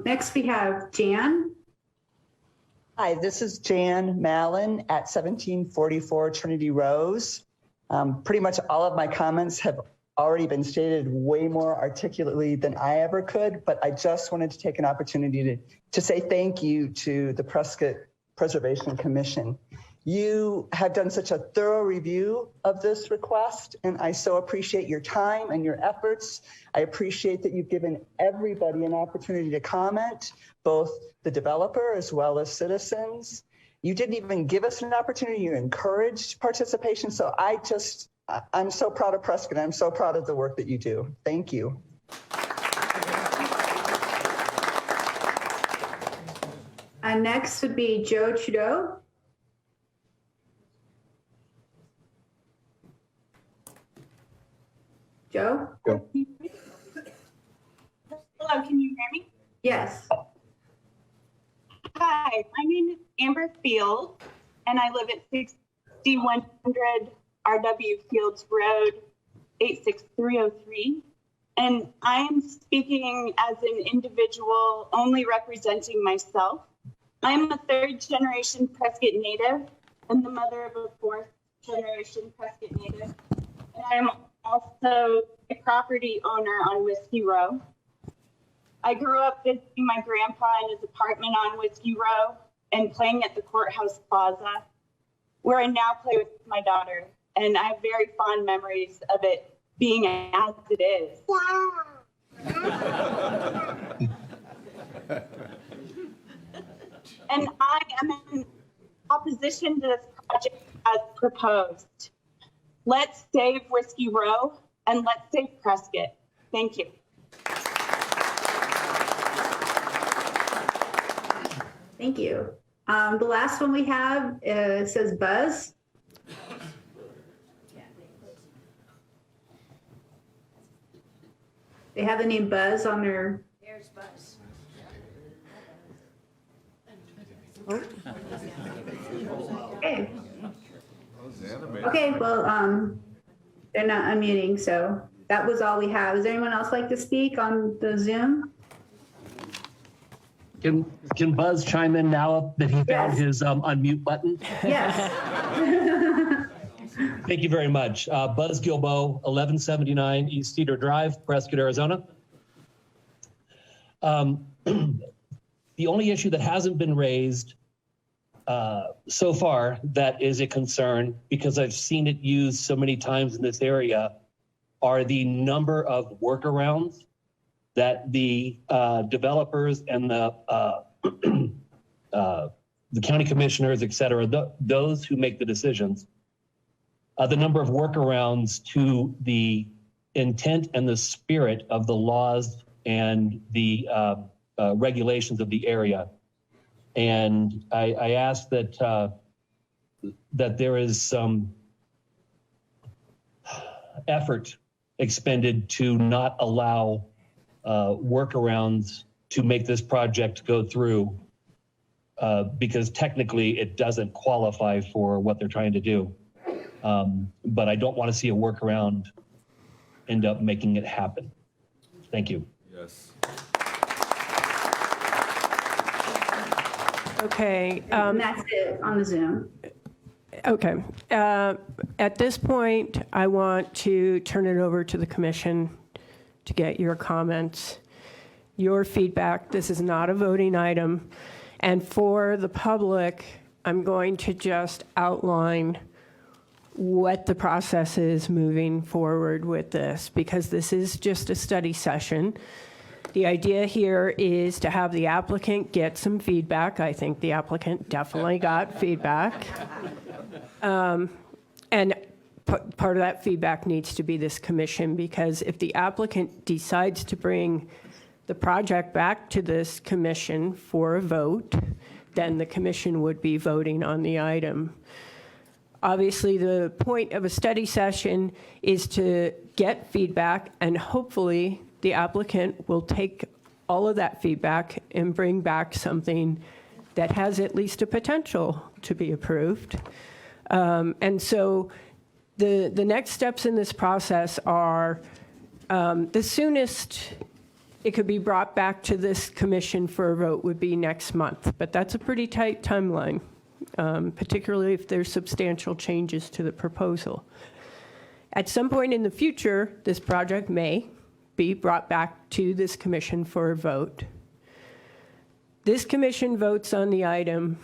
Next we have Jan. Hi, this is Jan Mallon at 1744 Trinity Rose. Pretty much all of my comments have already been stated way more articulately than I ever could, but I just wanted to take an opportunity to say thank you to the Prescott Preservation Commission. You have done such a thorough review of this request, and I so appreciate your time and your efforts. I appreciate that you've given everybody an opportunity to comment, both the developer as well as citizens. You didn't even give us an opportunity, you encouraged participation. So I'm so proud of Prescott. I'm so proud of the work that you do. Thank you. Next would be Joe Trudeau. Joe? Hello, can you hear me? Yes. Hi, my name is Amber Field, and I live at 6100 RW Fields Road, 86303. And I am speaking as an individual, only representing myself. I'm a 3rd generation Prescott native and the mother of a 4th generation Prescott native. And I am also a property owner on Whiskey Row. I grew up visiting my grandpa in his apartment on Whiskey Row and playing at the Courthouse Plaza, where I now play with my daughter. And I have very fond memories of it being as it is. And I am in opposition to this project as proposed. Let's save Whiskey Row and let's save Prescott. Thank you. Thank you. The last one we have says Buzz. They have the name Buzz on their. There's Buzz. Okay. Okay, well, they're not unmuting, so that was all we have. Does anyone else like to speak on the Zoom? Can Buzz chime in now that he found his unmute button? Yes. Thank you very much. Buzz Gilbo, 1179 East Cedar Drive, Prescott, Arizona. The only issue that hasn't been raised so far that is a concern, because I've seen it used so many times in this area, are the number of workarounds that the developers and the county commissioners, et cetera, those who make the decisions, the number of workarounds to the intent and the spirit of the laws and the regulations of the area. And I ask that that there is some effort expended to not allow workarounds to make this project go through, because technically it doesn't qualify for what they're trying to do. But I don't want to see a workaround end up making it happen. Thank you. Yes. Okay. And that's it on the Zoom. Okay. At this point, I want to turn it over to the commission to get your comments, your feedback. This is not a voting item. And for the public, I'm going to just outline what the process is moving forward with this, because this is just a study session. The idea here is to have the applicant get some feedback. I think the applicant definitely got feedback. And part of that feedback needs to be this commission, because if the applicant decides to bring the project back to this commission for a vote, then the commission would be voting on the item. Obviously, the point of a study session is to get feedback, and hopefully the applicant will take all of that feedback and bring back something that has at least a potential to be approved. And so the next steps in this process are the soonest it could be brought back to this commission for a vote would be next month, but that's a pretty tight timeline, particularly if there's substantial changes to the proposal. At some point in the future, this project may be brought back to this commission for a vote. This commission votes on the item.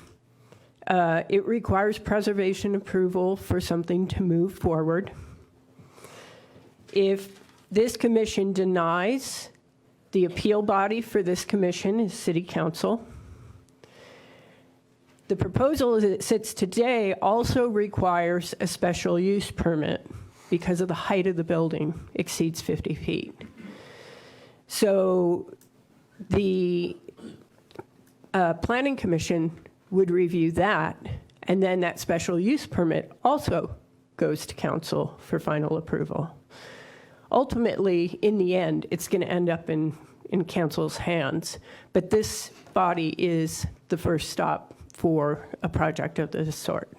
It requires preservation approval for something to move forward. If this commission denies, the appeal body for this commission is City Council. The proposal as it sits today also requires a special use permit because of the height of the building exceeds 50 feet. So the Planning Commission would review that, and then that special use permit also goes to council for final approval. Ultimately, in the end, it's going to end up in council's hands, but this body is the first stop for a project of this sort.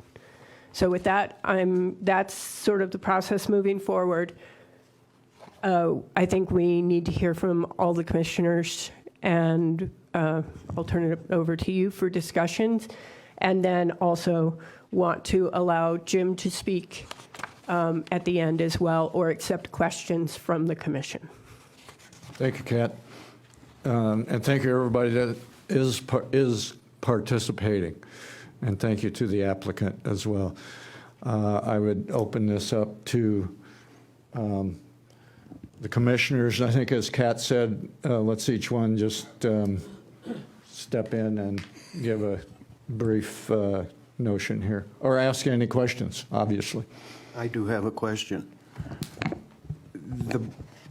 So with that, that's sort of the process moving forward. I think we need to hear from all the commissioners, and I'll turn it over to you for discussions, and then also want to allow Jim to speak at the end as well, or accept questions from the commission. Thank you, Kat. And thank you, everybody that is participating. And thank you to the applicant as well. I would open this up to the commissioners. I think as Kat said, let's each one just step in and give a brief notion here, or ask any questions, obviously. I do have a question. The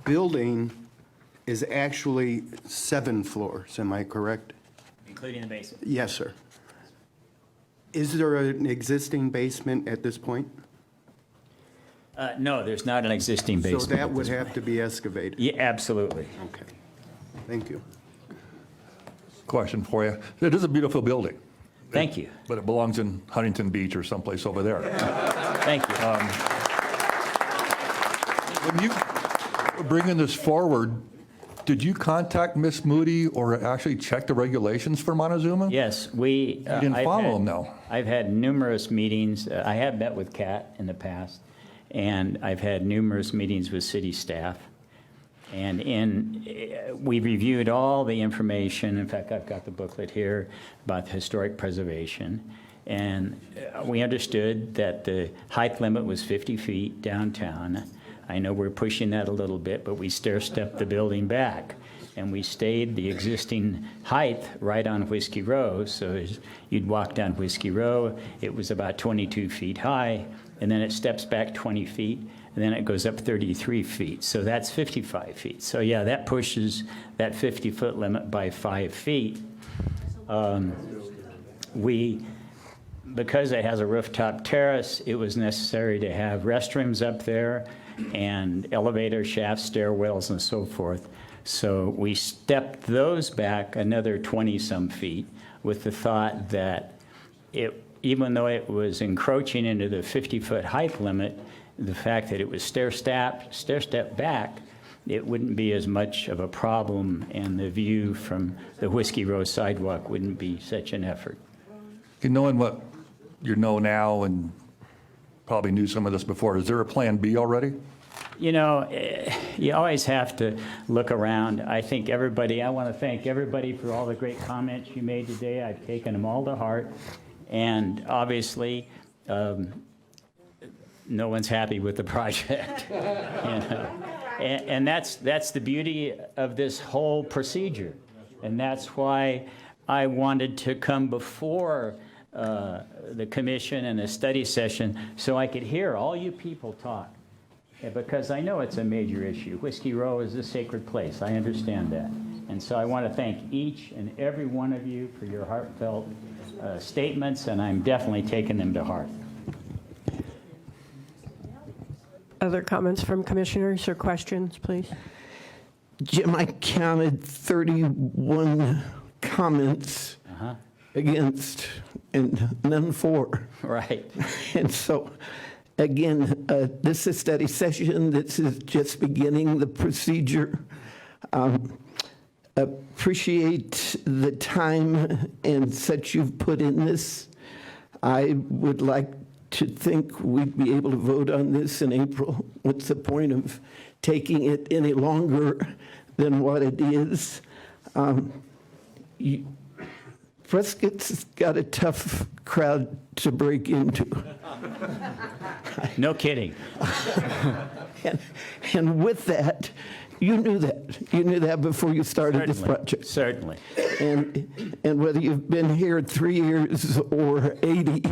building is actually 7 floors, am I correct? Including the basement? Yes, sir. Is there an existing basement at this point? No, there's not an existing basement. So that would have to be excavated? Yeah, absolutely. Okay. Thank you. Question for you. It is a beautiful building. Thank you. But it belongs in Huntington Beach or someplace over there. Thank you. When you were bringing this forward, did you contact Ms. Moody or actually check the regulations for Montezuma? Yes, we. You didn't follow them, though. I've had numerous meetings. I have met with Kat in the past, and I've had numerous meetings with city staff. And we reviewed all the information. In fact, I've got the booklet here about historic preservation. And we understood that the height limit was 50 feet downtown. I know we're pushing that a little bit, but we stair-stepped the building back. And we stayed the existing height right on Whiskey Row. So as you'd walk down Whiskey Row, it was about 22 feet high, and then it steps back 20 feet, and then it goes up 33 feet. So that's 55 feet. So yeah, that pushes that 50-foot limit by 5 feet. Because it has a rooftop terrace, it was necessary to have restrooms up there and elevator shafts, stairwells, and so forth. So we stepped those back another 20-some feet with the thought that even though it was encroaching into the 50-foot height limit, the fact that it was stair-step back, it wouldn't be as much of a problem, and the view from the Whiskey Row sidewalk wouldn't be such an effort. Knowing what you know now and probably knew some of this before, is there a plan B already? You know, you always have to look around. I want to thank everybody for all the great comments you made today. I've taken them all to heart. And obviously, no one's happy with the project. You know? And that's the beauty of this whole procedure. And that's why I wanted to come before the commission and a study session so I could hear all you people talk. Because I know it's a major issue. Whiskey Row is a sacred place. I understand that. And so I want to thank each and every one of you for your heartfelt statements, and I'm definitely taking them to heart. Other comments from commissioners or questions, please? Jim, I counted 31 comments against and none for. Right. And so, again, this is a study session. This is just beginning the procedure. Appreciate the time and such you've put in this. I would like to think we'd be able to vote on this in April. What's the point of taking it any longer than what it is? Prescott's got a tough crowd to break into. No kidding. And with that, you knew that. You knew that before you started this project. Certainly. And whether you've been here 3 years or 80,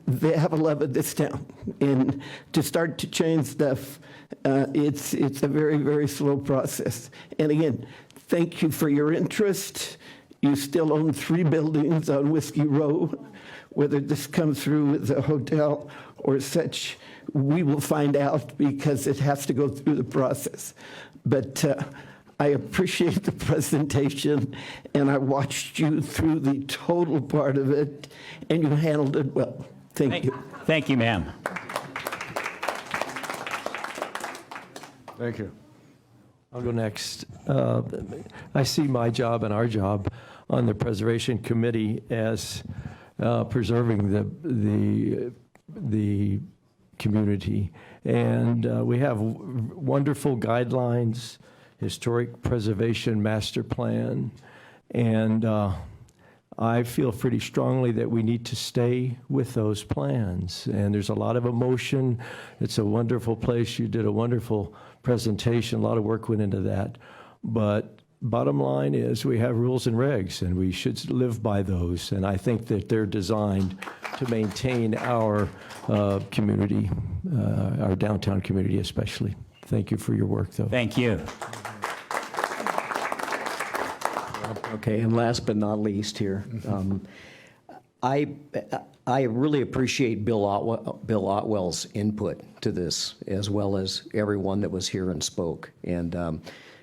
they have a love of this town. And to start to change stuff, it's a very, very slow process. And again, thank you for your interest. You still own 3 buildings on Whiskey Row. Whether this comes through with a hotel or such, we will find out because it has to go through the process. But I appreciate the presentation, and I watched you through the total part of it, and you handled it well. Thank you. Thank you, ma'am. Thank you. I'll go next. I see my job and our job on the Preservation Committee as preserving the community. And we have wonderful guidelines, historic preservation master plan, and I feel pretty strongly that we need to stay with those plans. And there's a lot of emotion. It's a wonderful place. You did a wonderful presentation. A lot of work went into that. But bottom line is we have rules and regs, and we should live by those. And I think that they're designed to maintain our community, our downtown community especially. Thank you for your work, though. Thank you. Okay, and last but not least here, I I really appreciate Bill Otwell's input to this, as well as everyone that was here and spoke. And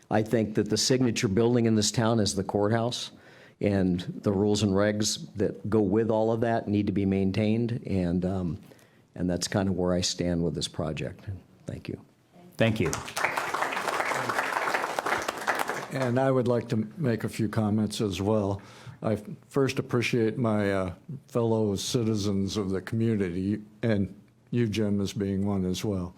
I think that the signature building in this town is the courthouse, and the rules and regs that go with all of that need to be maintained, and that's kind of where I stand with this project. Thank you. Thank you. And I would like to make a few comments as well. I first appreciate my fellow citizens of the community, and you, Jim, as being one as well.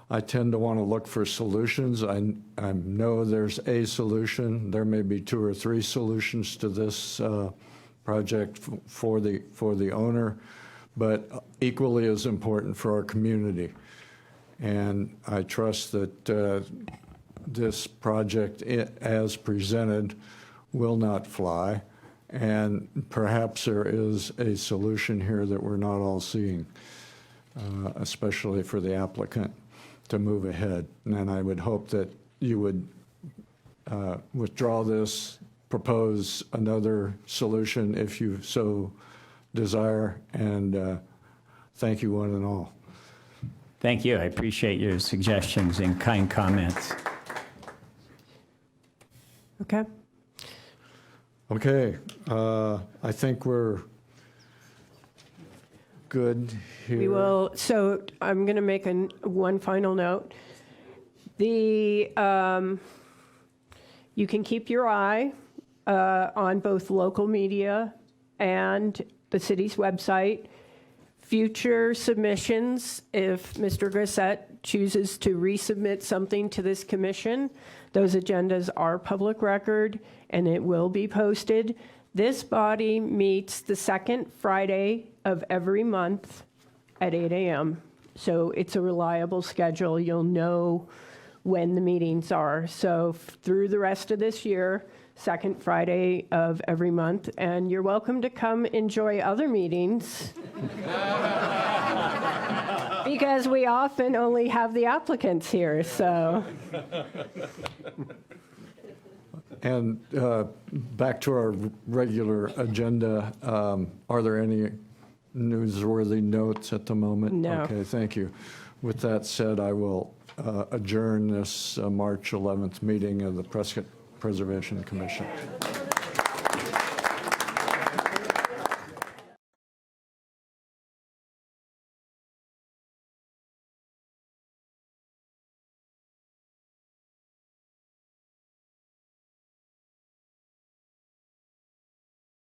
I tend to want to look for solutions. I know there's a solution. There may be 2 or 3 solutions to this project for the owner, but equally as important for our community. And I trust that this project, as presented, will not fly, and perhaps there is a solution here that we're not all seeing, especially for the applicant to move ahead. And I would hope that you would withdraw this, propose another solution if you so desire, and thank you one and all. Thank you. I appreciate your suggestions and kind comments. Okay. Okay, I think we're good here. We will, so I'm going to make one final note. You can keep your eye on both local media and the city's website. Future submissions, if Mr. Grissett chooses to resubmit something to this commission, those agendas are public record and it will be posted. This body meets the second Friday of every month at 8 a.m. So it's a reliable schedule. You'll know when the meetings are. So through the rest of this year, second Friday of every month. And you're welcome to come enjoy other meetings. Because we often only have the applicants here, so. And back to our regular agenda, are there any newsworthy notes at the moment? No. Okay, thank you. With that said, I will adjourn this March 11th meeting of the Prescott Preservation Commission.